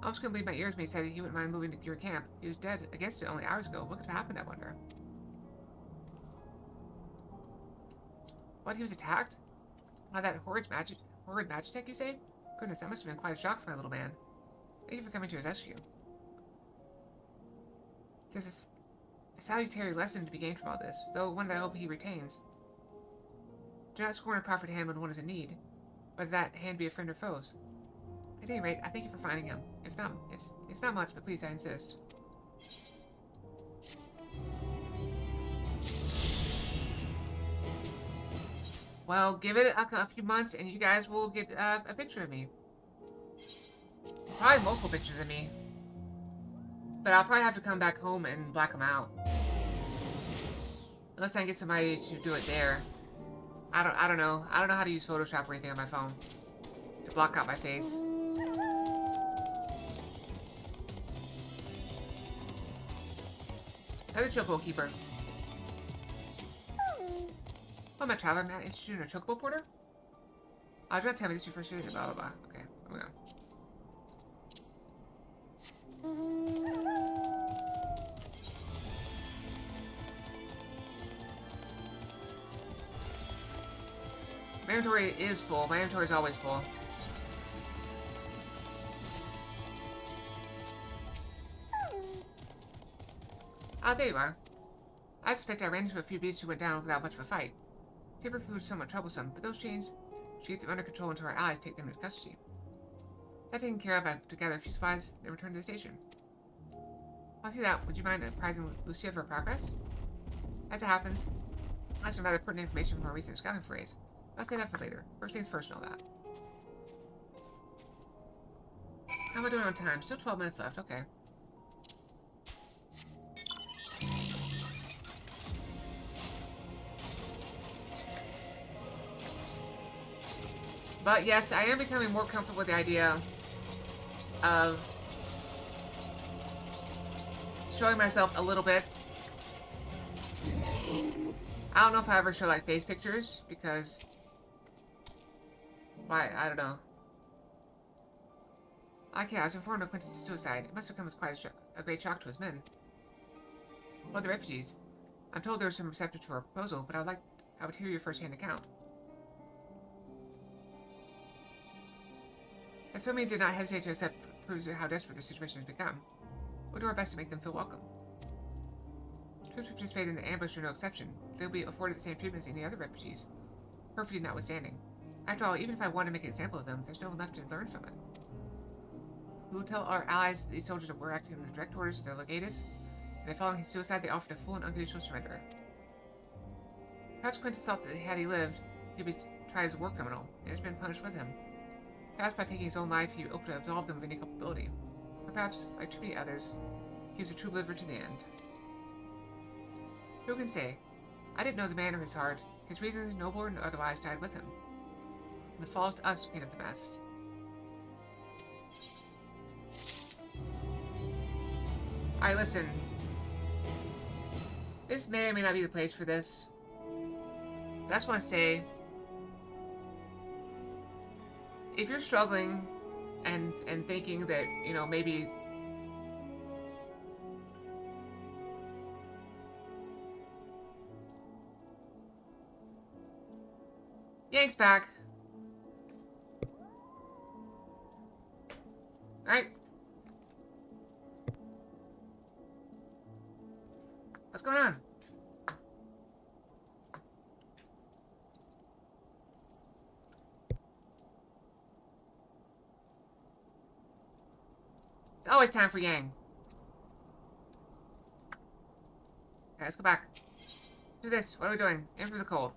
I almost couldn't believe my ears when he said he wouldn't mind moving to your camp. He was dead against it only hours ago. What could have happened, I wonder? What, he was attacked? By that horrid magitech, you say? Goodness, that must have been quite a shock for my little man. Thank you for coming to his rescue. There's a salutary lesson to be gained from all this, though one that I hope he retains. Do not scorn a proffered hand when one is in need, whether that hand be a friend or foes. At any rate, I thank you for finding him. If not, it's not much, but please, I insist. Well, give it a few months and you guys will get a picture of me. Probably multiple pictures of me. But I'll probably have to come back home and black them out. Unless I can get somebody to do it there. I don't know. I don't know how to use Photoshop or anything on my phone to block out my face. Another Chocobo Keeper. Oh, I'm a traveler, man. Interested in a Chocobo Porter? Do not tell me this is your first visit. Blah, blah, blah. Okay, moving on. My inventory is full. My inventory is always full. Ah, there you are. I suspect I ran into a few beasts who went down without much of a fight. Paper food is somewhat troublesome, but those chains should keep them under control until our allies take them into custody. That taken care of, I put together a few spies and returned to the station. I'll see that. Would you mind apprising Lucia of her progress? As it happens, I have some rather pertinent information from our recent scouting forays. I'll say that for later. First things first and all that. How am I doing on time? Still 12 minutes left. Okay. But yes, I am becoming more comfortable with the idea of showing myself a little bit. I don't know if I ever show like face pictures because why, I don't know. Okay, I was informed of Quintus' suicide. It must have come as quite a great shock to his men. What are the refugees? I'm told there are some receptive to our proposal, but I would hear your first-hand account. And so many did not hesitate to accept proves how desperate the situation has become. We'll do our best to make them feel welcome. Troops who participated in the ambush are no exception. They'll be afforded the same treatment as any other refugees. Perfidy notwithstanding. After all, even if I want to make an example of them, there's no one left to learn from it. We will tell our allies that these soldiers were acting under the direct orders of their legatus, and that following his suicide they offered a full and unconditional surrender. Perhaps Quintus thought that had he lived, he'd be tried as a war criminal, and has been punished with him. Perhaps by taking his own life, he hoped to absolve them of any culpability. Or perhaps, like too many others, he was a true believer to the end. Who can say? I didn't know the man or his heart. His reasons, noble or otherwise, died with him. And it falls to us to clean up the mess. Alright, listen. This may or may not be the place for this. But I just want to say, if you're struggling and thinking that, you know, maybe Yank's back. Alright. What's going on? It's always time for Yang. Okay, let's go back. Do this. What are we doing? In through the cold.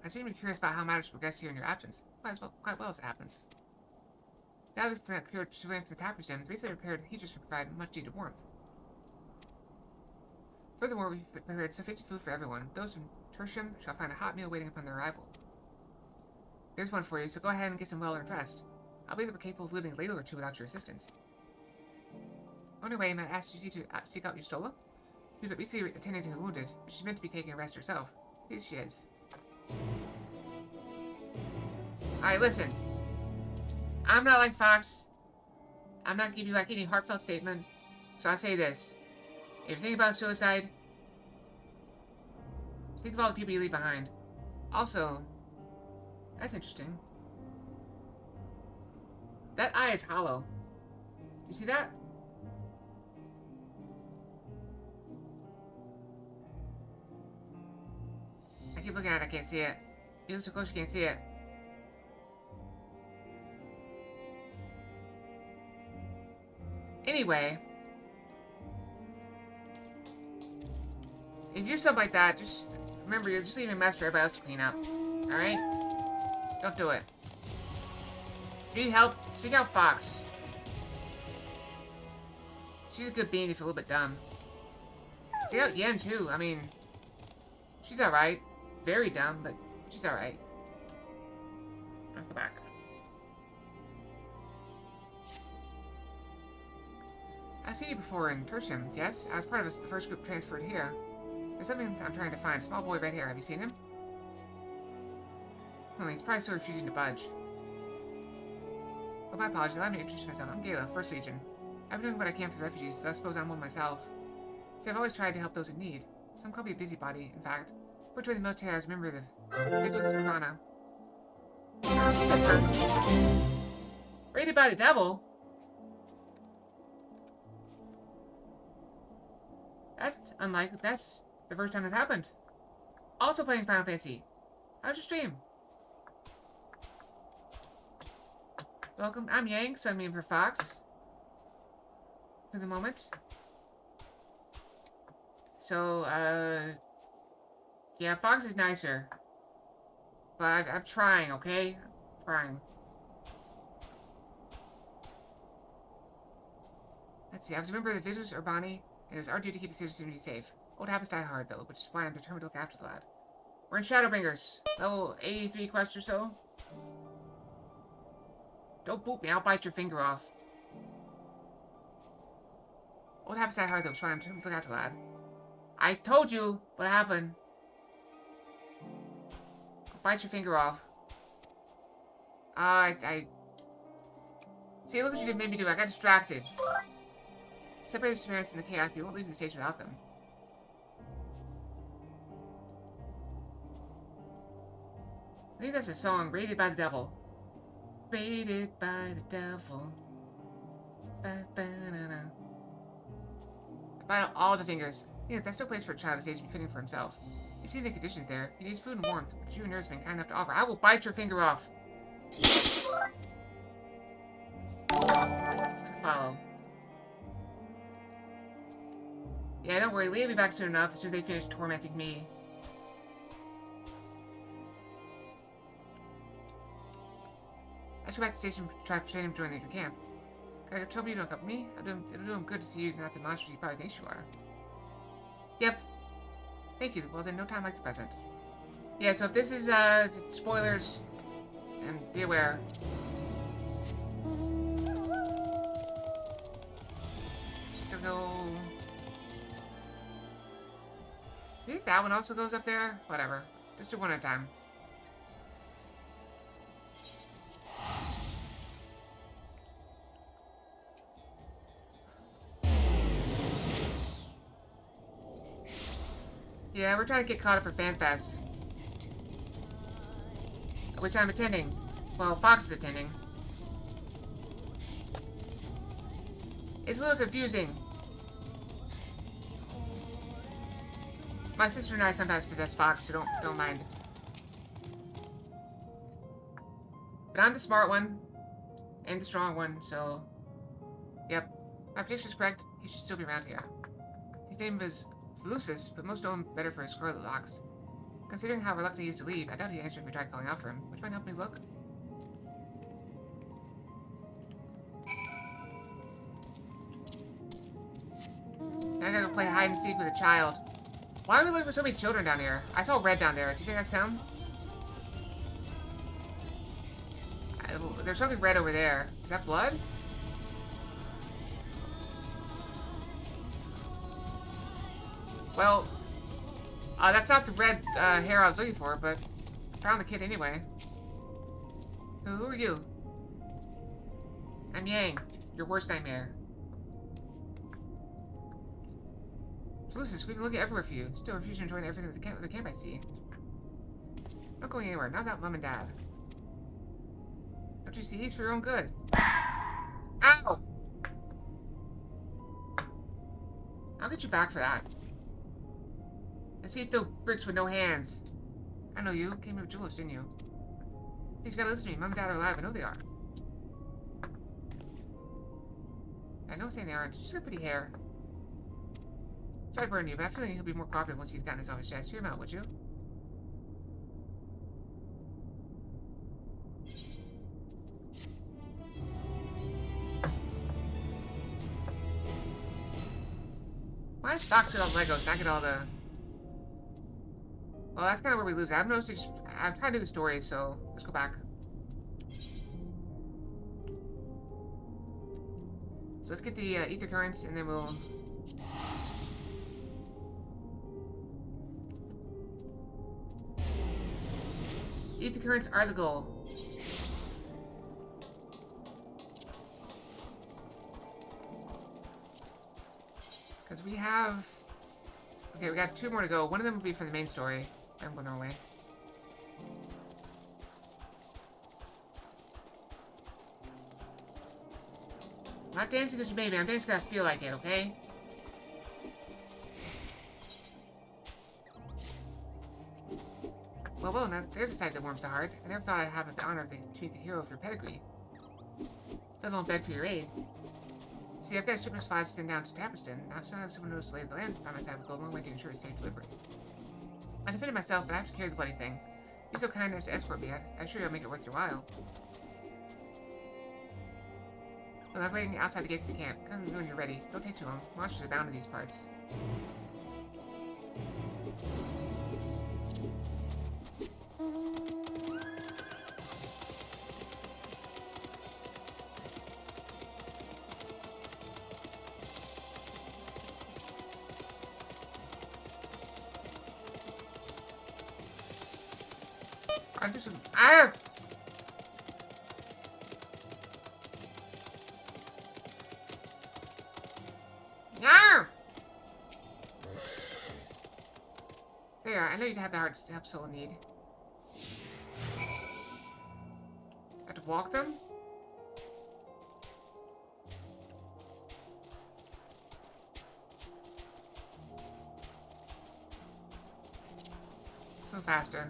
I seem to be curious about how matters progress here in your absence. Quite well as it happens. Now that we've procured surveying for the tapper's den, the recently repaired heaters can provide much needed warmth. Furthermore, we've prepared sufficient food for everyone. Those from Tertium shall find a hot meal waiting upon their arrival. There's one for you, so go ahead and get some well-earned rest. I'll be capable of wielding a ladle or two without your assistance. On your way, Matt asked you to seek out Yustola. She's but recently attending to the wounded, but she's meant to be taking a rest herself. Here she is. Alright, listen. I'm not like Fox. I'm not giving you like any heartfelt statement. So I say this. If you think about suicide, think of all the people you leave behind. Also, that's interesting. That eye is hollow. Do you see that? I keep looking at it, I can't see it. You look so close, you can't see it. Anyway, if you're something like that, just remember you're just leaving a mess for everybody else to clean up. Alright? Don't do it. If you need help, seek out Fox. She's a good being if you're a little bit dumb. Seek out Yen too, I mean, she's alright. Very dumb, but she's alright. Let's go back. I've seen you before in Tertium, yes? I was part of the first group transferred here. There's something I'm trying to find. A small boy right here. Have you seen him? He's probably still refusing to budge. Oh, my apologies. Allow me to introduce myself. I'm Gala, 1st Legion. I've been doing what I can for the refugees, so I suppose I'm one myself. See, I've always tried to help those in need. Some call me a busybody, in fact. Before joining the military, I was a member of the Vigils of Nirvana. Said her. Raided by the devil? That's unlikely. That's the first time this happened. Also playing Final Fantasy. How's your stream? Welcome. I'm Yang, so I'm in for Fox. For the moment. So, yeah, Fox is nicer. But I'm trying, okay? I'm trying. Let's see, I was a member of the Vigils Urbani, and it was our duty to keep the citizenry safe. Old habits die hard, though, which is why I'm determined to look after the lad. We're in Shadowbringers. Level 83 quest or so. Don't boot me, I'll bite your finger off. Old habits die hard, though, which is why I'm determined to look after the lad. I told you what happened. Bite your finger off. See, look what you did made me do. I got distracted. Separated spirits in the chaos, we won't leave the stage without them. I think that's a song, Raided by the Devil. Raided by the Devil. Ba-ba-na-na. Bite all the fingers. Yes, that's no place for a child who's age to be fitting for himself. You've seen the conditions there. He needs food and warmth, but you and yours have been kind enough to offer. I will bite your finger off. Follow. Yeah, don't worry. Leah will be back soon enough as soon as they finish tormenting me. Let's go back to the station and try to persuade him to join the camp. Can I tell you to accompany me? It'll do him good to see you, not the monster you probably think you are. Yep. Thank you. Well, then, no time like the present. Yeah, so if this is, spoilers, and be aware. Don't know. You think that one also goes up there? Whatever. Just do one at a time. Yeah, we're trying to get caught up for FanFest. Which I'm attending. Well, Fox is attending. It's a little confusing. My sister and I sometimes possess Fox, so don't mind. But I'm the smart one. And the strong one, so... Yep. My prediction is correct. He should still be around here. His name was Lucis, but most know him better for his scarlet locks. Considering how reluctant he is to leave, I doubt he'd answer if we tried calling out for him. Would you mind helping me look? Now I gotta go play hide and seek with a child. Why are we looking for so many children down here? I saw red down there. Do you think that's him? There's something red over there. Is that blood? Well, that's not the red hair I was looking for, but I found the kid anyway. Who are you? I'm Yang, your worst nightmare. Lucis, we've been looking everywhere for you. Still refuse to join everything at the camp I see. Not going anywhere, not without Mom and Dad. Don't you see? He's for your own good. Ow! I'll get you back for that. I see you throw bricks with no hands. I know you. Came here with Julius, didn't you? Please, you gotta listen to me. Mom and Dad are alive. I know they are. I know I'm saying they aren't. You just got pretty hair. Sorry to burn you, but I feel like he'll be more cooperative once he's gotten this off his chest. Hear him out, would you? Why does Fox get all the Legos, not get all the... Well, that's kind of where we lose. I'm trying to do the story, so let's go back. So let's get the ether currents, and then we'll... Ether currents are the goal. Because we have... Okay, we got 2 more to go. One of them will be for the main story. I'm going our way. I'm not dancing because you made me. I'm dancing because I feel like it, okay? Well, now there's a sight that warms the heart. I never thought I'd have the honor to meet the hero of your pedigree. Let alone beg for your aid. See, I've got a shipment of supplies to send down to Tapperston. I still have someone who knows to lay the land by my side would go a long way to ensure its safe delivery. I defended myself, but I have to carry the bloody thing. Be so kind as to escort me. I assure you I'll make it worth your while. Well, I'm waiting outside the gates of the camp. Come to me when you're ready. Don't take too long. Monsters are bound in these parts. I'm just... Ah! No! There, I know you'd have the heart to help soul in need. Have to walk them? Let's go faster.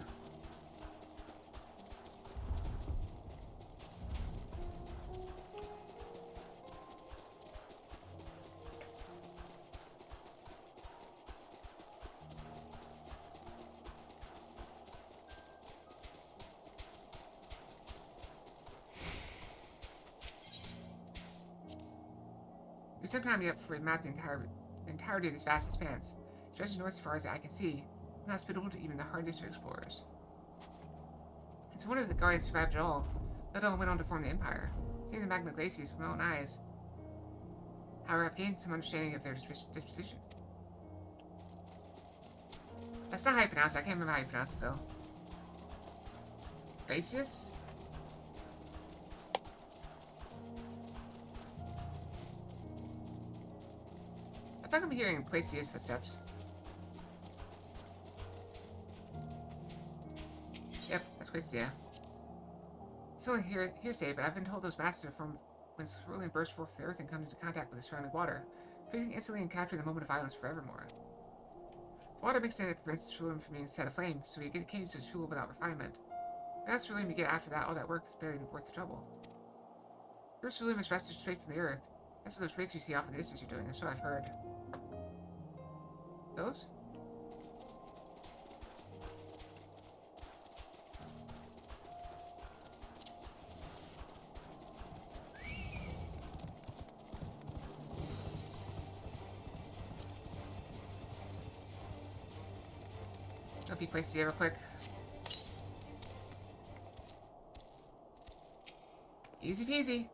We some time yet before we map the entirety of this vast expanse, stretching north as far as the eye can see, and hospitable to even the hardiest of explorers. It's a wonder that the Guardians survived at all, let alone went on to form the Empire, seeing the magma glaciers from my own eyes. However, I've gained some understanding of their disposition. That's not how you pronounce it. I can't remember how you pronounce it, though. Gracious? I think I'm hearing Quasia's footsteps. Yep, that's Quasia. Still hearsay, but I've been told those masters are formed when cerulean bursts forth from the earth and comes into contact with the surrounding water, freezing instantly and capturing the moment of violence forevermore. The water mixed in it prevents the cerulean from being set aflame, so we can't use this fuel without refinement. And as cerulean we get after that, all that work is barely worth the trouble. Your cerulean is wrested straight from the earth. That's what those rigs you see off in the distance are doing, or so I've heard. Those? Don't be Quastia real quick. Easy peasy.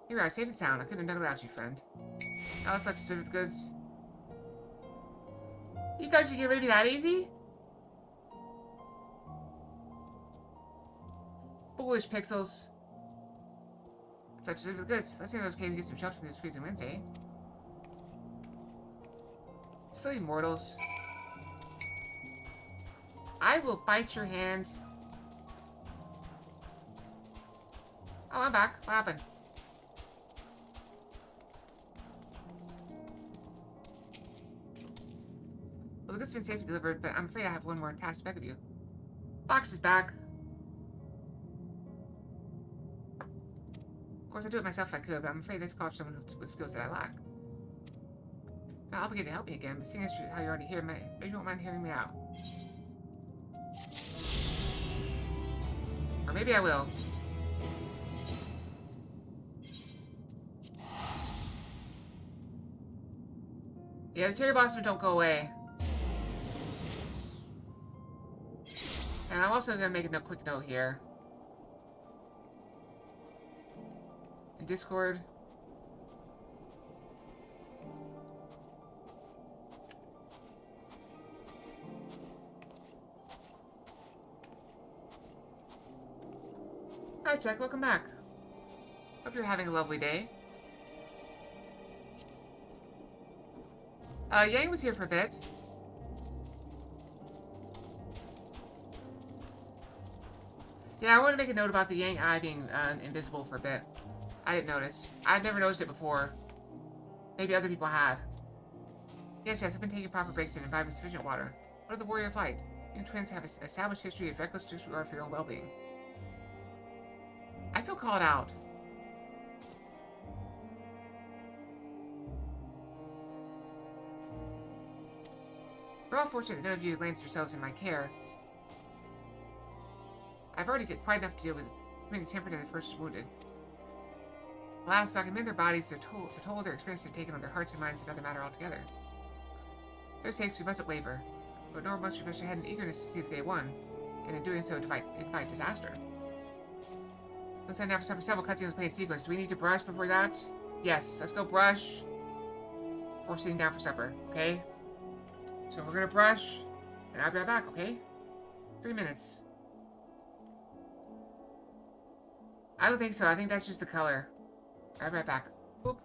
Here we are, safe and sound. I couldn't have done it without you, friend. Now let's let's do the goods. You thought you'd get rid of me that easy? Foolish pixels. Let's do the goods. Let's see those caves and get some shelter from these freezing winds, eh? Silly mortals. I will bite your hand. Oh, I'm back. What happened? Well, the goods have been safely delivered, but I'm afraid I have one more task to beg of you. Box is back. Of course, I'd do it myself if I could, but I'm afraid this calls someone with skills that I lack. Not obligated to help me again, but seeing as how you're already here, maybe you won't mind hearing me out. Or maybe I will. Yeah, the cherry blossoms don't go away. And I'm also going to make a quick note here. In Discord. Hi, Jack. Welcome back. Hope you're having a lovely day. Yang was here for a bit. Yeah, I want to make a note about the Yang eye being invisible for a bit. I didn't notice. I'd never noticed it before. Maybe other people had. Yes, I've been taking proper breaks and imbibing sufficient water. What of the warrior flight? You twins have an established history of reckless disregard for your own well-being. I feel called out. We're all fortunate that none of you landed yourselves in my care. I've already did quite enough to deal with the tempered and the first wounded. Alas, so I can mend their bodies, the toll their experience have taken on their hearts and minds is another matter altogether. For their sakes, we mustn't waver, but nor must we rush ahead in eagerness to see the day one, and in doing so invite disaster. Let's head now for several cutscenes playing sequence. Do we need to brush before that? Yes, let's go brush before sitting down for supper, okay? So we're gonna brush, and I'll be right back, okay? 3 minutes. I don't think so. I think that's just the color. I'll be right back. Oop.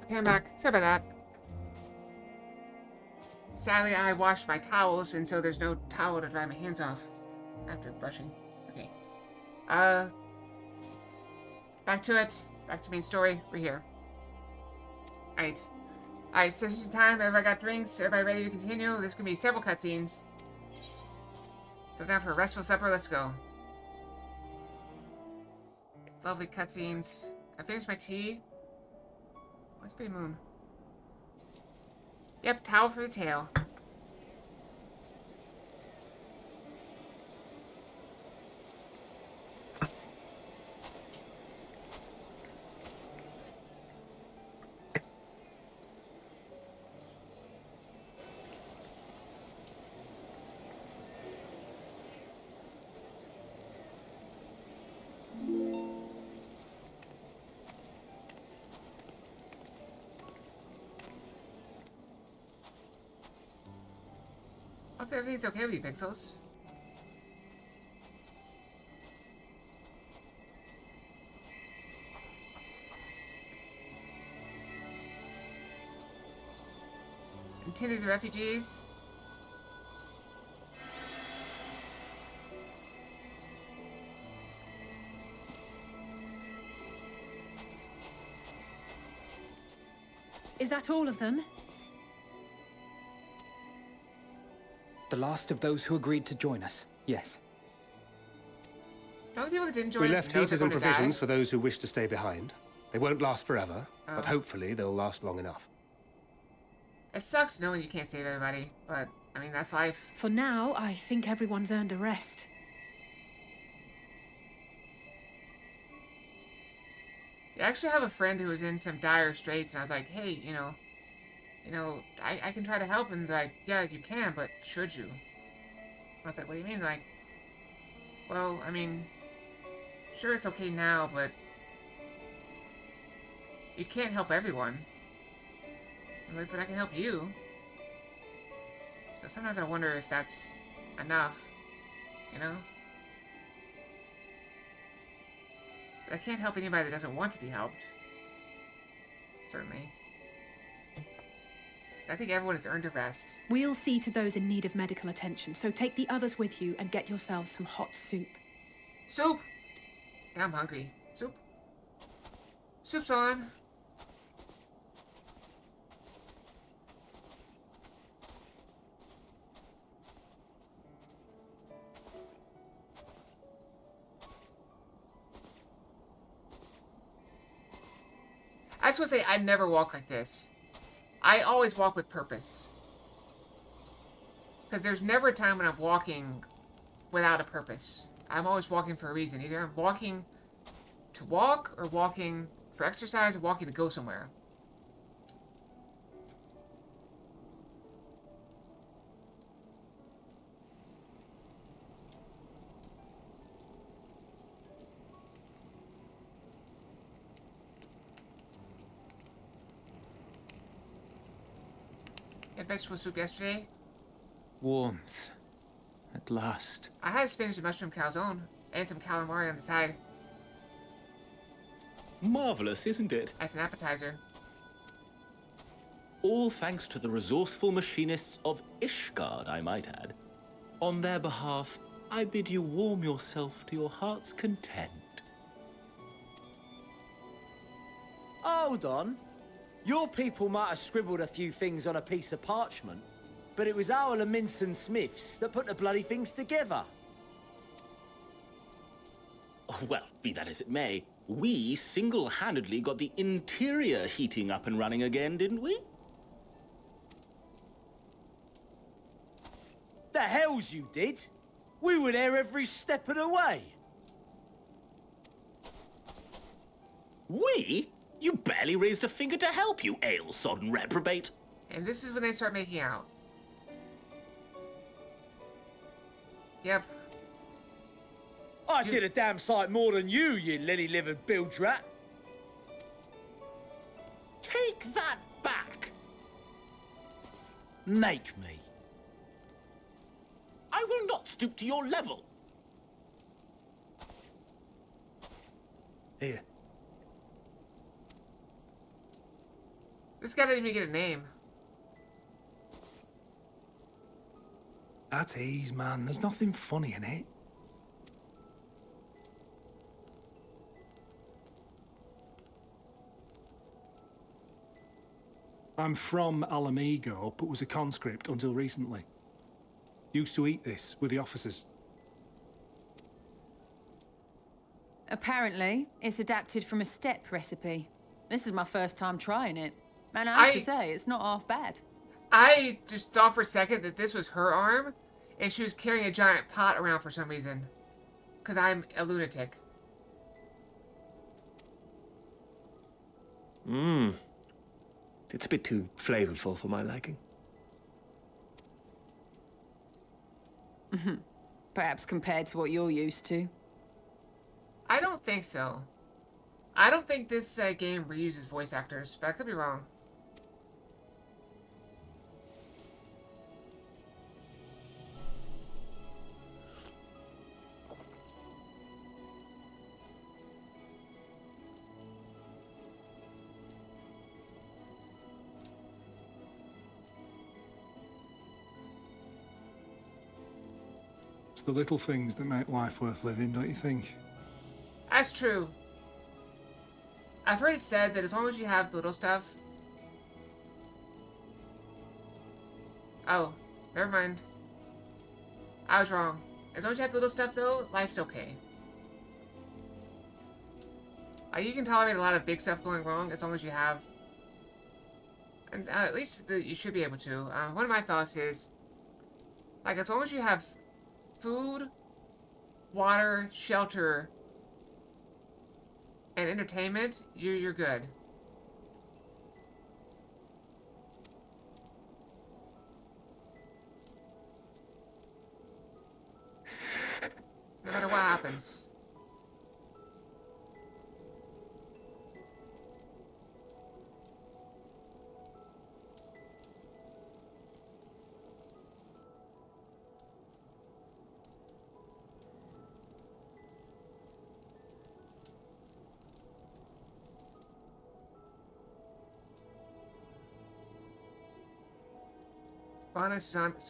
Okay, I'm back. Sorry about that. Sadly, I washed my towels, and so there's no towel to dry my hands off after brushing. Okay. Back to it. Back to main story. We're here. Alright. Alright, session time. Everybody got drinks? Everybody ready to continue? There's gonna be several cutscenes. So down for a restful supper. Let's go. Lovely cutscenes. I finished my tea. What's Pretty Moon? Yep, towel for the tail. Hope everything's okay with you, Pixels. Continue the refugees. Is that all of them? The last of those who agreed to join us, yes. All the people that didn't join We us left know heaters they're and gonna provisions die. for those who wish to stay behind. They won't last forever, but Oh. hopefully they'll last long enough. It sucks knowing you can't save everybody, but I mean that's life. For now, I think everyone's earned a rest. I actually have a friend who was in some dire straits, and I was like, hey, I can try to help, and he's like, yeah, you can, but should you? I was like, what do you mean? Like, well, I mean, sure, it's okay now, but you can't help everyone. I'm like, but I can help you. So sometimes I wonder if that's enough, you know? But I can't help anybody that doesn't want to be helped. Certainly. I think everyone has earned a rest. We'll see to those in need of medical attention, so take the others with you and get yourselves some hot soup. Soup! Yeah, I'm hungry. Soup. Soup's on. I just want to say, I never walk like this. I always walk with purpose. Because there's never a time when I'm walking without a purpose. I'm always walking for a reason. Either I'm walking to walk, or walking for exercise, or walking to go somewhere. Had vegetable soup yesterday. Warmth. At last. I had spinach and mushroom calzone, and some calamari on the side. Marvelous, isn't it? As an appetizer. All thanks to the resourceful machinists of Ishgard, I might add. On their behalf, I bid you warm yourself to your heart's content. Hold on. Your people might have scribbled a few things on a piece of parchment, but it was our Minson Smiths that put the bloody things together. Well, be that as it may, we single-handedly got the interior heating up and running again, didn't we? The hells you did! We were there every step of the way. We? You barely raised a finger to help, you ale-sodden reprobate. And this is when they start making out. Yep. I did a damn sight more than you lily-livered bilge rat. Take that back. Make me. I will not stoop to your level. Here. This guy didn't even get a name. At ease, man. There's nothing funny in it. I'm from Alamigo, but was a conscript until recently. Used to eat this with the officers. Apparently, it's adapted from a steppe recipe. This is my first time trying it. And I have to say, it's not half bad. I just thought for a second that this was her arm, and she was carrying a giant pot around for some reason. Because I'm a lunatic. Mmm. It's a bit too flavorful for my liking. Perhaps compared to what you're used to. I don't think so. I don't think this game reuses voice actors, but I could be wrong. It's the little things that make life worth living, don't you think? That's true. I've heard it said that as long as you have the little stuff... Oh, never mind. I was wrong. As long as you have the little stuff, though, life's okay. You can tolerate a lot of big stuff going wrong as long as you have... And at least you should be able to. One of my thoughts is... Like, as long as you have food, water, shelter, and entertainment, you're good. No matter what happens.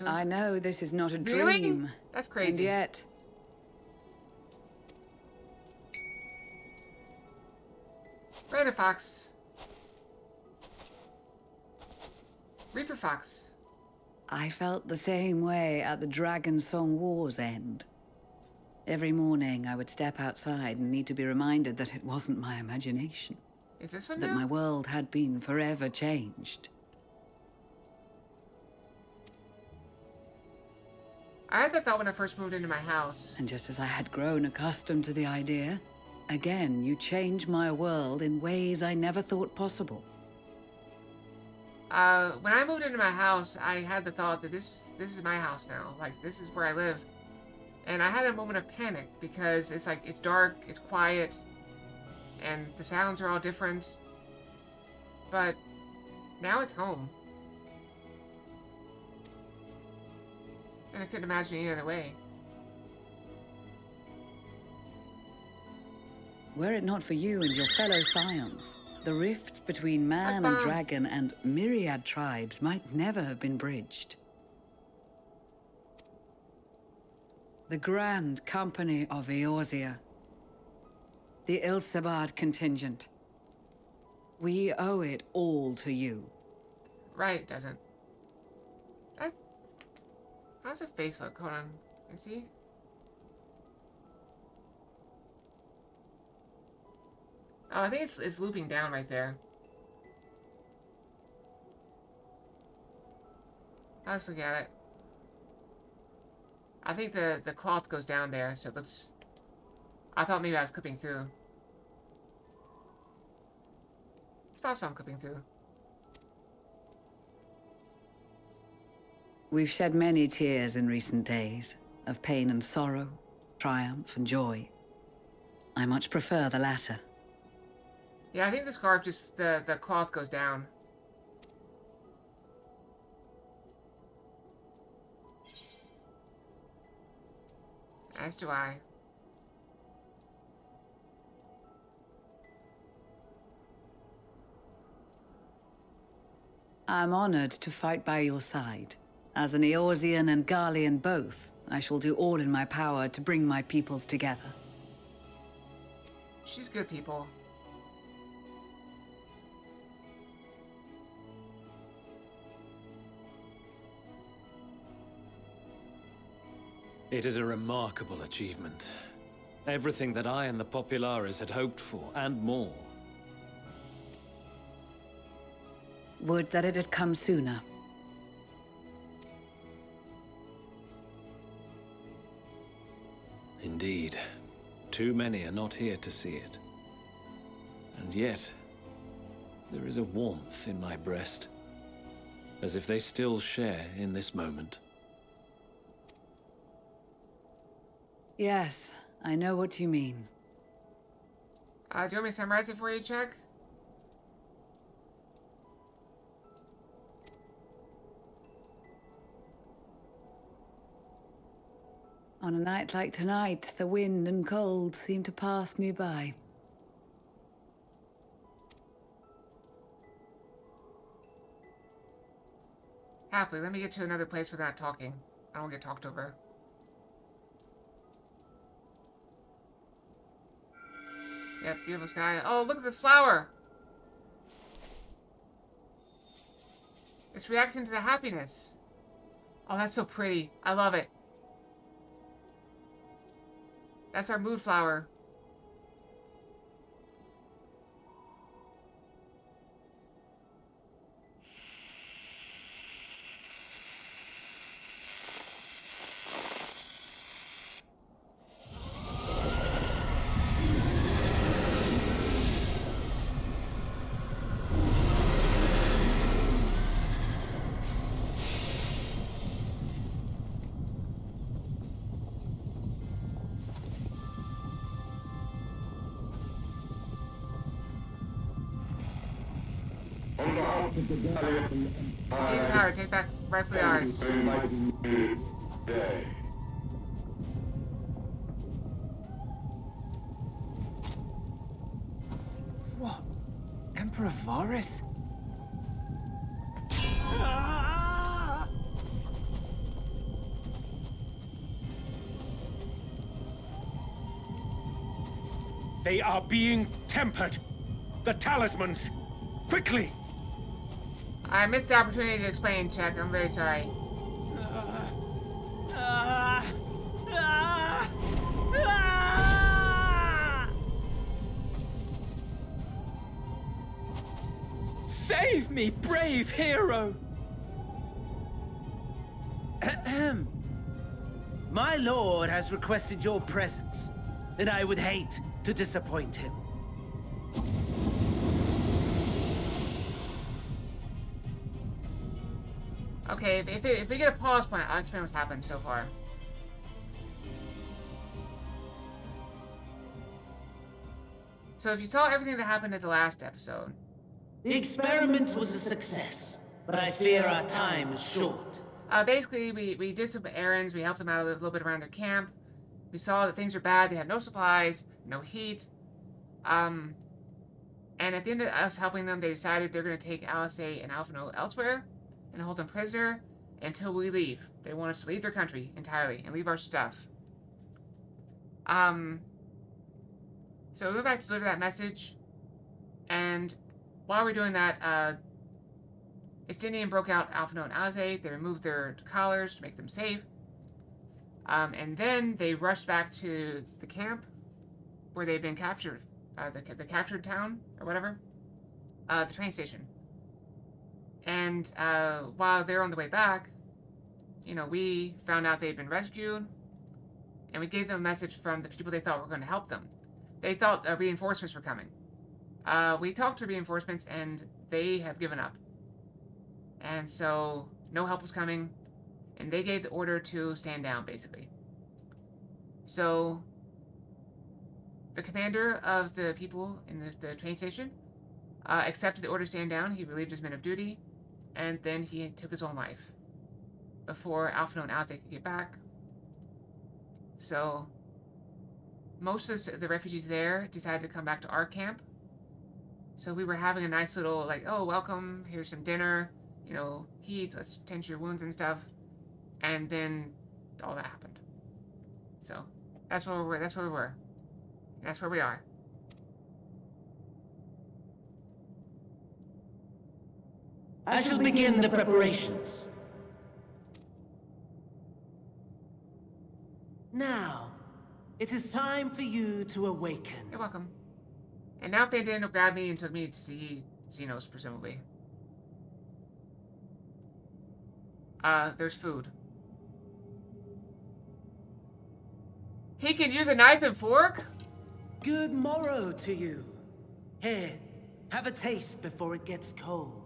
I know this is not a dream. Really? That's crazy. And yet... Raider Fox. Reaper Fox. I felt the same way at the Dragon Song War's end. Every morning I would step outside and need to be reminded that it wasn't my imagination. Is this one that now? my world had been forever changed. I had that thought when I first moved into my house. And just as I had grown accustomed to the idea, again you changed my world in ways I never thought possible. When I moved into my house, I had the thought that this is my house now. Like, this is where I live. And I had a moment of panic because it's like, it's dark, it's quiet, and the sounds are all different. But now it's home. And I couldn't imagine any other way. Were it not for you and your fellow scions, the rifts between man and dragon and myriad tribes might never have been bridged. The Grand Company of Eorzea. The Ilsabard contingent. We owe it all to you. Right, it doesn't. How's the face look? Hold on. Can you see? Oh, I think it's looping down right there. Let's look at it. I think the cloth goes down there, so it looks... I thought maybe I was clipping through. It's possible I'm clipping through. We've shed many tears in recent days, of pain and sorrow, triumph and joy. I much prefer the latter. Yeah, I think the scarf just, the cloth goes down. As do I. I'm honored to fight by your side. As an Eorzean and Garlean both, I shall do all in my power to bring my peoples together. She's good people. It is a remarkable achievement. Everything that I and the Populares had hoped for, and more. Would that it had come sooner. Indeed. Too many are not here to see it. And yet, there is a warmth in my breast, as if they still share in this moment. Yes, I know what you mean. Do you want me to summarize it for you, Chuck? On a night like tonight, the wind and cold seem to pass me by. Happily, let me get to another place without talking. I don't get talked over. Yep, beautiful sky. Oh, look at the flower! It's reacting to the happiness. Oh, that's so pretty. I love it. That's our mood flower. Gain power, take back rightfully ours. What? Emperor Varys? They are being tempered. The talismans. Quickly! I missed the opportunity to explain, Chuck. I'm very sorry. Save me, brave hero! Ahem. My lord has requested your presence, and I would hate to disappoint him. Okay, if we get a pause point, I'll explain what's happened so far. So if you saw everything that happened at the last episode... The experiment was a success, but I fear our time is short. Basically, we did some errands, we helped them out a little bit around their camp. We saw that things are bad, they have no supplies, no heat. And at the end of us helping them, they decided they're going to take Alizé and Alphinaud elsewhere and hold them prisoner until we leave. They want us to leave their country entirely and leave our stuff. So we went back to deliver that message, and while we're doing that, Estinian broke out Alphinaud and Alizé. They removed their collars to make them safe. And then they rushed back to the camp where they'd been captured. The captured town, or whatever. The train station. And while they're on the way back, you know, we found out they'd been rescued, and we gave them a message from the people they thought were going to help them. They thought reinforcements were coming. We talked to reinforcements, and they have given up. And so, no help was coming, and they gave the order to stand down, basically. So, the commander of the people in the train station accepted the order to stand down. He relieved his men of duty, and then he took his own life before Alphinaud and Alizé could get back. So, most of the refugees there decided to come back to our camp. So we were having a nice little, like, oh, welcome, here's some dinner. you know, heat, let's tend to your wounds and stuff. And then all that happened. So that's where we were. That's where we were. That's where we are. I shall begin the preparations. Now, it is time for you to awaken. You're welcome. And now Bandano grabbed me and took me to see Xenos, presumably. There's food. He can use a knife and fork? Good morrow to you. Here, have a taste before it gets cold.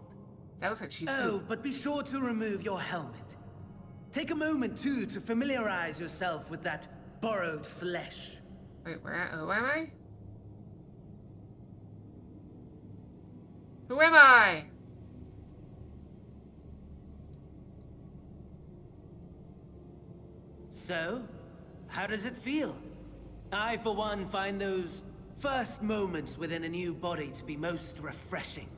That looks like cheese Oh, soup. but be sure to remove your helmet. Take a moment, too, to familiarize yourself with that borrowed flesh. Wait, who am I? Who am I? So, how does it feel? I, for one, find those first moments within a new body to be most refreshing.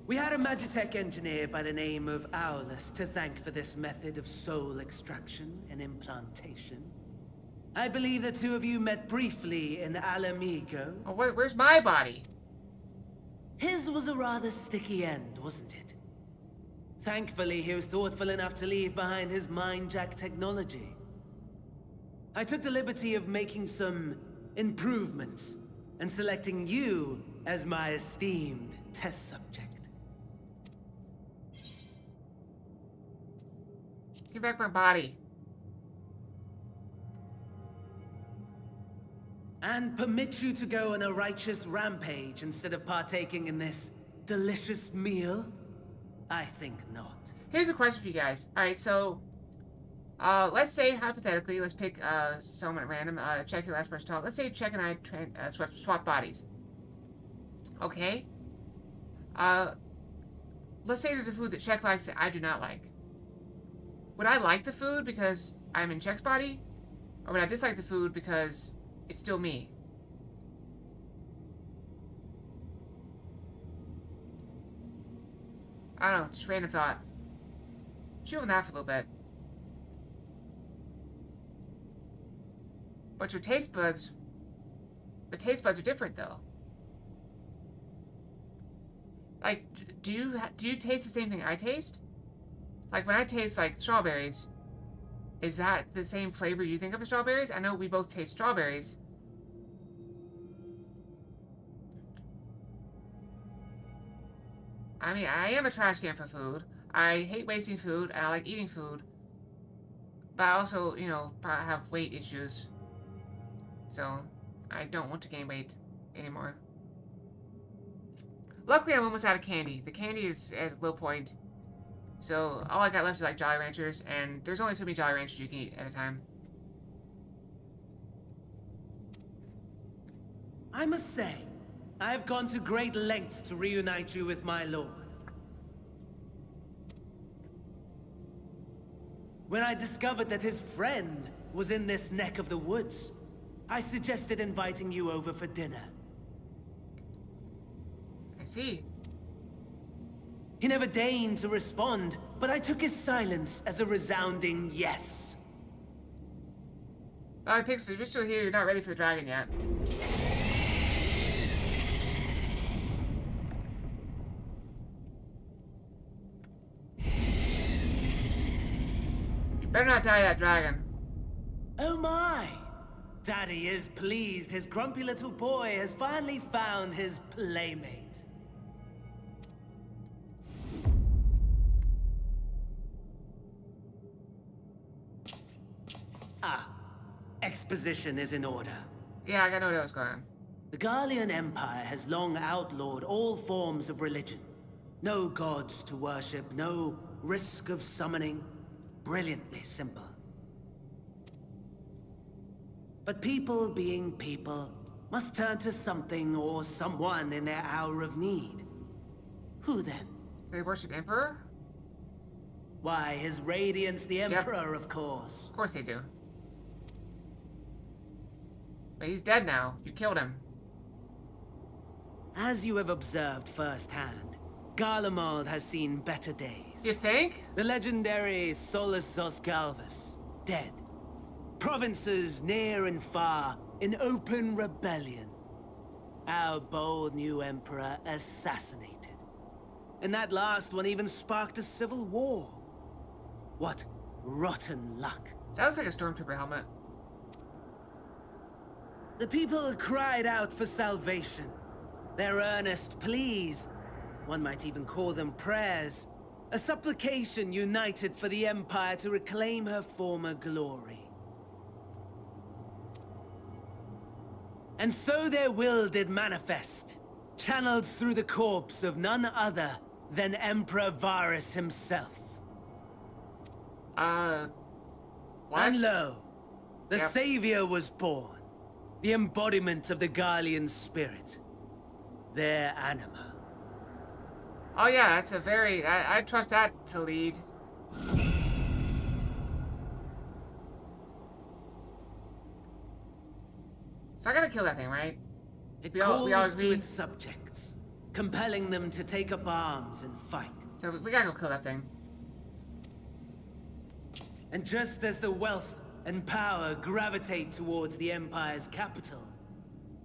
We had a Magitech engineer by the name of Aulus to thank for this method of soul extraction and implantation. I believe the two of you met briefly in Alamigo. Oh, where's my body? His was a rather sticky end, wasn't it? Thankfully, he was thoughtful enough to leave behind his mind-jack technology. I took the liberty of making some improvements and selecting you as my esteemed test subject. Give back my body. And permit you to go on a righteous rampage instead of partaking in this delicious meal? I think not. Here's a question for you guys. Alright, so let's say hypothetically, let's pick someone at random, check your last person talk. Let's say Check and I swap bodies. Okay? Let's say there's a food that Check likes that I do not like. Would I like the food because I'm in Check's body? Or would I dislike the food because it's still me? I don't know, just random thought. Chew on that for a little bit. But your taste buds, the taste buds are different though. Like, do you taste the same thing I taste? Like when I taste like strawberries, is that the same flavor you think of as strawberries? I know we both taste strawberries. I mean, I am a trash can for food. I hate wasting food, and I like eating food. But I also, you know, have weight issues. So, I don't want to gain weight anymore. Luckily, I'm almost out of candy. The candy is at a low point. So, all I got left is like Jolly Ranchers, and there's only so many Jolly Ranchers you can eat at a time. I must say, I have gone to great lengths to reunite you with my lord. When I discovered that his friend was in this neck of the woods, I suggested inviting you over for dinner. I see. He never deigned to respond, but I took his silence as a resounding yes. Alright, Pixel, if you're still here, you're not ready for the dragon yet. You better not die to that dragon. Oh my! Daddy is pleased his grumpy little boy has finally found his playmate. Ah, exposition is in order. Yeah, I gotta know what was going on. The Garlean Empire has long outlawed all forms of religion. No gods to worship, no risk of summoning. Brilliantly simple. But people being people must turn to something or someone in their hour of need. Who then? They worship Emperor? Why, His Radiance the Emperor, of course. Of course they do. But he's dead now. You killed him. As you have observed firsthand, Garlemald has seen better days. You think? The legendary Solus Zosgalvus, dead. Provinces near and far in open rebellion. Our bold new emperor assassinated. And that last one even sparked a civil war. What rotten luck. That was like a stormtrooper helmet. The people cried out for salvation. Their earnest pleas, one might even call them prayers, a supplication united for the Empire to reclaim her former glory. And so their will did manifest, channeled through the corpse of none other than Emperor Varus himself. What? And lo, the Savior was born, the embodiment of the Garlean spirit, their anima. Oh yeah, that's a very... I trust that to lead. So I gotta kill that thing, right? It we all calls agree. to its subjects, compelling them to take up arms and fight. So we gotta go kill that thing. And just as the wealth and power gravitate towards the Empire's capital,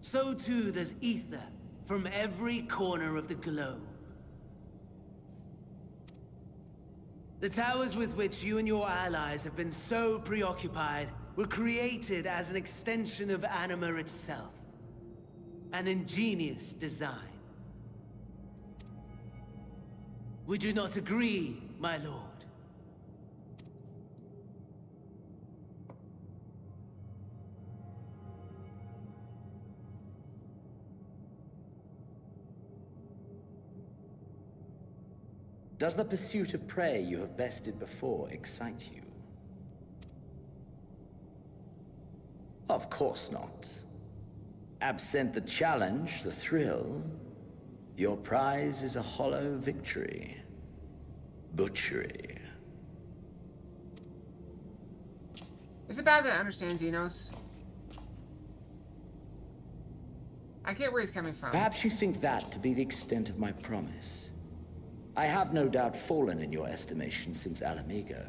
so too does ether from every corner of the globe. The towers with which you and your allies have been so preoccupied were created as an extension of Anima itself. An ingenious design. Would you not agree, my lord? Does the pursuit of prey you have bested before excite you? Of course not. Absent the challenge, the thrill, your prize is a hollow victory. Butchery. Is it bad that I understand Xenos? I get where he's coming from. Perhaps you think that to be the extent of my promise. I have no doubt fallen in your estimation since Alamigo.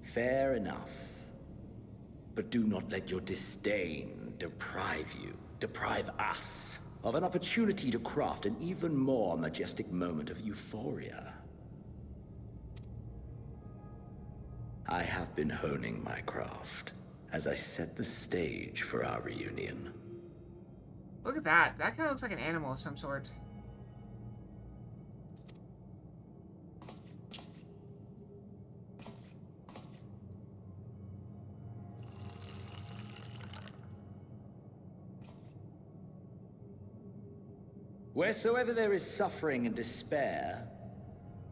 Fair enough. But do not let your disdain deprive us, of an opportunity to craft an even more majestic moment of euphoria. I have been honing my craft as I set the stage for our reunion. Look at that. That kind of looks like an animal of some sort. Wheresoever there is suffering and despair,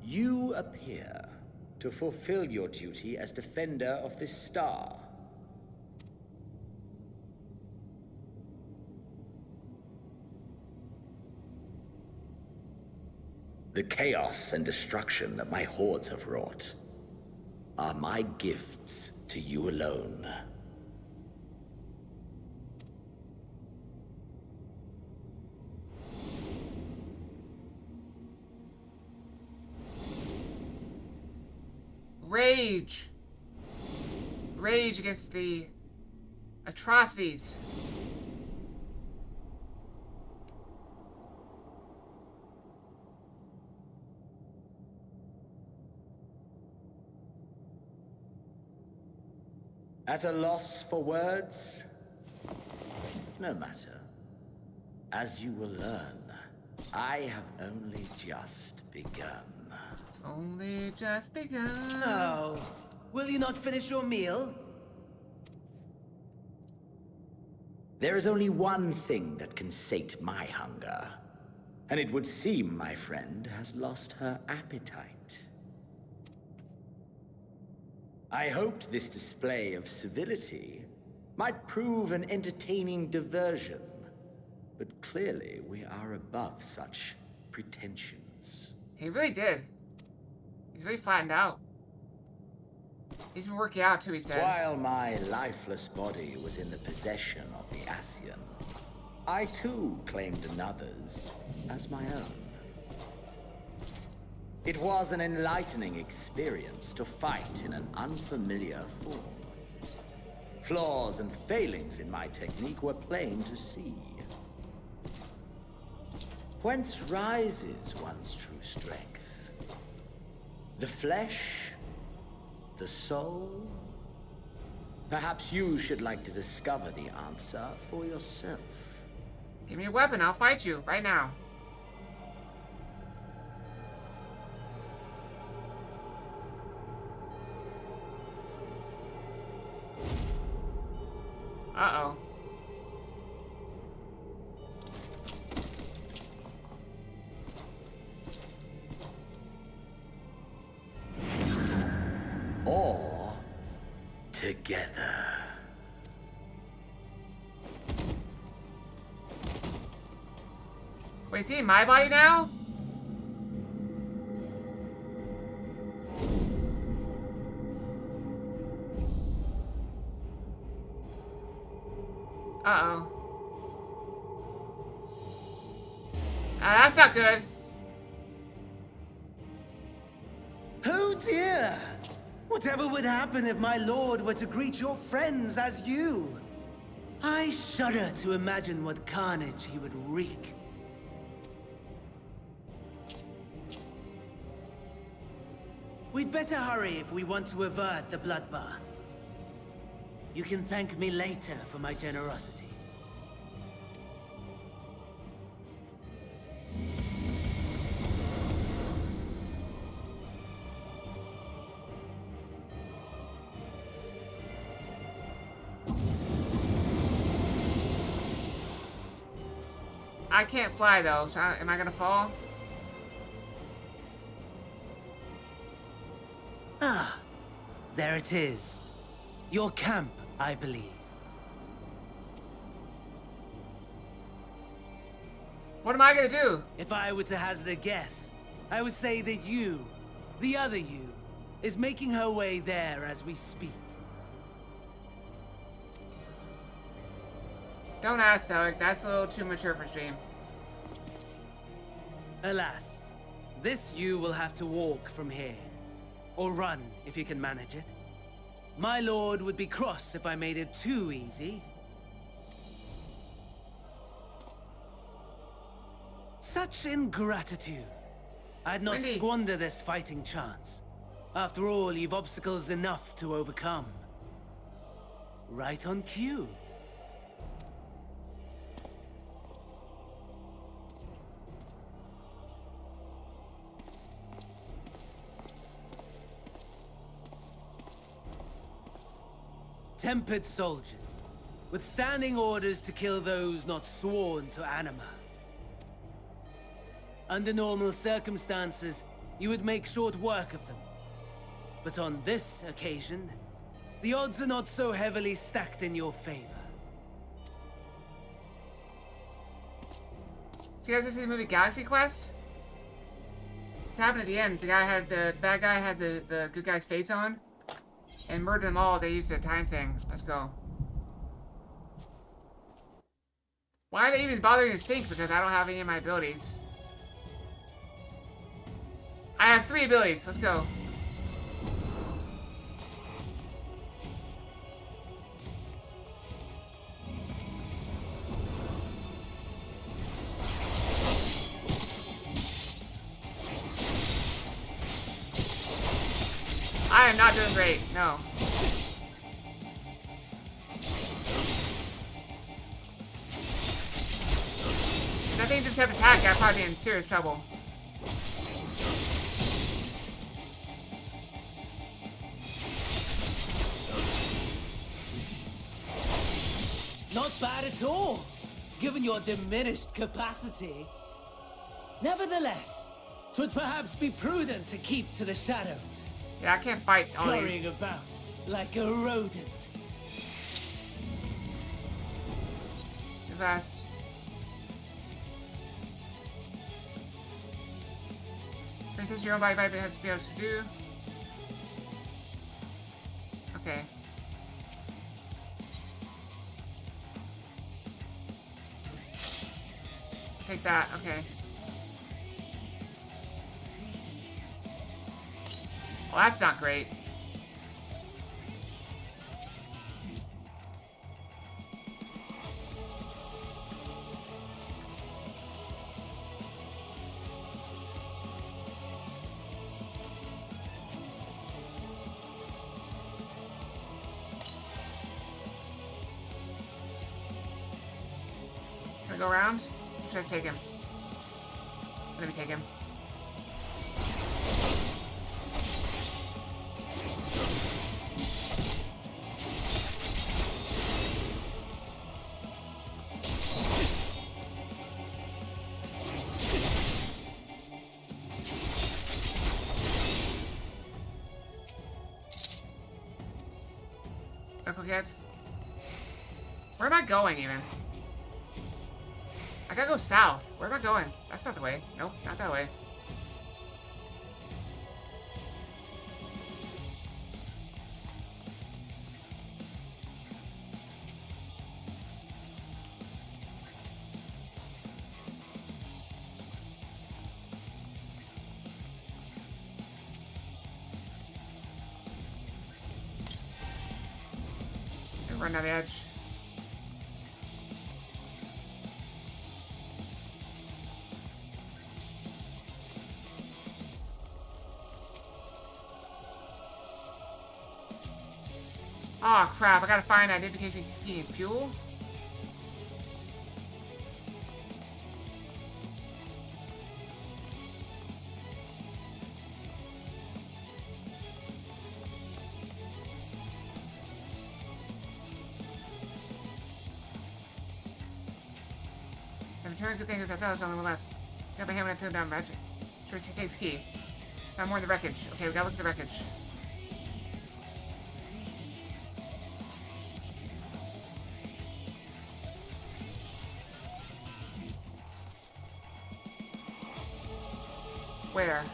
you appear to fulfill your duty as defender of this star. The chaos and destruction that my hordes have wrought are my gifts to you alone. Rage. Rage against the atrocities. At a loss for words? No matter. As you will learn, I have only just begun. Only just begun. Oh, will you not finish your meal? There is only one thing that can sate my hunger. And it would seem my friend has lost her appetite. I hoped this display of civility might prove an entertaining diversion. But clearly we are above such pretensions. He really did. He's really flattened out. He's been working out too, he said. While my lifeless body was in the possession of the Ascian, I too claimed another's as my own. It was an enlightening experience to fight in an unfamiliar form. Flaws and failings in my technique were plain to see. Whence rises one's true strength? The flesh? The soul? Perhaps you should like to discover the answer for yourself. Give me a weapon, I'll fight you right now. Uh-oh. Or together. Wait, is he in my body now? Uh-oh. That's not good. Oh dear! Whatever would happen if my lord were to greet your friends as you? I shudder to imagine what carnage he would wreak. We'd better hurry if we want to avert the bloodbath. You can thank me later for my generosity. I can't fly though, so am I gonna fall? Ah, there it is. Your camp, I believe. What am I gonna do? If I were to hazard a guess, I would say that you, the other you, is making her way there as we speak. Don't ask, Alec. That's a little too mature for stream. Alas, this you will have to walk from here. Or run, if you can manage it. My lord would be cross if I made it too easy. Such ingratitude. I'd not Wendy. squander this fighting chance. After all, you've obstacles enough to overcome. Right on cue. Tempered soldiers, with standing orders to kill those not sworn to anima. Under normal circumstances, you would make short work of them. But on this occasion, the odds are not so heavily stacked in your favor. So you guys ever see the movie Galaxy Quest? It's happened at the end. The bad guy had the good guy's face on. And murdered them all. They used a time thing. Let's go. Why are they even bothering to sync? Because I don't have any of my abilities. I have 3 abilities. Let's go. I am not doing great. No. If that thing just kept attacking, I'd probably be in serious trouble. Not bad at all, given your diminished capacity. Nevertheless, 'twould perhaps be prudent to keep to the shadows. Yeah, I can't fight all Scurrying these. about like a rodent. His ass. This your own body might have to be able to do. Okay. Take that, okay. Well, that's not great. Can I go around? Or should I take him? Let me take him. Knucklehead. Where am I going even? I gotta go south. Where am I going? That's not the way. Nope, not that way. Run down the edge. Oh crap, I gotta find identification key and fuel. Return good things. I thought it was on the left. Got my hammer and turned down magic. Sure, it takes key. Found more in the wreckage. Okay, we gotta look at the wreckage. Where?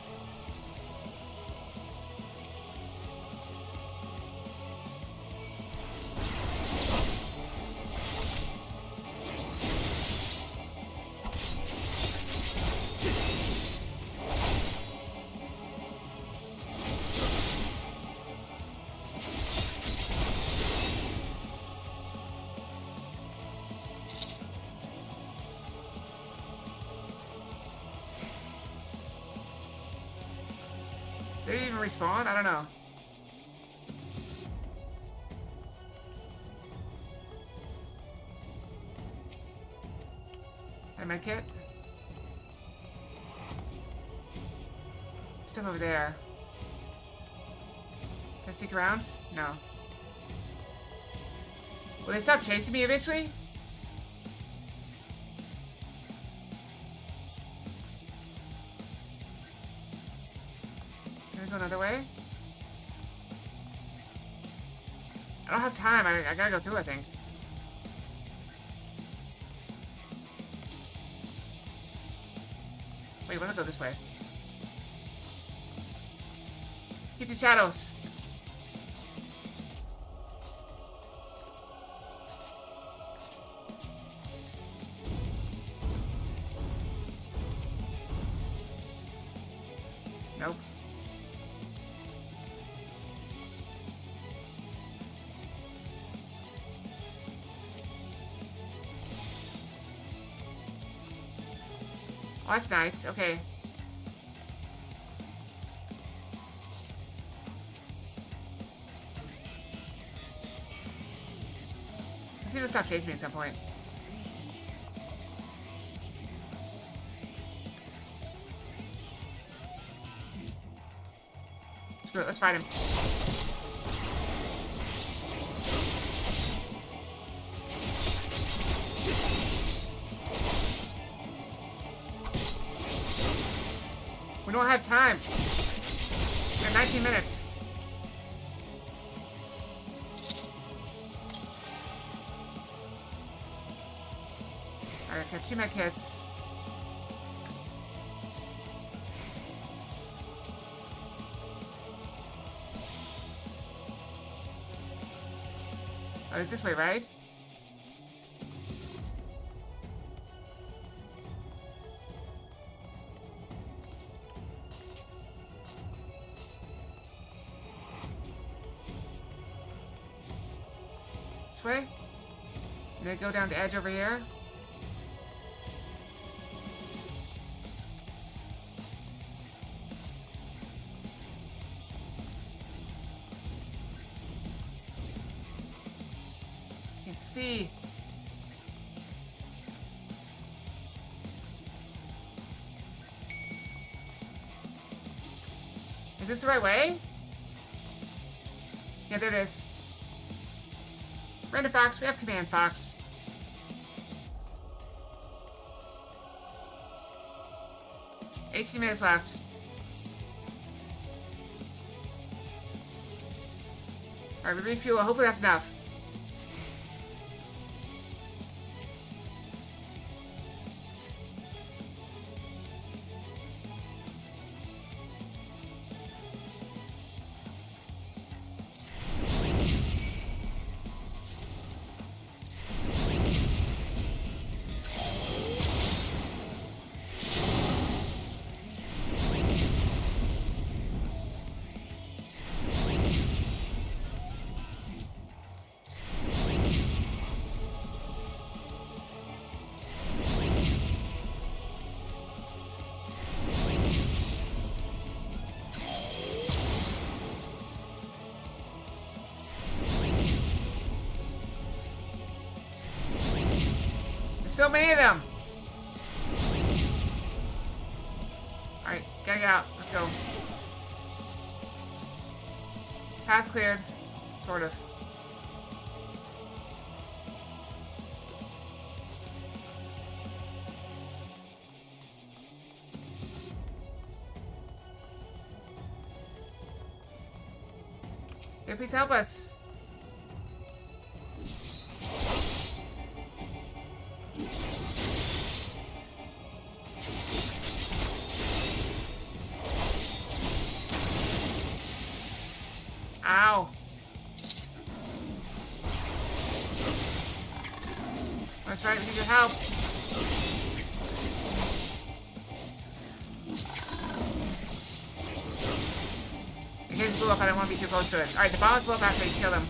Did it even respawn? I don't know. Hey, medkit. Stuff over there. Can I stick around? No. Will they stop chasing me eventually? Go another way? I don't have time. I gotta go through, I think. Wait, why don't I go this way? Keep the shadows. Nope. Oh, that's nice. Okay. Let's see if it'll stop chasing me at some point. Screw it, let's fight him. We don't have time. We have 19 minutes. Alright, got 2 medkits. Oh, it's this way, right? way? And then go down the edge over here? Can't see. Is this the right way? Yeah, there it is. Random Fox, we have Command Fox. $18 minutes left. Alright, we refuel. Hopefully that's enough. So many of them. Alright, gotta get out. Let's go. Path cleared. Sort of. Hey, please help us. Ow. That's right, we need your help. In case it blew up, I don't want to be too close to it. Alright, the bombs blew up after you kill them.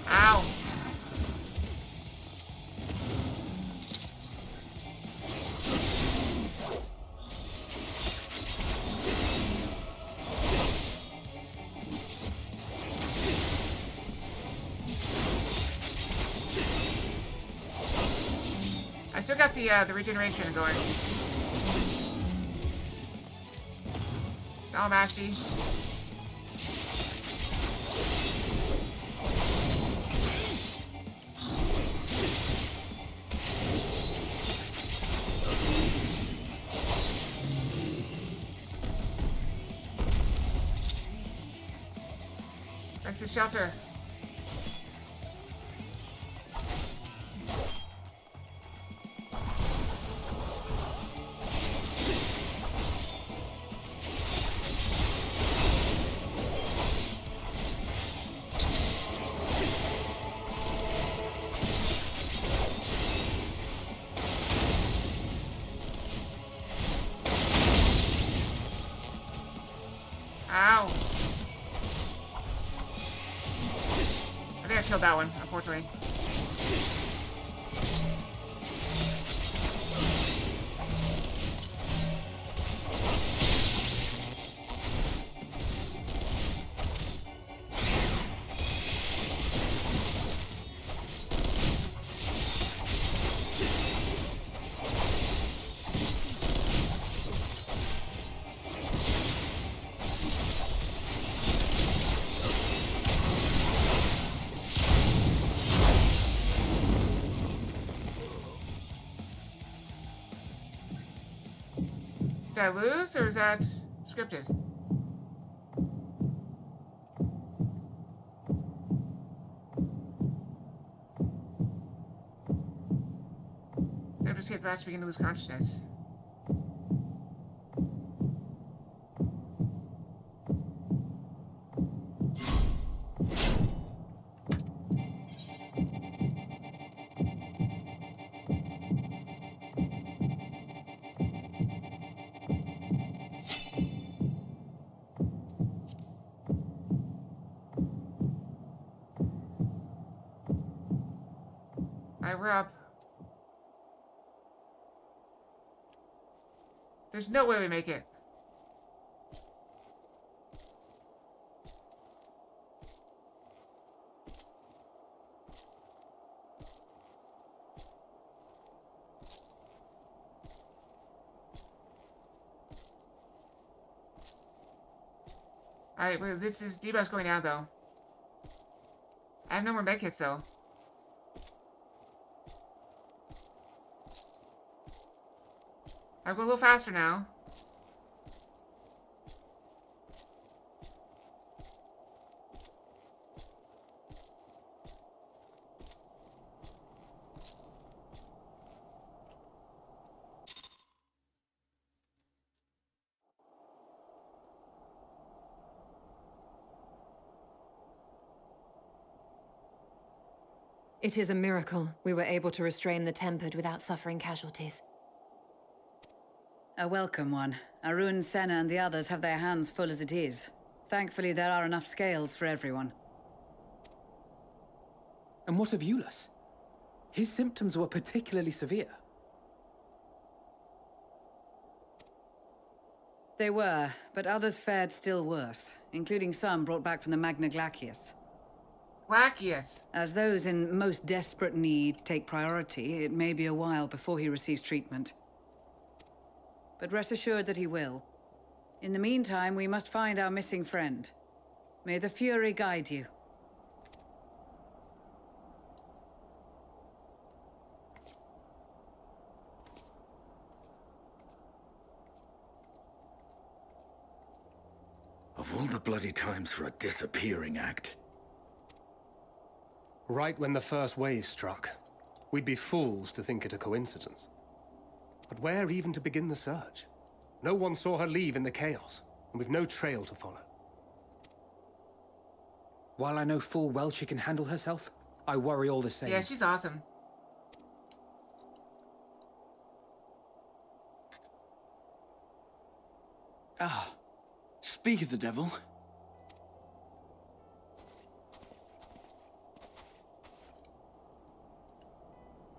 Ow. I still got the regeneration going. Smell nasty. Back to the shelter. Ow. I think I killed that one, unfortunately. Did I lose, or is that scripted? Never escape the match, begin to lose consciousness. we're up. There's no way we make it. Alright, well, this is debuff's going down though. I have no more medkits though. I go a little faster now. It is a miracle we were able to restrain the Tempered without suffering casualties. A welcome one. Arun, Senna, and the others have their hands full as it is. Thankfully, there are enough scales for everyone. And what of Euless? His symptoms were particularly severe. They were, but others fared still worse, including some brought back from the Magna Glacius. Glacius? As those in most desperate need take priority, it may be a while before he receives treatment. But rest assured that he will. In the meantime, we must find our missing friend. May the Fury guide you. Of all the bloody times for a disappearing act. Right when the first wave struck, we'd be fools to think it a coincidence. But where even to begin the search? No one saw her leave in the chaos, and we've no trail to follow. While I know full well she can handle herself, I worry all the same. Yeah, she's awesome. Ah, speak of the devil.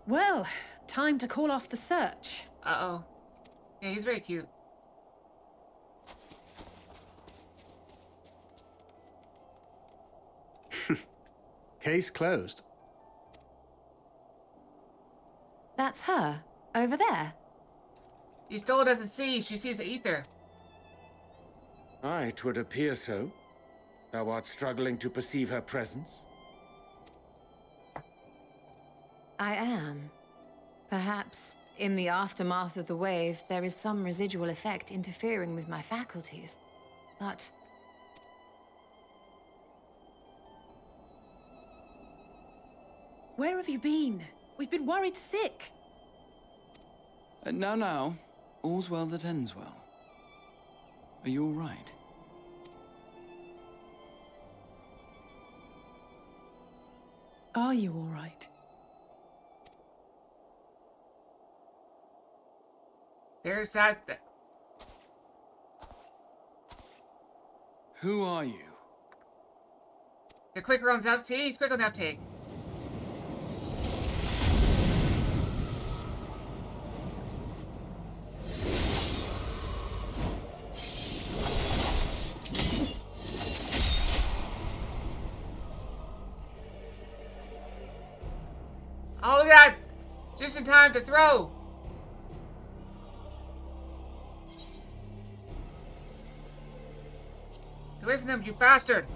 Well, time to call off the search. Uh-oh. Yeah, he's very cute. Case closed. That's her, over there. He still doesn't see. She sees the ether. Aye, 'twould appear so. Thou art struggling to perceive her presence? I am. Perhaps, in the aftermath of the wave, there is some residual effect interfering with my faculties. But... Where have you been? We've been worried sick. Now. All's well that ends well. Are you all right? Are you all right? There's that... Who are you? The quicker on the uptake. He's quick on the uptake. Oh, look at that! Just in time to throw! Get away from them, you bastard!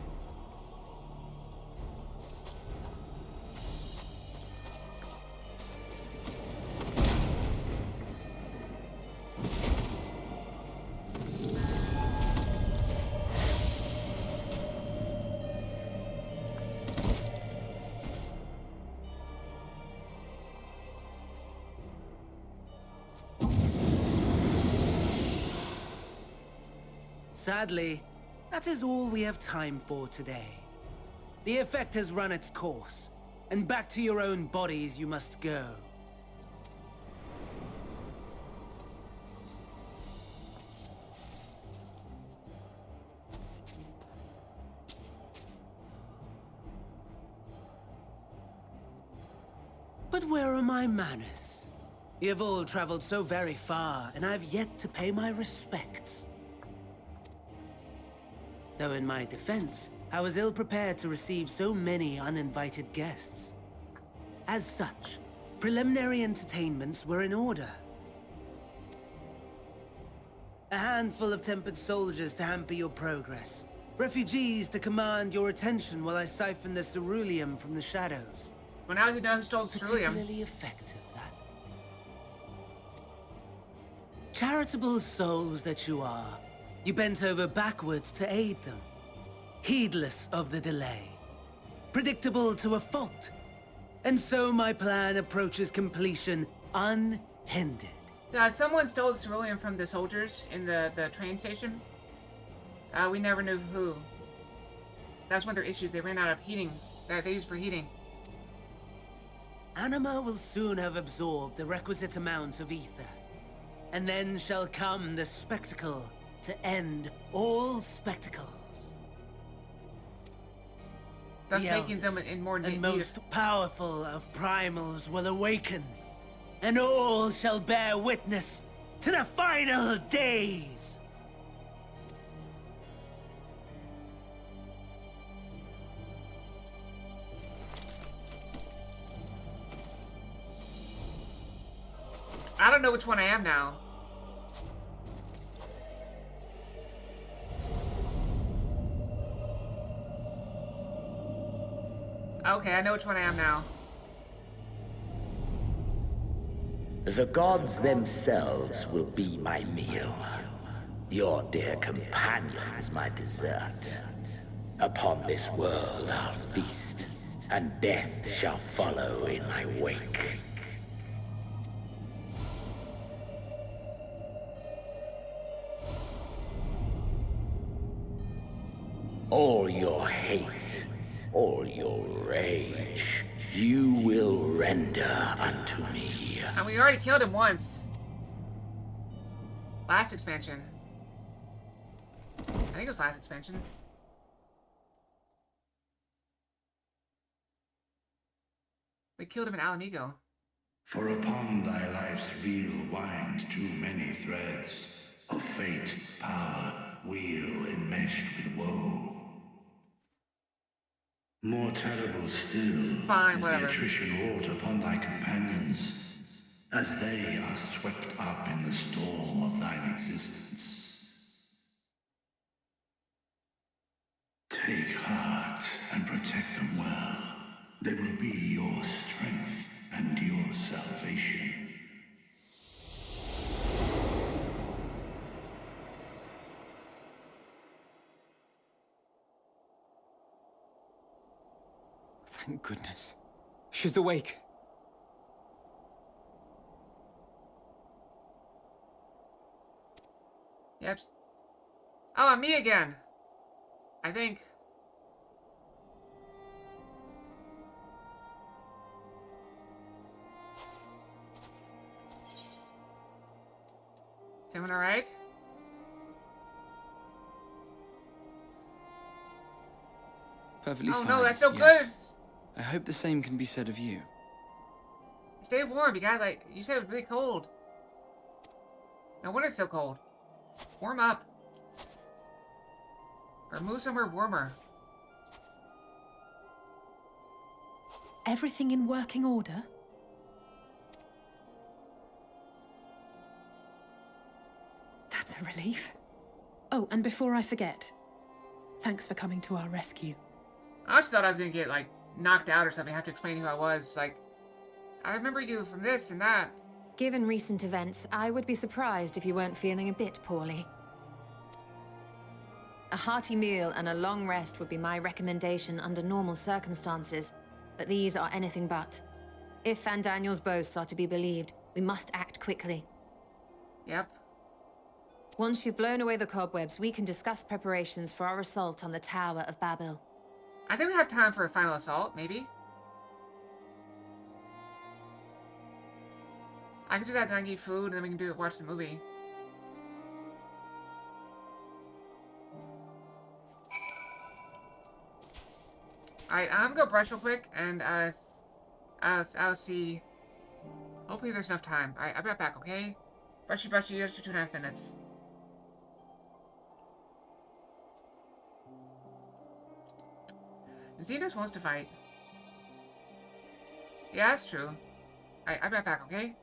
Sadly, that is all we have time for today. The effect has run its course, and back to your own bodies you must go. But where are my manners? You have all traveled so very far, and I've yet to pay my respects. Though in my defense, I was ill-prepared to receive so many uninvited guests. As such, preliminary entertainments were in order. A handful of tempered soldiers to hamper your progress. Refugees to command your attention while I siphon the ceruleum from the shadows. Well, now you know who stole ceruleum. Particularly effective, that. Charitable souls that you are, you bent over backwards to aid them. Heedless of the delay. Predictable to a fault. And so my plan approaches completion unhindered. Someone stole the ceruleum from the soldiers in the train station. We never knew who. That's one of their issues. They ran out of heating that they used for heating. Anima will soon have absorbed the requisite amount of ether. And then shall come the spectacle to end all spectacles. Thus The making them eldest in more and need most powerful of primals will awaken, and all shall bear witness to the final days. I don't know which one I am now. Okay, I know which one I am now. The gods themselves will be my meal. Your dear companions my dessert. Upon this world I'll feast, and death shall follow in my wake. All your hate, all your rage, you will render unto me. And we already killed him once. Last expansion. I think it was last expansion. We killed him in Alamigo. For upon thy life's reel wind too many threads of fate, power, wheel enmeshed with woe. More terrible still is the attrition wrought upon thy companions, as they are swept up in the storm of thine existence. Take heart and protect them well. They will be your strength and your salvation. Thank goodness. She's awake. Yep. Oh, me again. I think. Is everyone alright? Perfectly fine. Oh no, that's no yes. good! I hope the same can be said of you. Stay warm, you got like, you said it was really cold. No wonder it's so cold. Warm up. Or move somewhere warmer. Everything in working order? That's a relief. Oh, and before I forget, thanks for coming to our rescue. I just thought I was gonna get, like, knocked out or something. I have to explain who I was. Like, I remember you from this and that. Given recent events, I would be surprised if you weren't feeling a bit poorly. A hearty meal and a long rest would be my recommendation under normal circumstances, but these are anything but. If Van Daniel's boasts are to be believed, we must act quickly. Yep. Once you've blown away the cobwebs, we can discuss preparations for our assault on the Tower of Babel. I think we have time for a final assault, maybe. I can do that, then I can eat food, and then we can watch the movie. Alright, I'm gonna go brush real quick, and, I'll see. Hopefully there's enough time. Alright, I'll be right back, okay? Brushy, just 2.5 minutes. Xenos wants to fight. Yeah, that's true. Alright, I'll be right back, okay?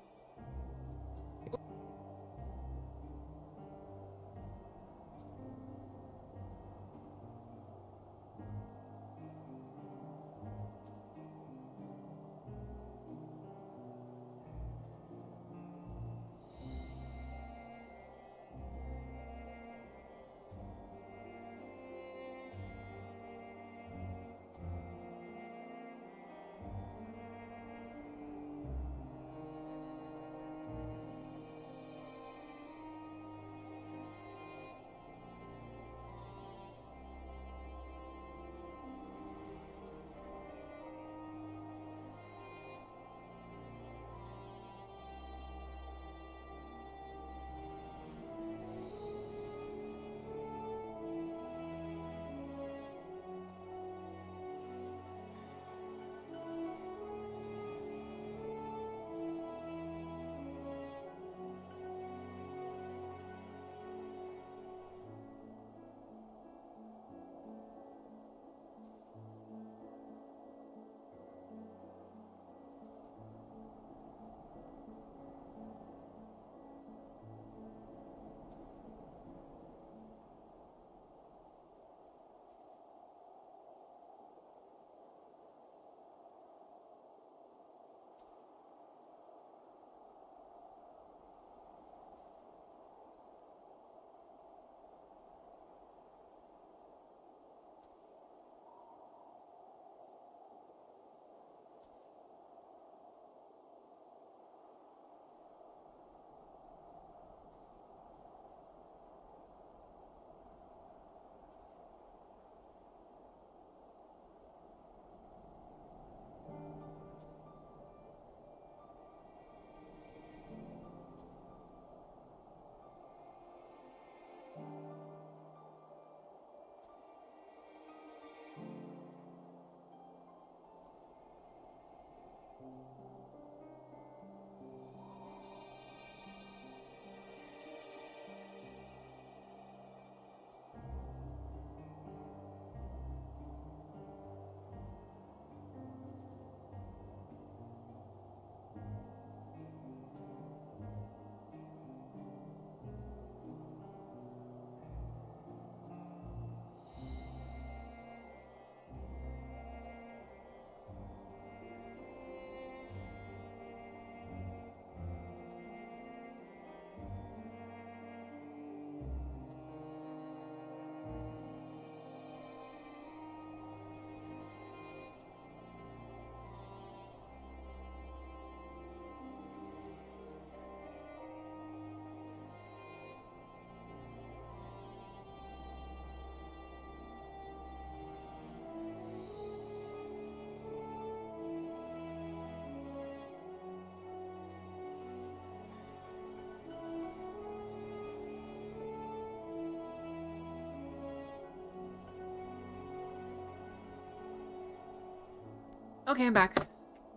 Okay, I'm back.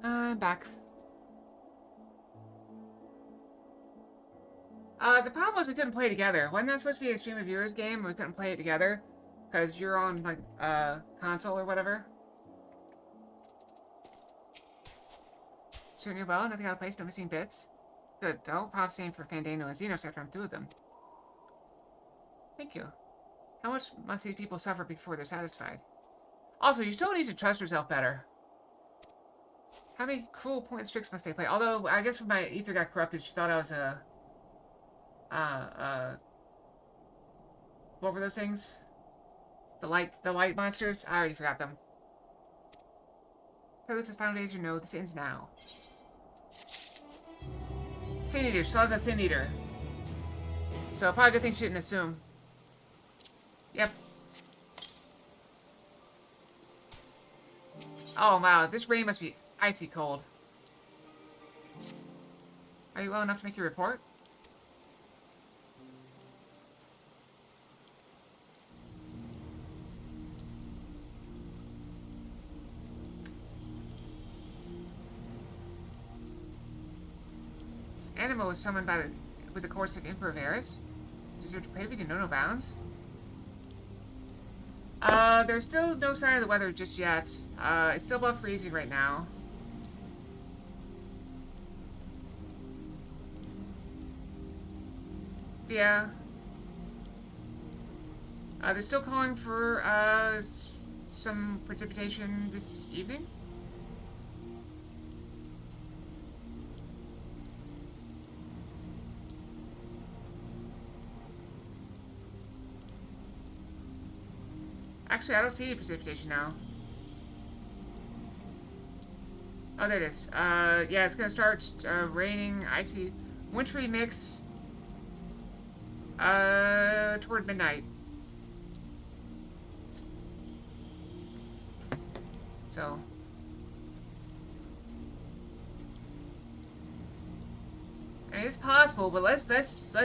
I'm back. The problem was we couldn't play together. Wasn't that supposed to be a stream of viewers game? We couldn't play it together because you're on like console or whatever. Shooting you well, nothing out of place, no missing bits. Good. Don't prop same for Fandango and Xenos after I'm through with them. Thank you. How much must these people suffer before they're satisfied? Also, you still need to trust yourself better. How many cruel pointless tricks must they play? Although, I guess when my ether got corrupted, she thought I was a... what were those things? The light monsters? I already forgot them. Prelude to the final days, you know, this ends now. Sin Eater. She loves a Sin Eater. So, probably a good thing she didn't assume. Yep. Oh, wow. This rain must be icy cold. Are you well enough to make your report? Admiral was summoned with the course of Emperor Varys. Deserve depravity to know no bounds. There's still no sign of the weather just yet. It's still above freezing right now. Yeah. They're still calling for, some precipitation this evening. Actually, I don't see any precipitation now. Oh, there it is. Yeah, it's gonna start raining, icy, wintry mix toward midnight. So I mean, it's possible, but let's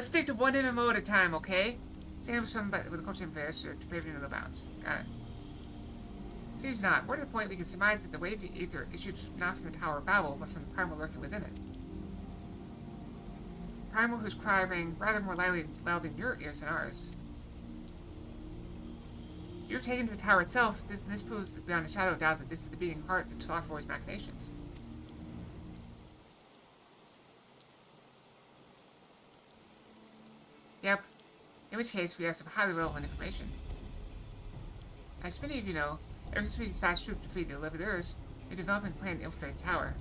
stick to one MMO at a time, okay? Same with the course of Varys to depravity no bounds. Got it. Seems not. More to the point, we can surmise that the wave ether issued not from the Tower of Babel, but from the primal lurking within it. Primal whose cry rang rather more loud in your ears than ours. If you're taken to the tower itself, this proves beyond a shadow of doubt that this is the beating heart of Slothroy's machinations. Yep. In which case, we have some highly relevant information. As many of you know, ever since we dispatched troops to free the Liberators, we're developing a plan to infiltrate the tower.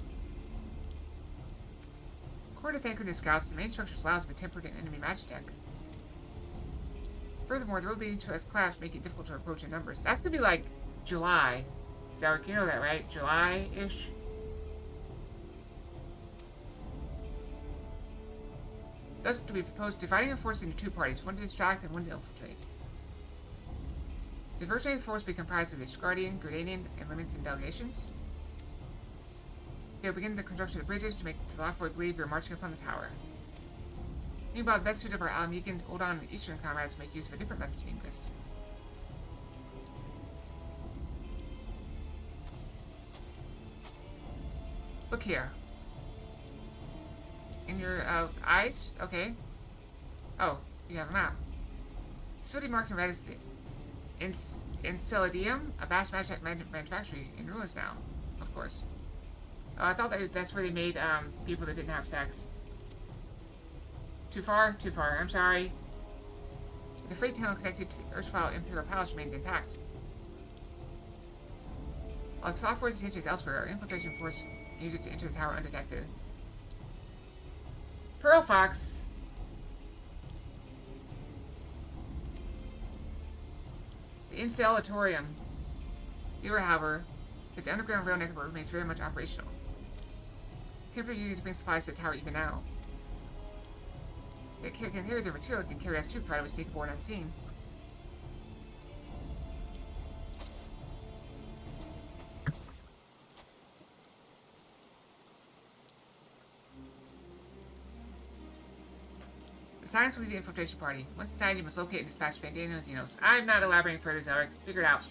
According to Thancred Scouts, the main structure's allows to be tempered in enemy magitech. Furthermore, the road leading to us collapsed, making it difficult to approach in numbers. That's gonna be like July. Zarek, you know that, right? July-ish? Thus, we propose dividing our force into two parties, one to distract and one to infiltrate. The diversionary force will be comprised of the Guardian, Gradanian, and Livingston delegations. They will begin the construction of the bridges to make Slothroy believe we are marching upon the tower. Meanwhile, the best suit of our Alamegan, Oldon, and Eastern comrades make use of a different method to Ingress. Look here. In your eyes? Okay. Oh, you have a map. This field marked in red is the Enceladium, a vast magic manufactory in ruins now, of course. Oh, I thought that's where they made people that didn't have sex. Too far? Too far. I'm sorry. The freight tunnel connected to the erstwhile Imperial Palace remains intact. While the Slothroy's attention is elsewhere, our infiltration force can use it to enter the tower undetected. Pearl Fox! The Incelatorium. Here, however, that the underground rail network remains very much operational. Temporary using to bring supplies to the tower even now. They can carry their material can carry us too, provided we sneak aboard unseen. The science will lead the infiltration party. Once inside, you must locate and dispatch Fandano and Xenos. I'm not elaborating further, Zarek. Figure it out.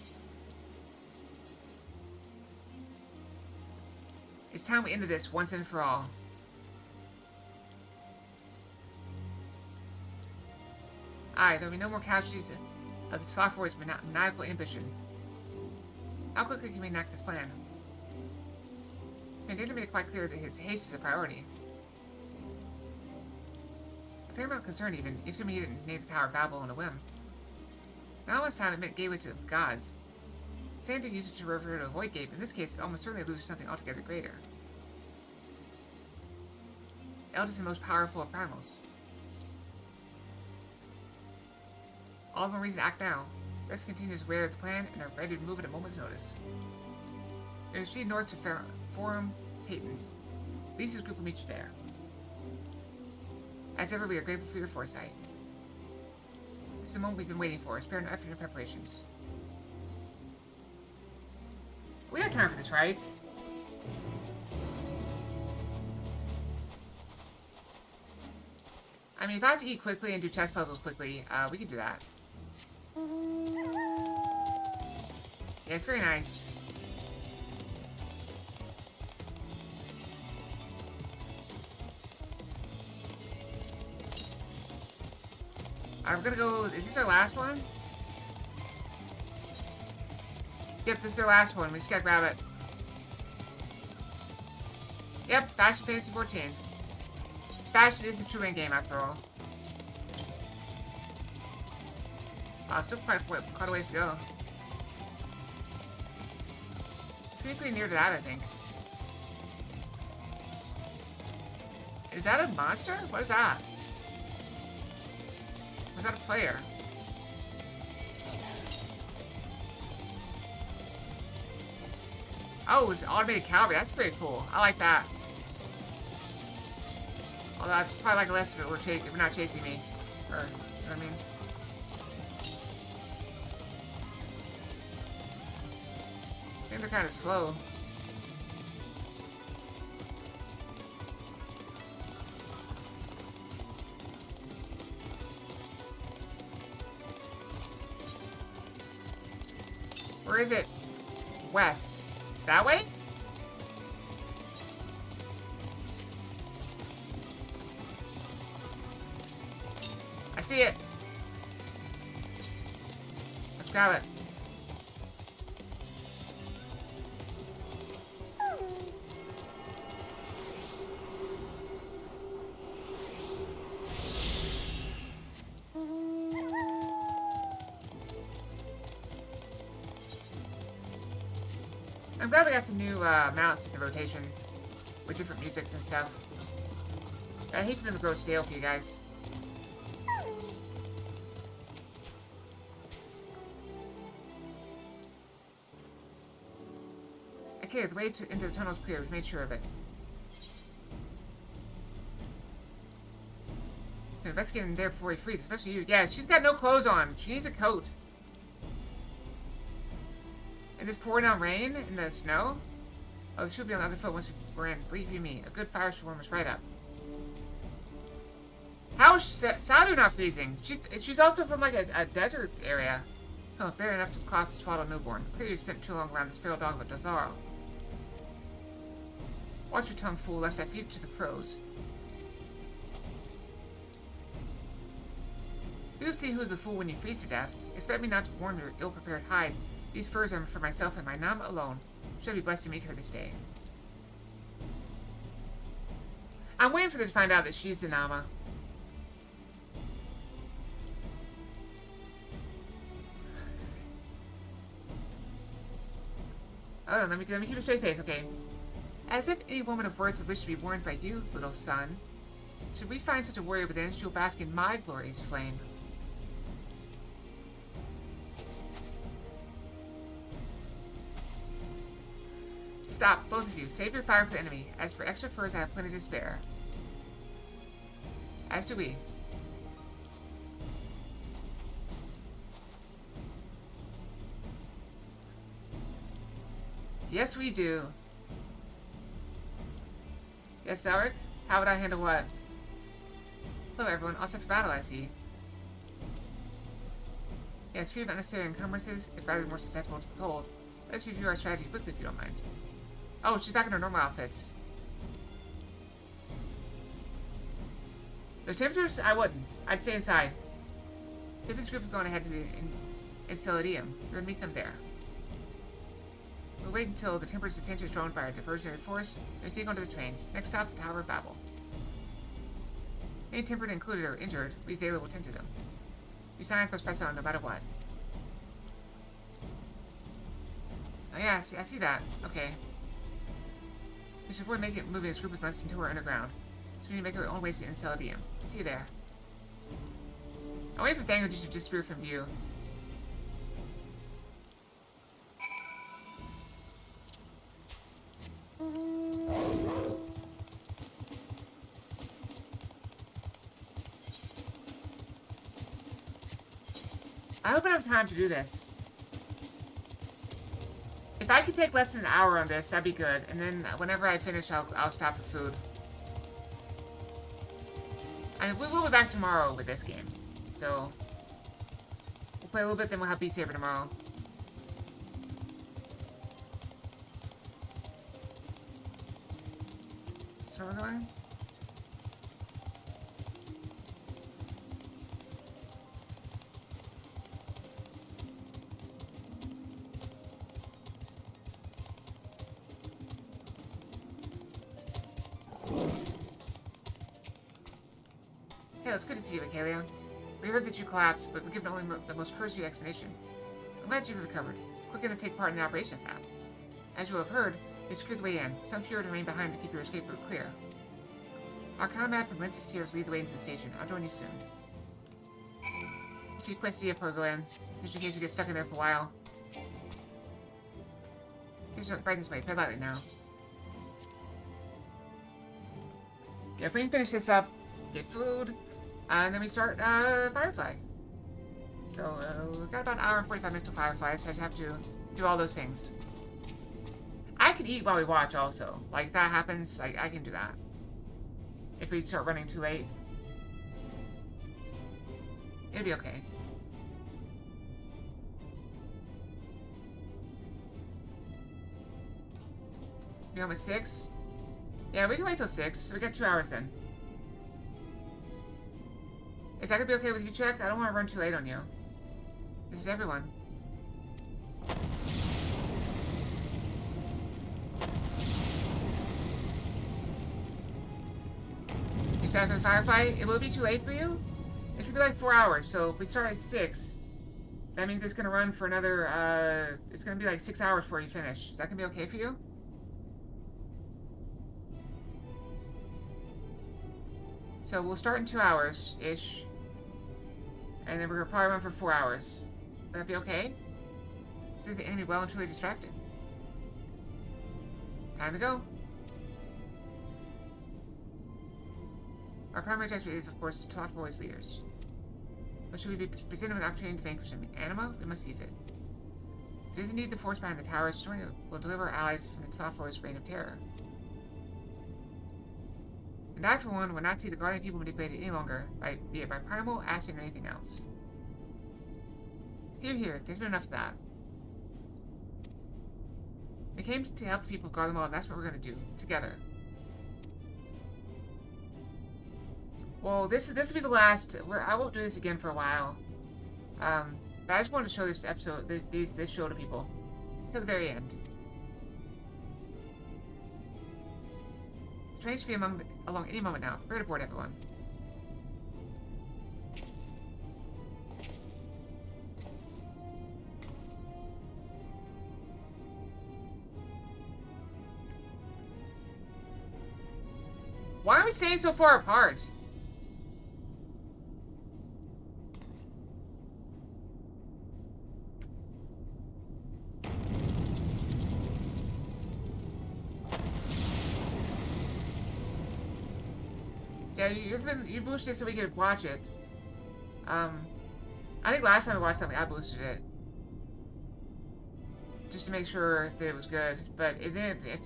It's time we ended this once and for all. Aye, there'll be no more casualties of the Slothroy's maniacal ambition. How quickly can we enact this plan? Fandano made it quite clear that his haste is a priority. A paramount concern even, assuming he didn't name the Tower of Babel on a whim. Not all this time it meant gateway to the gods. Santa used it to refer to a void gate, but in this case it almost certainly loses something altogether greater. The eldest and most powerful of primals. All the more reason to act now. The rest continues aware of the plan and are ready to move at a moment's notice. They proceed north to Forum Payton's. Lisa's group will meet you there. As ever, we are grateful for your foresight. This is the moment we've been waiting for. Spare no effort in your preparations. We got time for this, right? I mean, if I have to eat quickly and do chess puzzles quickly, we can do that. Yeah, it's very nice. I'm gonna go. Is this our last one? Yep, this is our last one. We just gotta grab it. Yep, Fashion Fantasy 14. Fashion is the true end game after all. Wow, still quite a ways to go. It's getting pretty near to that, I think. Is that a monster? What is that? Or is that a player? Oh, it's automated cavalry. That's pretty cool. I like that. Although that's probably like less if we're not chasing me. Or, you know what I mean? I think they're kind of slow. Where is it? West. That way? I see it. Let's grab it. I'm glad we got some new mounts in the rotation with different musics and stuff. I hate for them to grow stale for you guys. Okay, the way into the tunnel's clear. We made sure of it. Investigate in there before he freezes, especially you. Yeah, she's got no clothes on. She needs a coat. And this pouring down rain in the snow? Oh, this should be on the other foot once we're in. Believe you me, a good fire should warm us right up. How is Sadu not freezing? She's also from like a desert area. Oh, bare enough to cloth to swaddle a newborn. Clearly you spent too long around this feral dog of a Dotharo. Watch your tongue, fool, lest I feed it to the crows. You'll see who's a fool when you freeze to death. Expect me not to warm your ill-prepared hide. These furs are for myself and my Nama alone. Should be blessed to meet her this day. I'm waiting for them to find out that she's the Nama. Oh, let me keep a straight face, okay. As if any woman of worth would wish to be warned by you, little son. Should we find such a warrior within, she will bask in my glorious flame. Stop, both of you. Save your fire for the enemy. As for extra furs, I have plenty to spare. As do we. Yes, we do. Yes, Zalric? How would I handle what? Hello, everyone. All set for battle, I see. Yes, free of unnecessary encumbrances, if rather more susceptible to the cold. Let's review our strategy quickly, if you don't mind. Oh, she's back in her normal outfits. Those temperatures? I wouldn't. I'd stay inside. Pippin's group is going ahead to the Enceladium. We're gonna meet them there. We'll wait until the temperature's attention is drawn by our diversionary force, and we sneak onto the train. Next stop, the Tower of Babel. Any tempered included or injured, we Zayla will tend to them. You science must press on no matter what. Oh yeah, I see that. Okay. We should avoid moving as group as less until we're underground. So we need to make our own way to Enceladium. See you there. I'm waiting for Thanger just to disappear from view. I hope I have time to do this. If I could take less than an hour on this, that'd be good. And then whenever I finish, I'll stop for food. I mean, we will be back tomorrow with this game. So, we'll play a little bit, then we'll have Beat Saber tomorrow. So we're going? Yeah, it's good to see you, Michaelia. We heard that you collapsed, but we're given only the most cursory explanation. I'm glad you've recovered. Quick enough to take part in the operation at that. As you have heard, they secured the way in. Some few are to remain behind to keep your escape route clear. Our comrade from Lentis Tears lead the way into the station. I'll join you soon. See quest here before we go in, just in case we get stuck in there for a while. Here's right this way. Tread lightly now. Yeah, if we can finish this up, get food, and then we start Firefly. So we've got about an hour and 45 minutes to Firefly, so I have to do all those things. I can eat while we watch also. Like, if that happens, I can do that. If we start running too late. It'll be okay. Be home at 6? Yeah, we can wait till 6. So we got 2 hours then. Is that gonna be okay with you, Chuck? I don't want to run too late on you. This is everyone. You time for the Firefly? It will be too late for you? It should be like 4 hours, so if we start at 6, that means it's gonna run for another, it's gonna be like 6 hours before you finish. Is that gonna be okay for you? So we'll start in 2 hours-ish. And then we're gonna probably run for 4 hours. Would that be okay? See the enemy well and truly distracted. Time to go. Our primary objective is, of course, to Tlafroy's leaders. But should we be presented with an opportunity to vanquish them? Anima? We must seize it. If it is indeed the force behind the tower, destroying it will deliver our allies from the Tlafroy's reign of terror. And I, for one, will not see the Guardian people manipulated any longer, be it by primal, acid, or anything else. Here, there's been enough of that. We came to help the people guard them all, and that's what we're gonna do, together. Well, this will be the last. I won't do this again for a while. But I just wanted to show this episode, this show to people, to the very end. The train should be along any moment now. Prepare to board, everyone. Why are we staying so far apart? Yeah, you boosted it so we could watch it. I think last time we watched something, I boosted it. Just to make sure that it was good. But if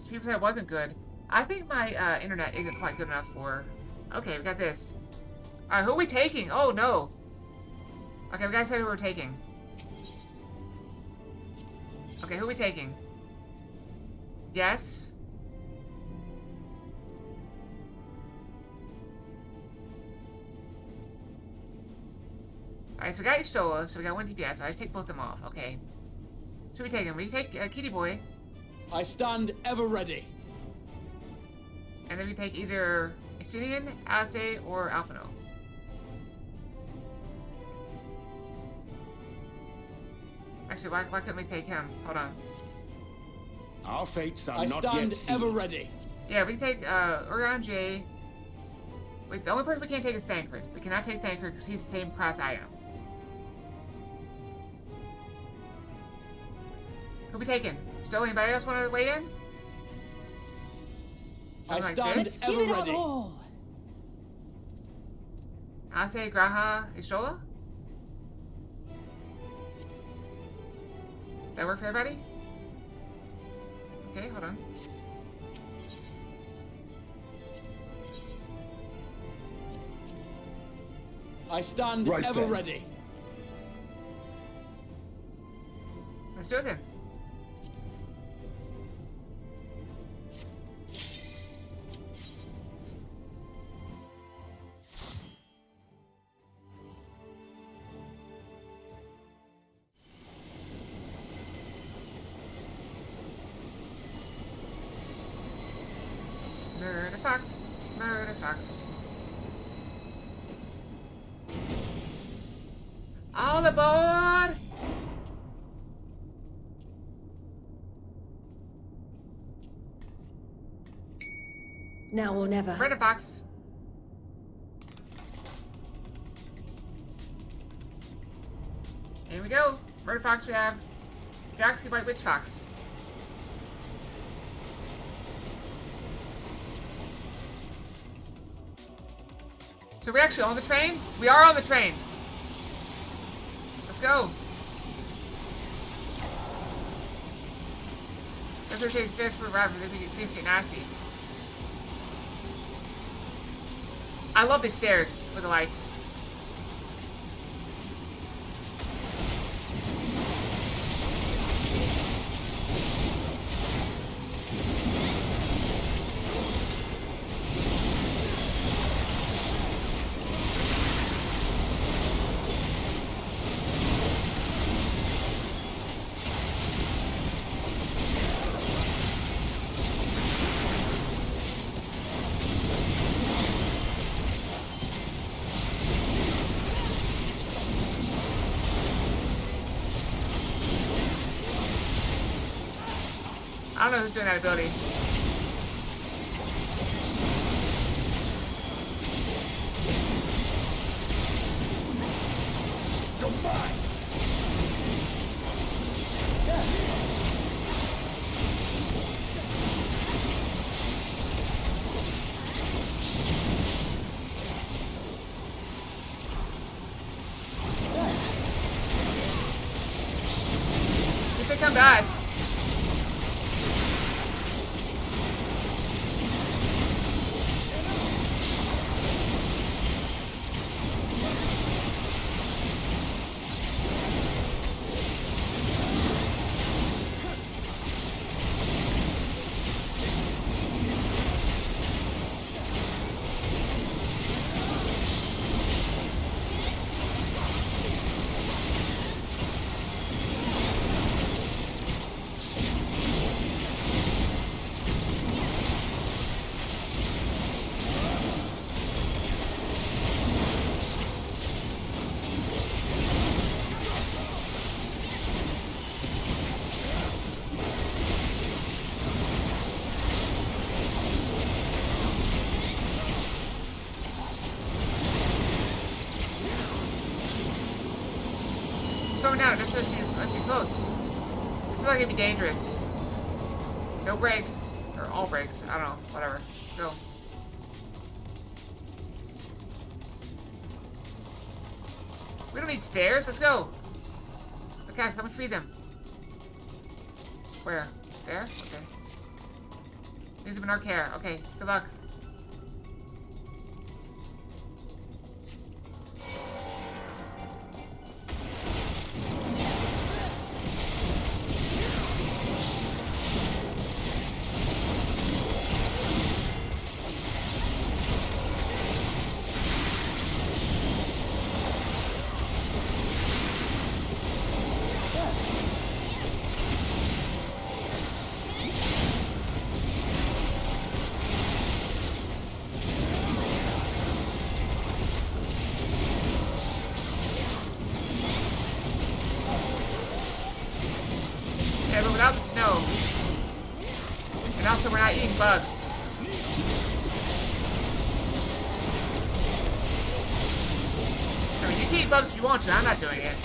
people said it wasn't good, I think my internet isn't quite good enough for... Okay, we got this. Alright, who are we taking? Oh, no. Okay, we gotta decide who we're taking. Okay, who are we taking? Yes? Alright, so we got Istola, so we got 1 DPS. Alright, let's take both of them off. Okay. So we take him. We take Kitty Boy. I stand ever ready. And then we take either Estinian, Alice, or Alphino. Actually, why couldn't we take him? Hold on. Our fates are not yet sealed. I stand ever ready. Yeah, we can take Urian J. Wait, the only person we can't take is Thancred. We cannot take Thancred because he's the same class I am. Who we taking? Still anybody else want to weigh in? Something I stand like ever ready. Ase, Graha, Ishola? Does that work for everybody? Okay, hold on. I stand ever ready. Let's do it then. Murder Fox. All aboard! Now or never. Brenda Fox. Here we go. Red Fox, we have Galaxy White Witch Fox. So we're actually on the train? We are on the train. Let's go. If they're taking this for rather, things get nasty. I love these stairs with the lights. I don't know who's doing that ability. Don't fight. If they come to us. Slowing down, this must be close. This is like it'd be dangerous. No brakes. Or all brakes. I don't know. Whatever. Go. We don't need stairs. Let's go. The cats, come and free them. Where? There? Okay. Leave them in our care. Okay. Good luck. Yeah, but without the snow. And also we're not eating bugs. I mean, you can eat bugs if you want to, I'm not doing it.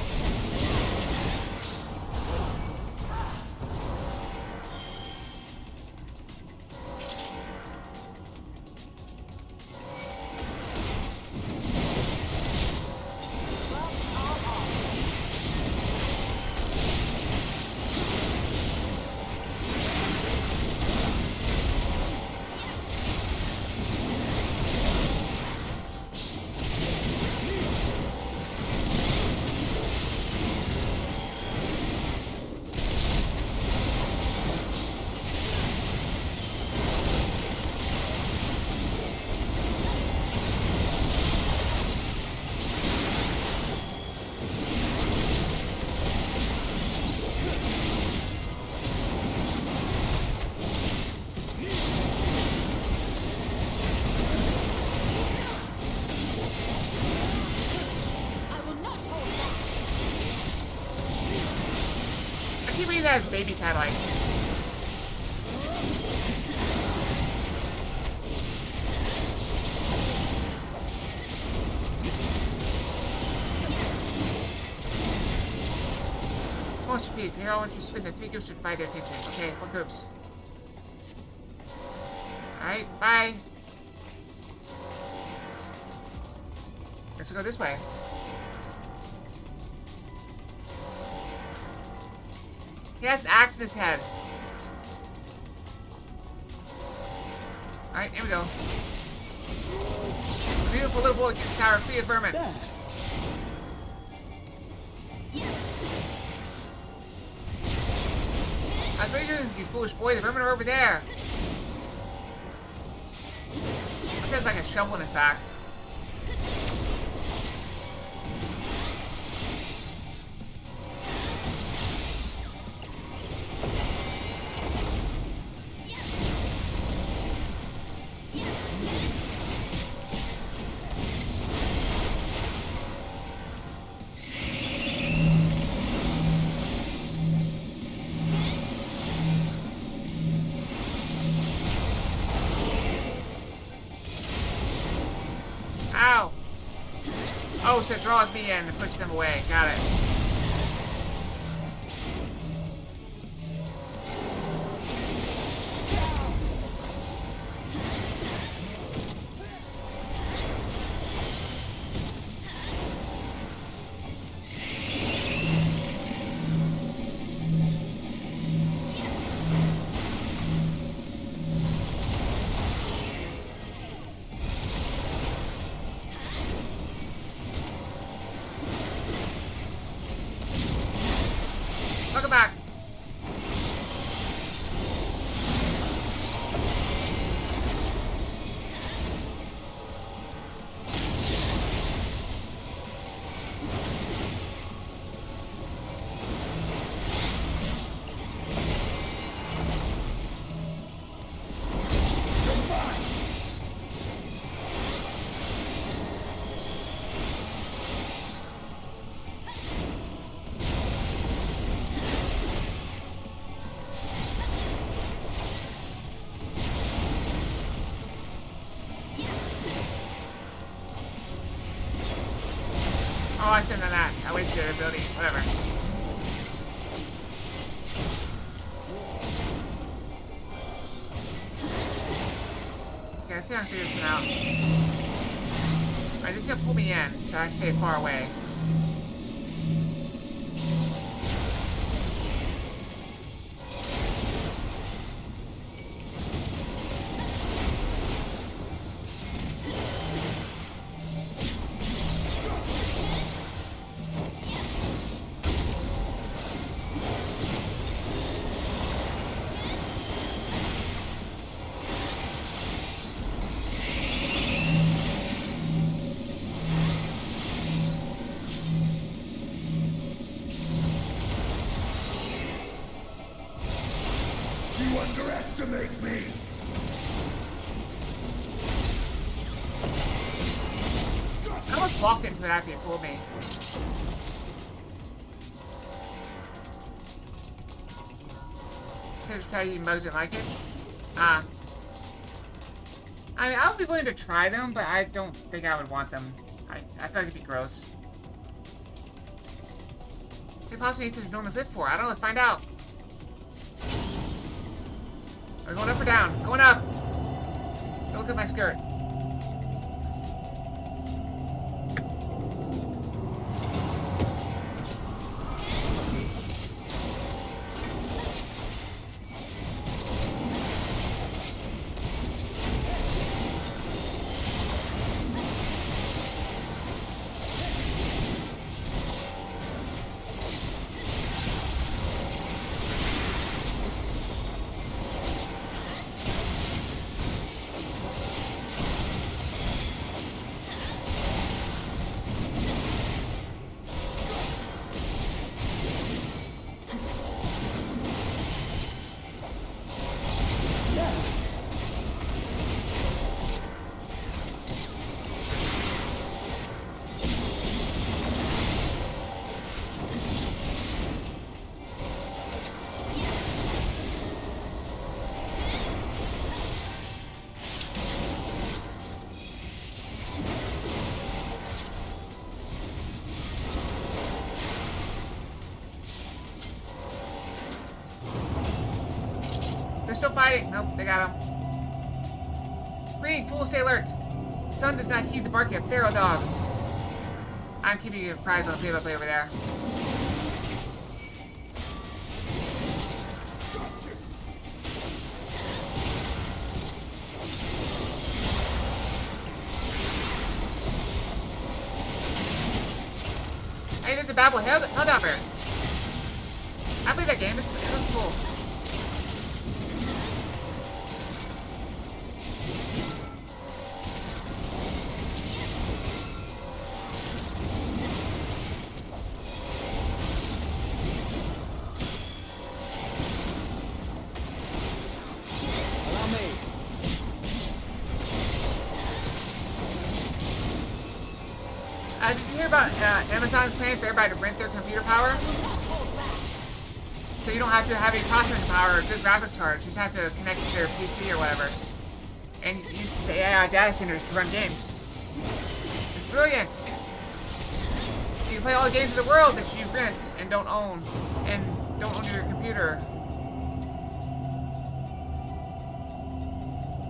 keep reading that as baby satellites. Most repeat, here I want you to spin the 3 groups to divide their attention. Okay, what groups? Alright, bye. Guess we go this way. He has an axe in his head. Alright, here we go. A beautiful little boy gets tower free of vermin. There. I was waiting, you foolish boy. The vermin are over there. He has like a shovel in his back. Ow! Oh, so it draws me in and pushes them away. Got it. Welcome back. Oh, I shouldn't have done that. I wasted an ability. Whatever. Okay, let's see how I can figure this one out. Alright, this is gonna pull me in, so I stay far away. You underestimate me! I almost walked into it after you pulled me. So just tell you Muggs didn't like it? I mean, I would be willing to try them, but I don't think I would want them. I feel like it'd be gross. What could possibly need such enormous lift for? I don't know, let's find out. Are we going up or down? Going up! Don't look at my skirt. still fighting. Nope, they got him. Green, fool, stay alert. The sun does not heed the barking of feral dogs. I'm keeping you apprised on the play-by-play over there. Hey, there's a Babel Helldopper. I played that game. It looks cool. Did you hear about Amazon's plan for everybody to rent their computer power? So you don't have to have any processing power or good graphics cards. You just have to connect to their PC or whatever. And use the AI data centers to run games. It's brilliant. You can play all the games of the world that you rent and don't own. And don't own your computer.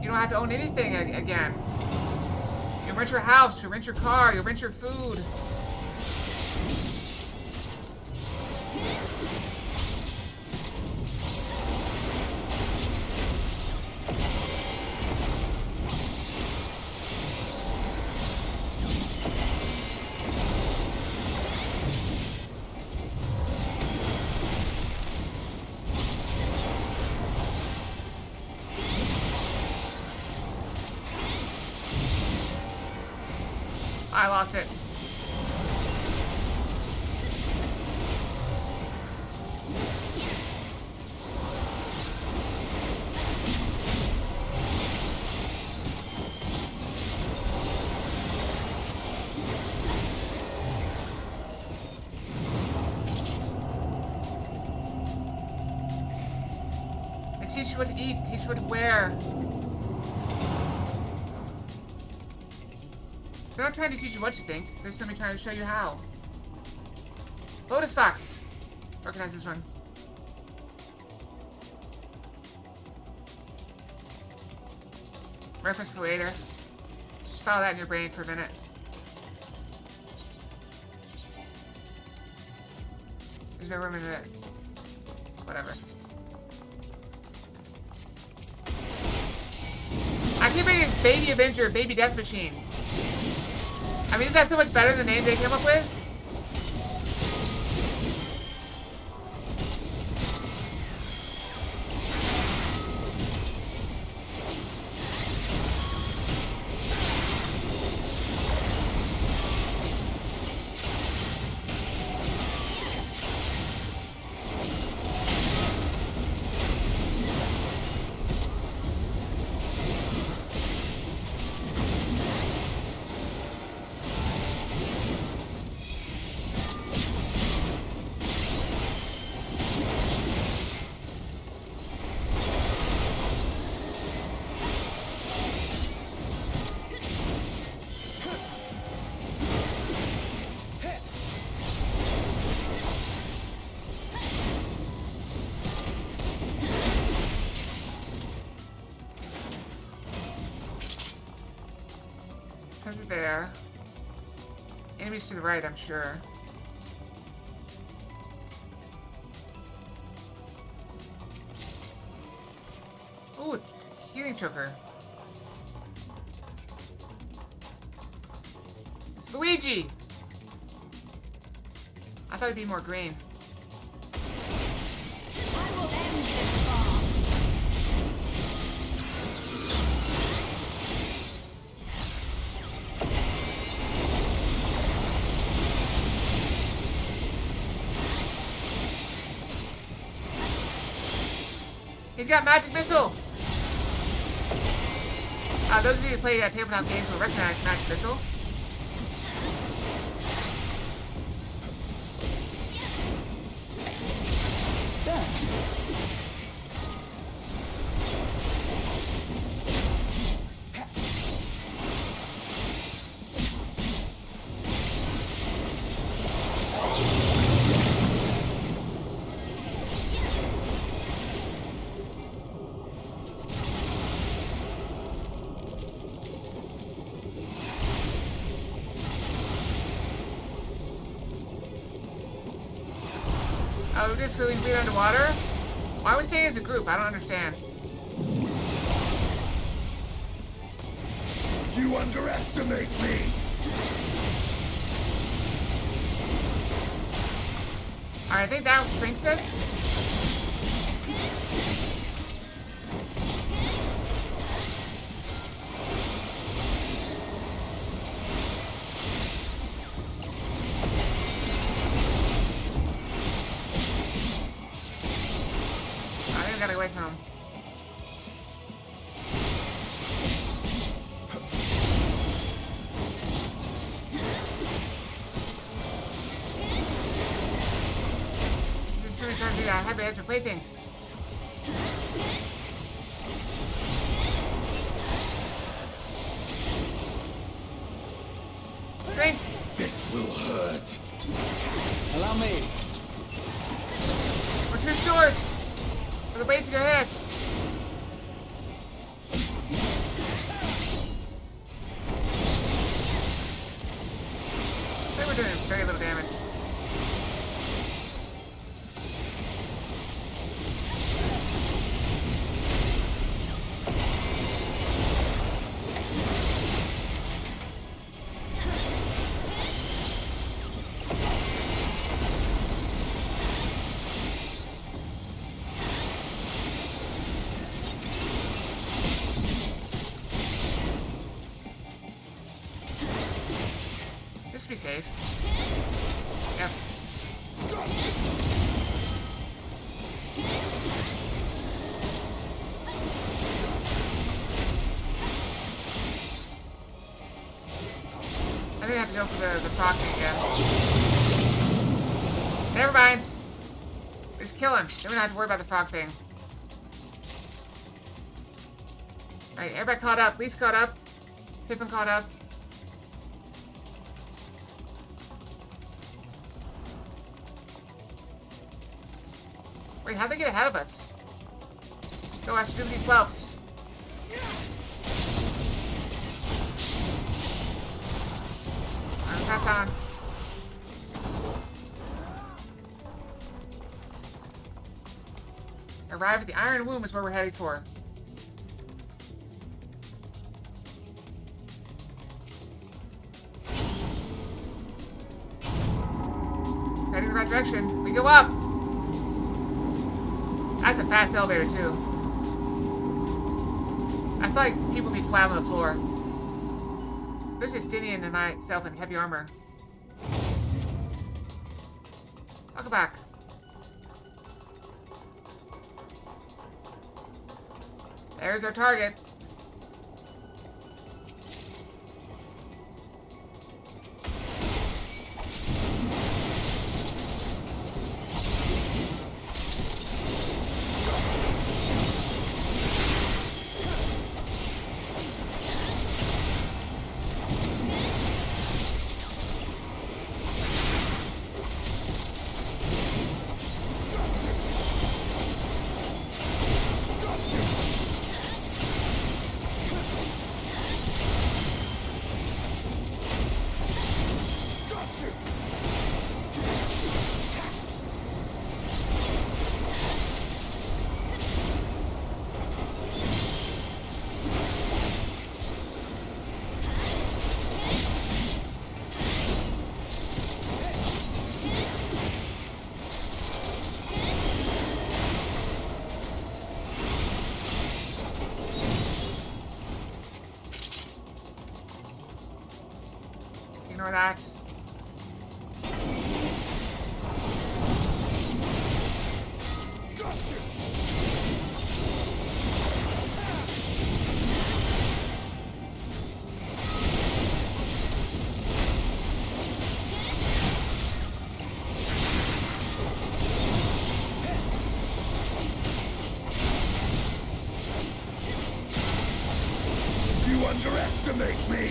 You don't have to own anything again. You'll rent your house, you'll rent your car, you'll rent your food. I lost it. They teach you what to eat, teach you what to wear. They're not trying to teach you what to think. They're simply trying to show you how. Lotus Fox. Recognize this one. Reference for later. Just file that in your brain for a minute. There's no room in it. Whatever. I keep reading Baby Avenger, Baby Death Machine. I mean, isn't that so much better than the name they came up with? Treasure there. Enemies to the right, I'm sure. Ooh, healing choker. It's Luigi! I thought it'd be more green. He's got Magic Missile! Those of you who play tabletop games will recognize Magic Missile. Oh, we're just going to be underwater? Why are we staying as a group? I don't understand. You underestimate me! Alright, I think that shrinks us. I think we gotta get away from him. Trying to do that. Happy extra playthings. Drink. This will hurt. Allow me. We're too short for the basic of this. I think we're doing very little damage. Just be safe. Yep. I think I have to go for the frog thing again. Never mind. We just kill him. Then we don't have to worry about the frog thing. Alright, everybody caught up. Lee's caught up. Pippin caught up. Wait, how'd they get ahead of us? Go, I should do these whelps. Alright, pass on. Arrive at the Iron Womb is where we're heading for. Heading in the right direction. We go up. That's a fast elevator, too. I feel like people would be flat on the floor. There's Justinian and myself in heavy armor. I'll go back. There's our target. Ignore that. You underestimate me!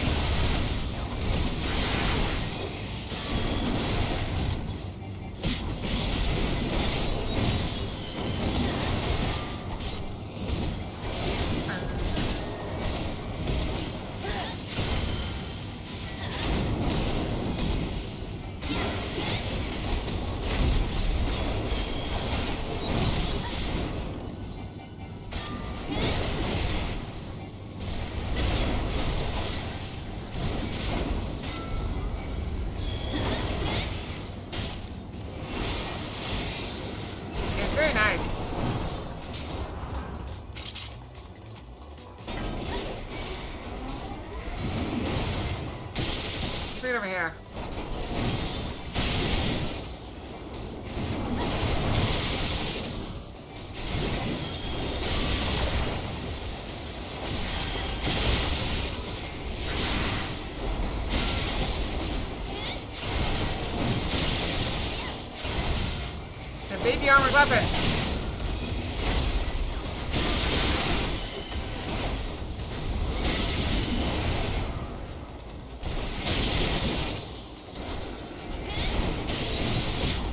Baby armored weapon.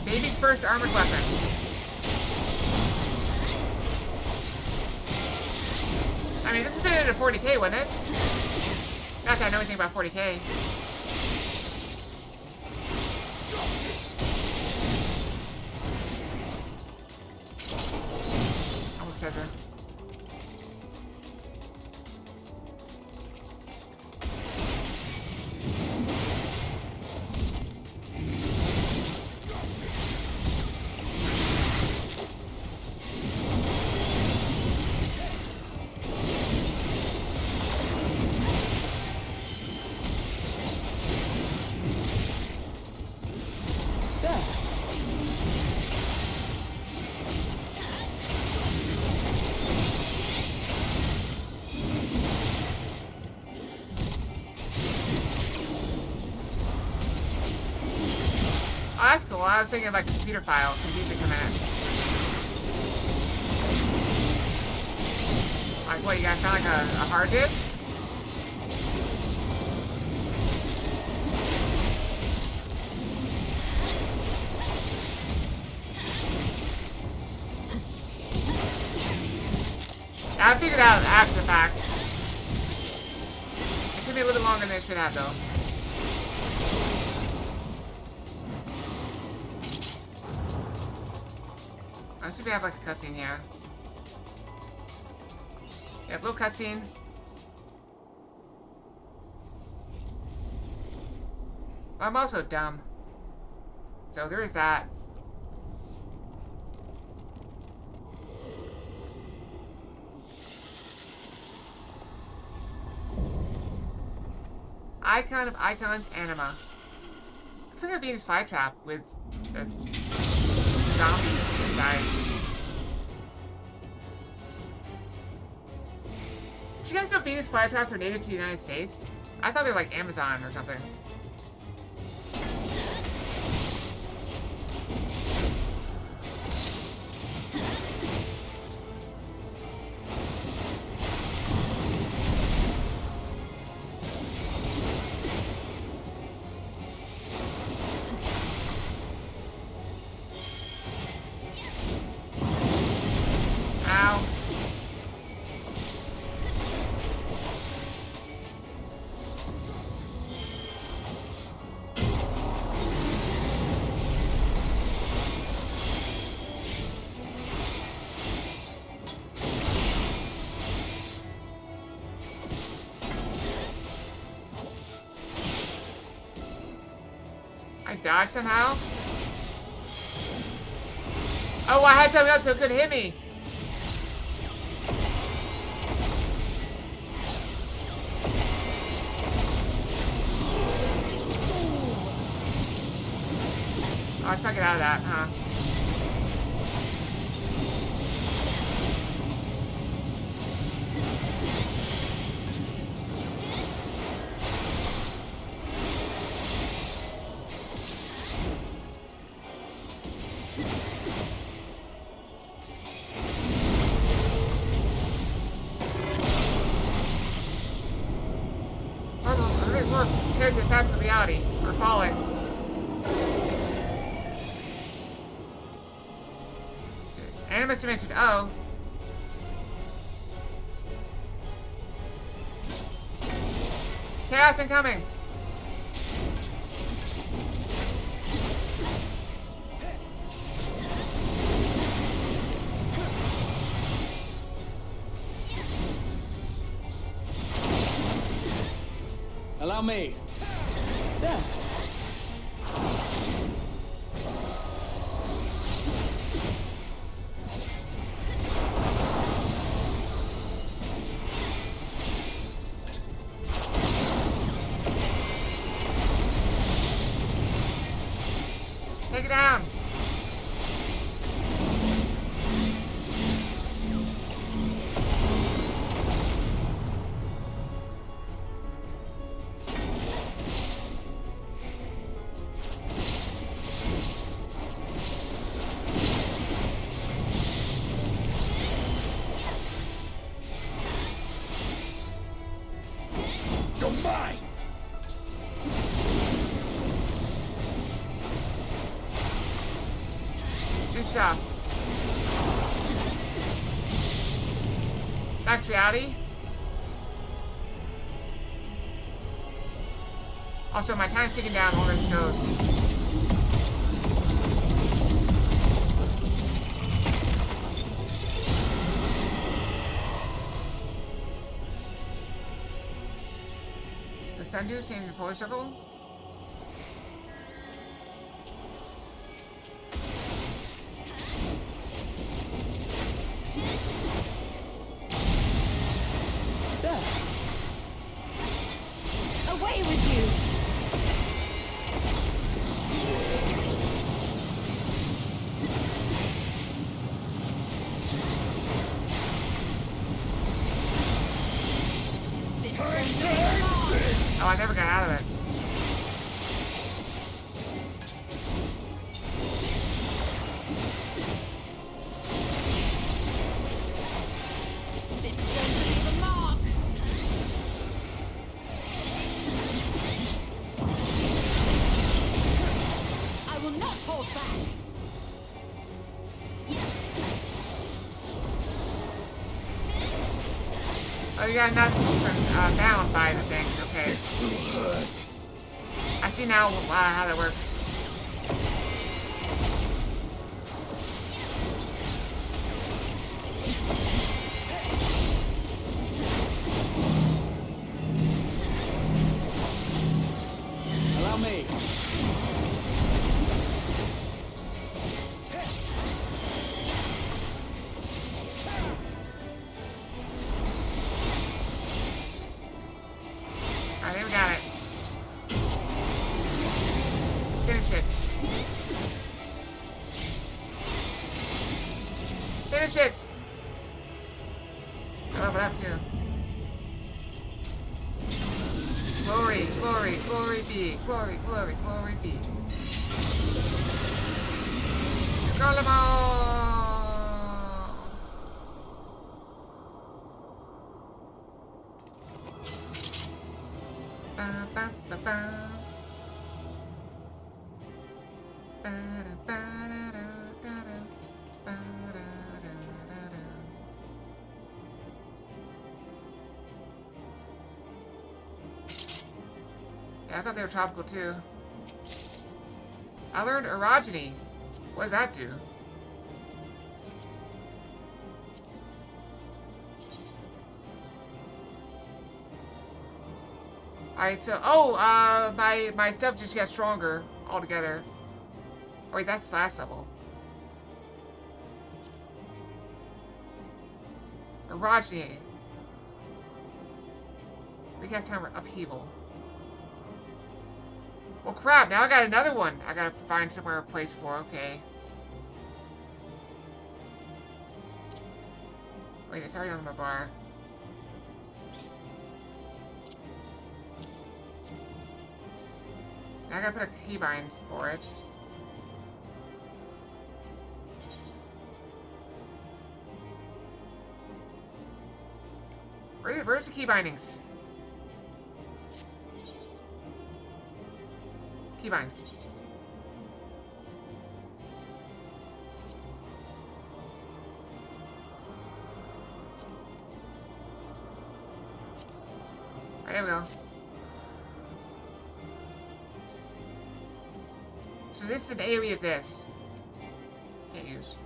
Baby's first armored weapon. I mean, this is fitted at 40k, wouldn't it? Not that I know anything about 40k. Almost treasure. Oh, that's cool. I was thinking like a computer file, computer command. Like what, you guys found like a hard disk? I figured out after the fact. It took me a little bit longer than it should have though. I should have like a cutscene here. Yeah, little cutscene. I'm also dumb. So there is that. Icon of Icons Anima. It's like a Venus flytrap with a zombie inside. Did you guys know Venus flytraps were native to the United States? I thought they were like Amazon or something. Die somehow? Oh, I had something else so it could hit me. Oh, I should get out of that, huh? Tears the fabric of reality, or falling. Animus dimension, oh. Chaos incoming! Allow me. There. Take it down. stuff. Back to reality. Also, my time's ticking down. All this goes. The sun do seeing the polar circle. Away with you! Oh, I never got out of it. This is going to leave a mark! I will not hold back! Oh, you got nothing bound by the things. Okay. This will hurt. I see now how that works. Allow me. I think we got it. Let's finish it. Finish it! I love it up too. Glory, glory, glory be. Glory, glory, glory be. Control them all! Ba, ba, ba, ba. Ba, da, ba, da, da, da, da. Ba, da, da, da, da. Yeah, I thought they were tropical too. I learned orogeny. What does that do? Alright, so, my stuff just got stronger altogether. Oh, wait, that's the last level. Orogeny. Recast time upheaval. Well, crap, now I got another one I gotta find somewhere a place for, okay. Wait, it's already on my bar. Now I gotta put a keybind for it. Where's the key bindings? Keybind. Right, there we go. So this is an area of this. Can't use.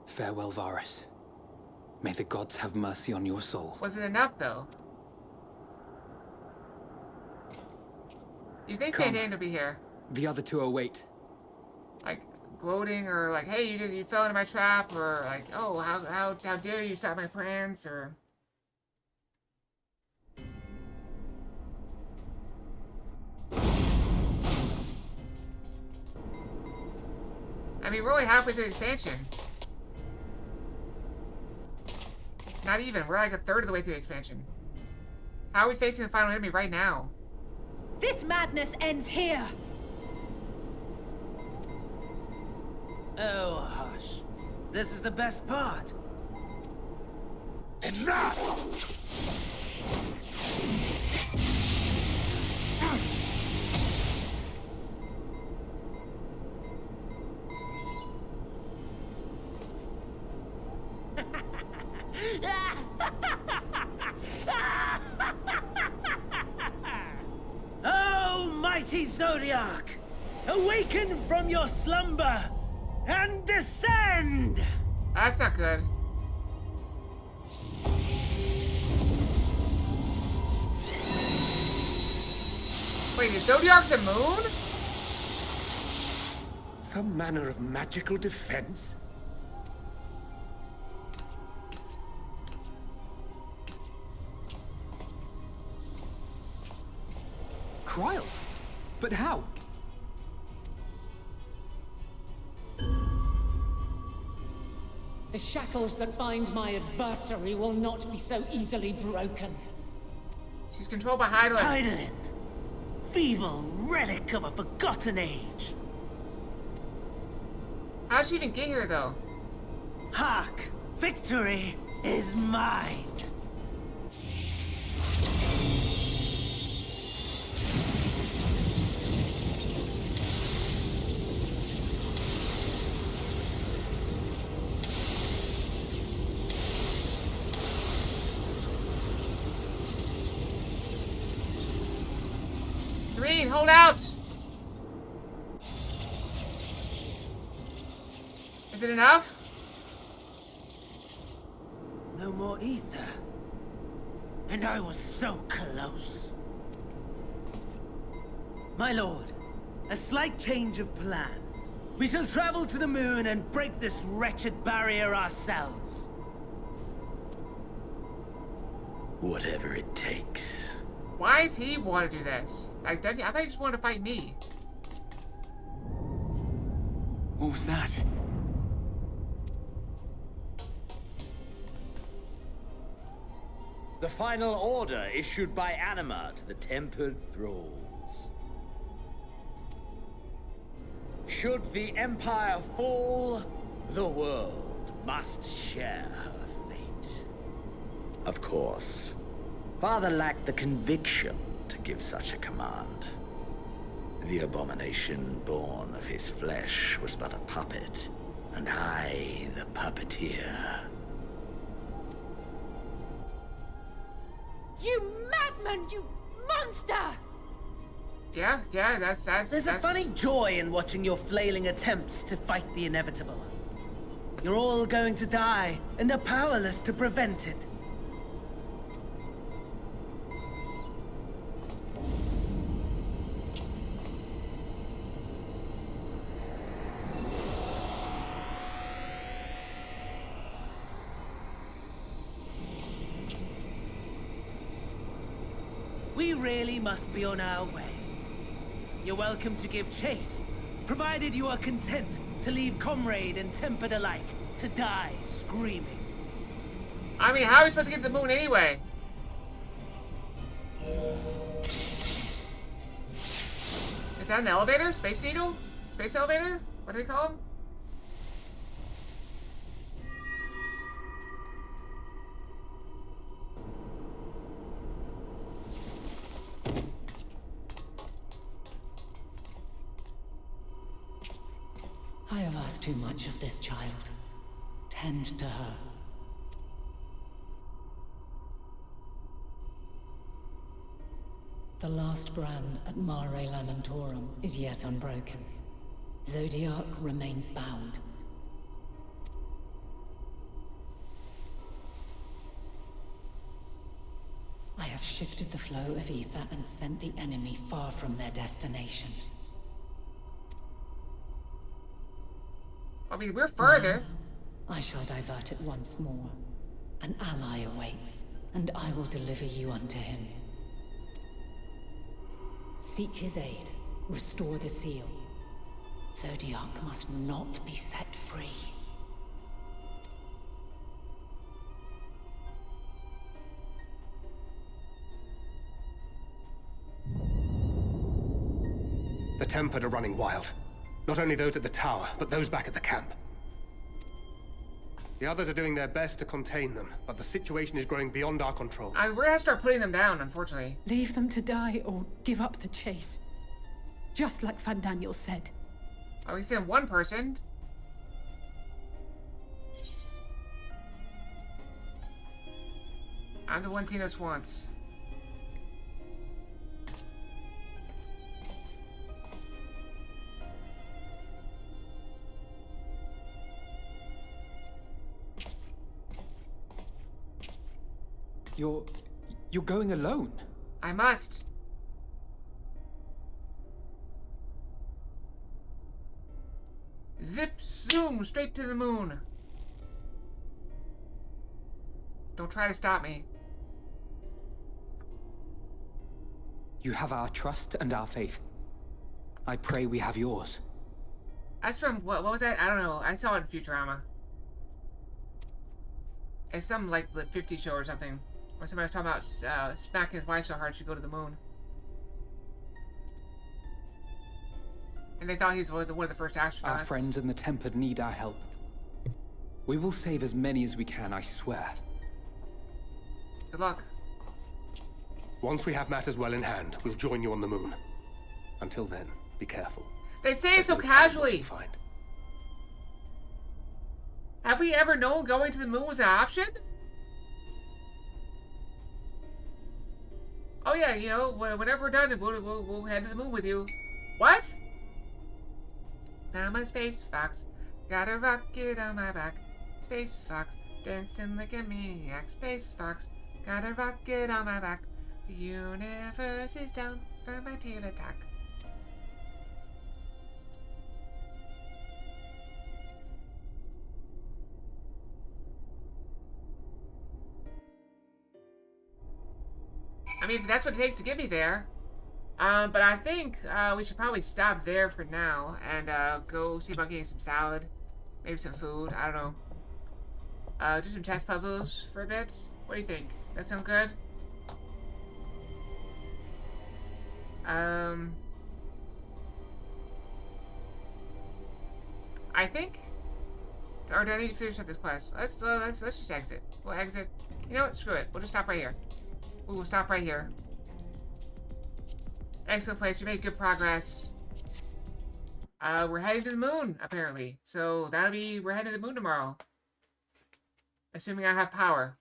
Farewell, Varus. May the gods have mercy on your soul. Was it enough, though? You think Fandane would be here? The other two await. Like, gloating, or like, hey, you fell into my trap, or like, oh, how dare you stop my plans, or... I mean, we're only halfway through the expansion. Not even. We're like a third of the way through the expansion. How are we facing the final enemy right now? This madness ends here! Oh, hush. This is the best part. Enough! Oh, mighty Zodiac! Awaken from your slumber and descend! That's not good. Wait, is Zodiac the moon? Some manner of magical defense? Kryl? But how? The shackles that bind my adversary will not be so easily broken. She's controlled by Hydaelyn. Hydaelyn! Feeble relic of a forgotten age! How'd she even get here, though? Hark! Victory is mine! Green, hold out! Is it enough? No more ether. And I was so close. My lord, a slight change of plans. We shall travel to the moon and break this wretched barrier ourselves. Whatever it takes. Why does he want to do this? I thought he just wanted to fight me. What was that? The final order issued by Anima to the Tempered Thralls. Should the Empire fall, the world must share her fate. Of course, Father lacked the conviction to give such a command. The abomination born of his flesh was but a puppet, and I the puppeteer. You madman! You monster! Yeah, that's... There's a funny joy in watching your flailing attempts to fight the inevitable. You're all going to die, and are powerless to prevent it. We really must be on our way. You're welcome to give chase, provided you are content to leave comrade and tempered alike to die screaming. I mean, how are we supposed to get to the moon anyway? Is that an elevator? Space needle? Space elevator? What do they call them? I have asked too much of this child. Tend to her. The last brand at Mare Lamentorum is yet unbroken. Zodiac remains bound. I have shifted the flow of ether and sent the enemy far from their destination. I mean, we're further. Now, I shall divert it once more. An ally awaits, and I will deliver you unto him. Seek his aid. Restore the seal. Zodiac must not be set free. The Tempered are running wild. Not only those at the tower, but those back at the camp. The others are doing their best to contain them, but the situation is growing beyond our control. We're gonna start putting them down, unfortunately. Leave them to die or give up the chase. Just like Van Daniel said. Oh, we sent one person. I'm the one seen us once. You're going alone? I must. Zip, zoom, straight to the moon. Don't try to stop me. You have our trust and our faith. I pray we have yours. That's from, what was that? I don't know. I saw it in Futurama. It's some, like, the 50 show or something. Where somebody was talking about smacking his wife so hard she'd go to the moon. And they thought he was one of the first astronauts. Our friends in the Tempered need our help. We will save as many as we can, I swear. Good luck. Once we have matters well in hand, we'll join you on the moon. Until then, be careful. They say it so casually. Have we ever known going to the moon was an option? Oh yeah, you know, whenever we're done, we'll head to the moon with you. What? I'm a space fox, got a rocket on my back. Space fox, dancing like a maniac. Space fox, got a rocket on my back. The universe is down for my tail attack. I mean, if that's what it takes to get me there. But I think we should probably stop there for now and go see about getting some salad, maybe some food. I don't know. Do some test puzzles for a bit. What do you think? That sound good? I think. Or do I need to finish up this quest? Let's just exit. We'll exit. You know what? Screw it. We'll just stop right here. We will stop right here. Excellent place. We made good progress. We're heading to the moon, apparently. So that'll be, we're heading to the moon tomorrow. Assuming I have power.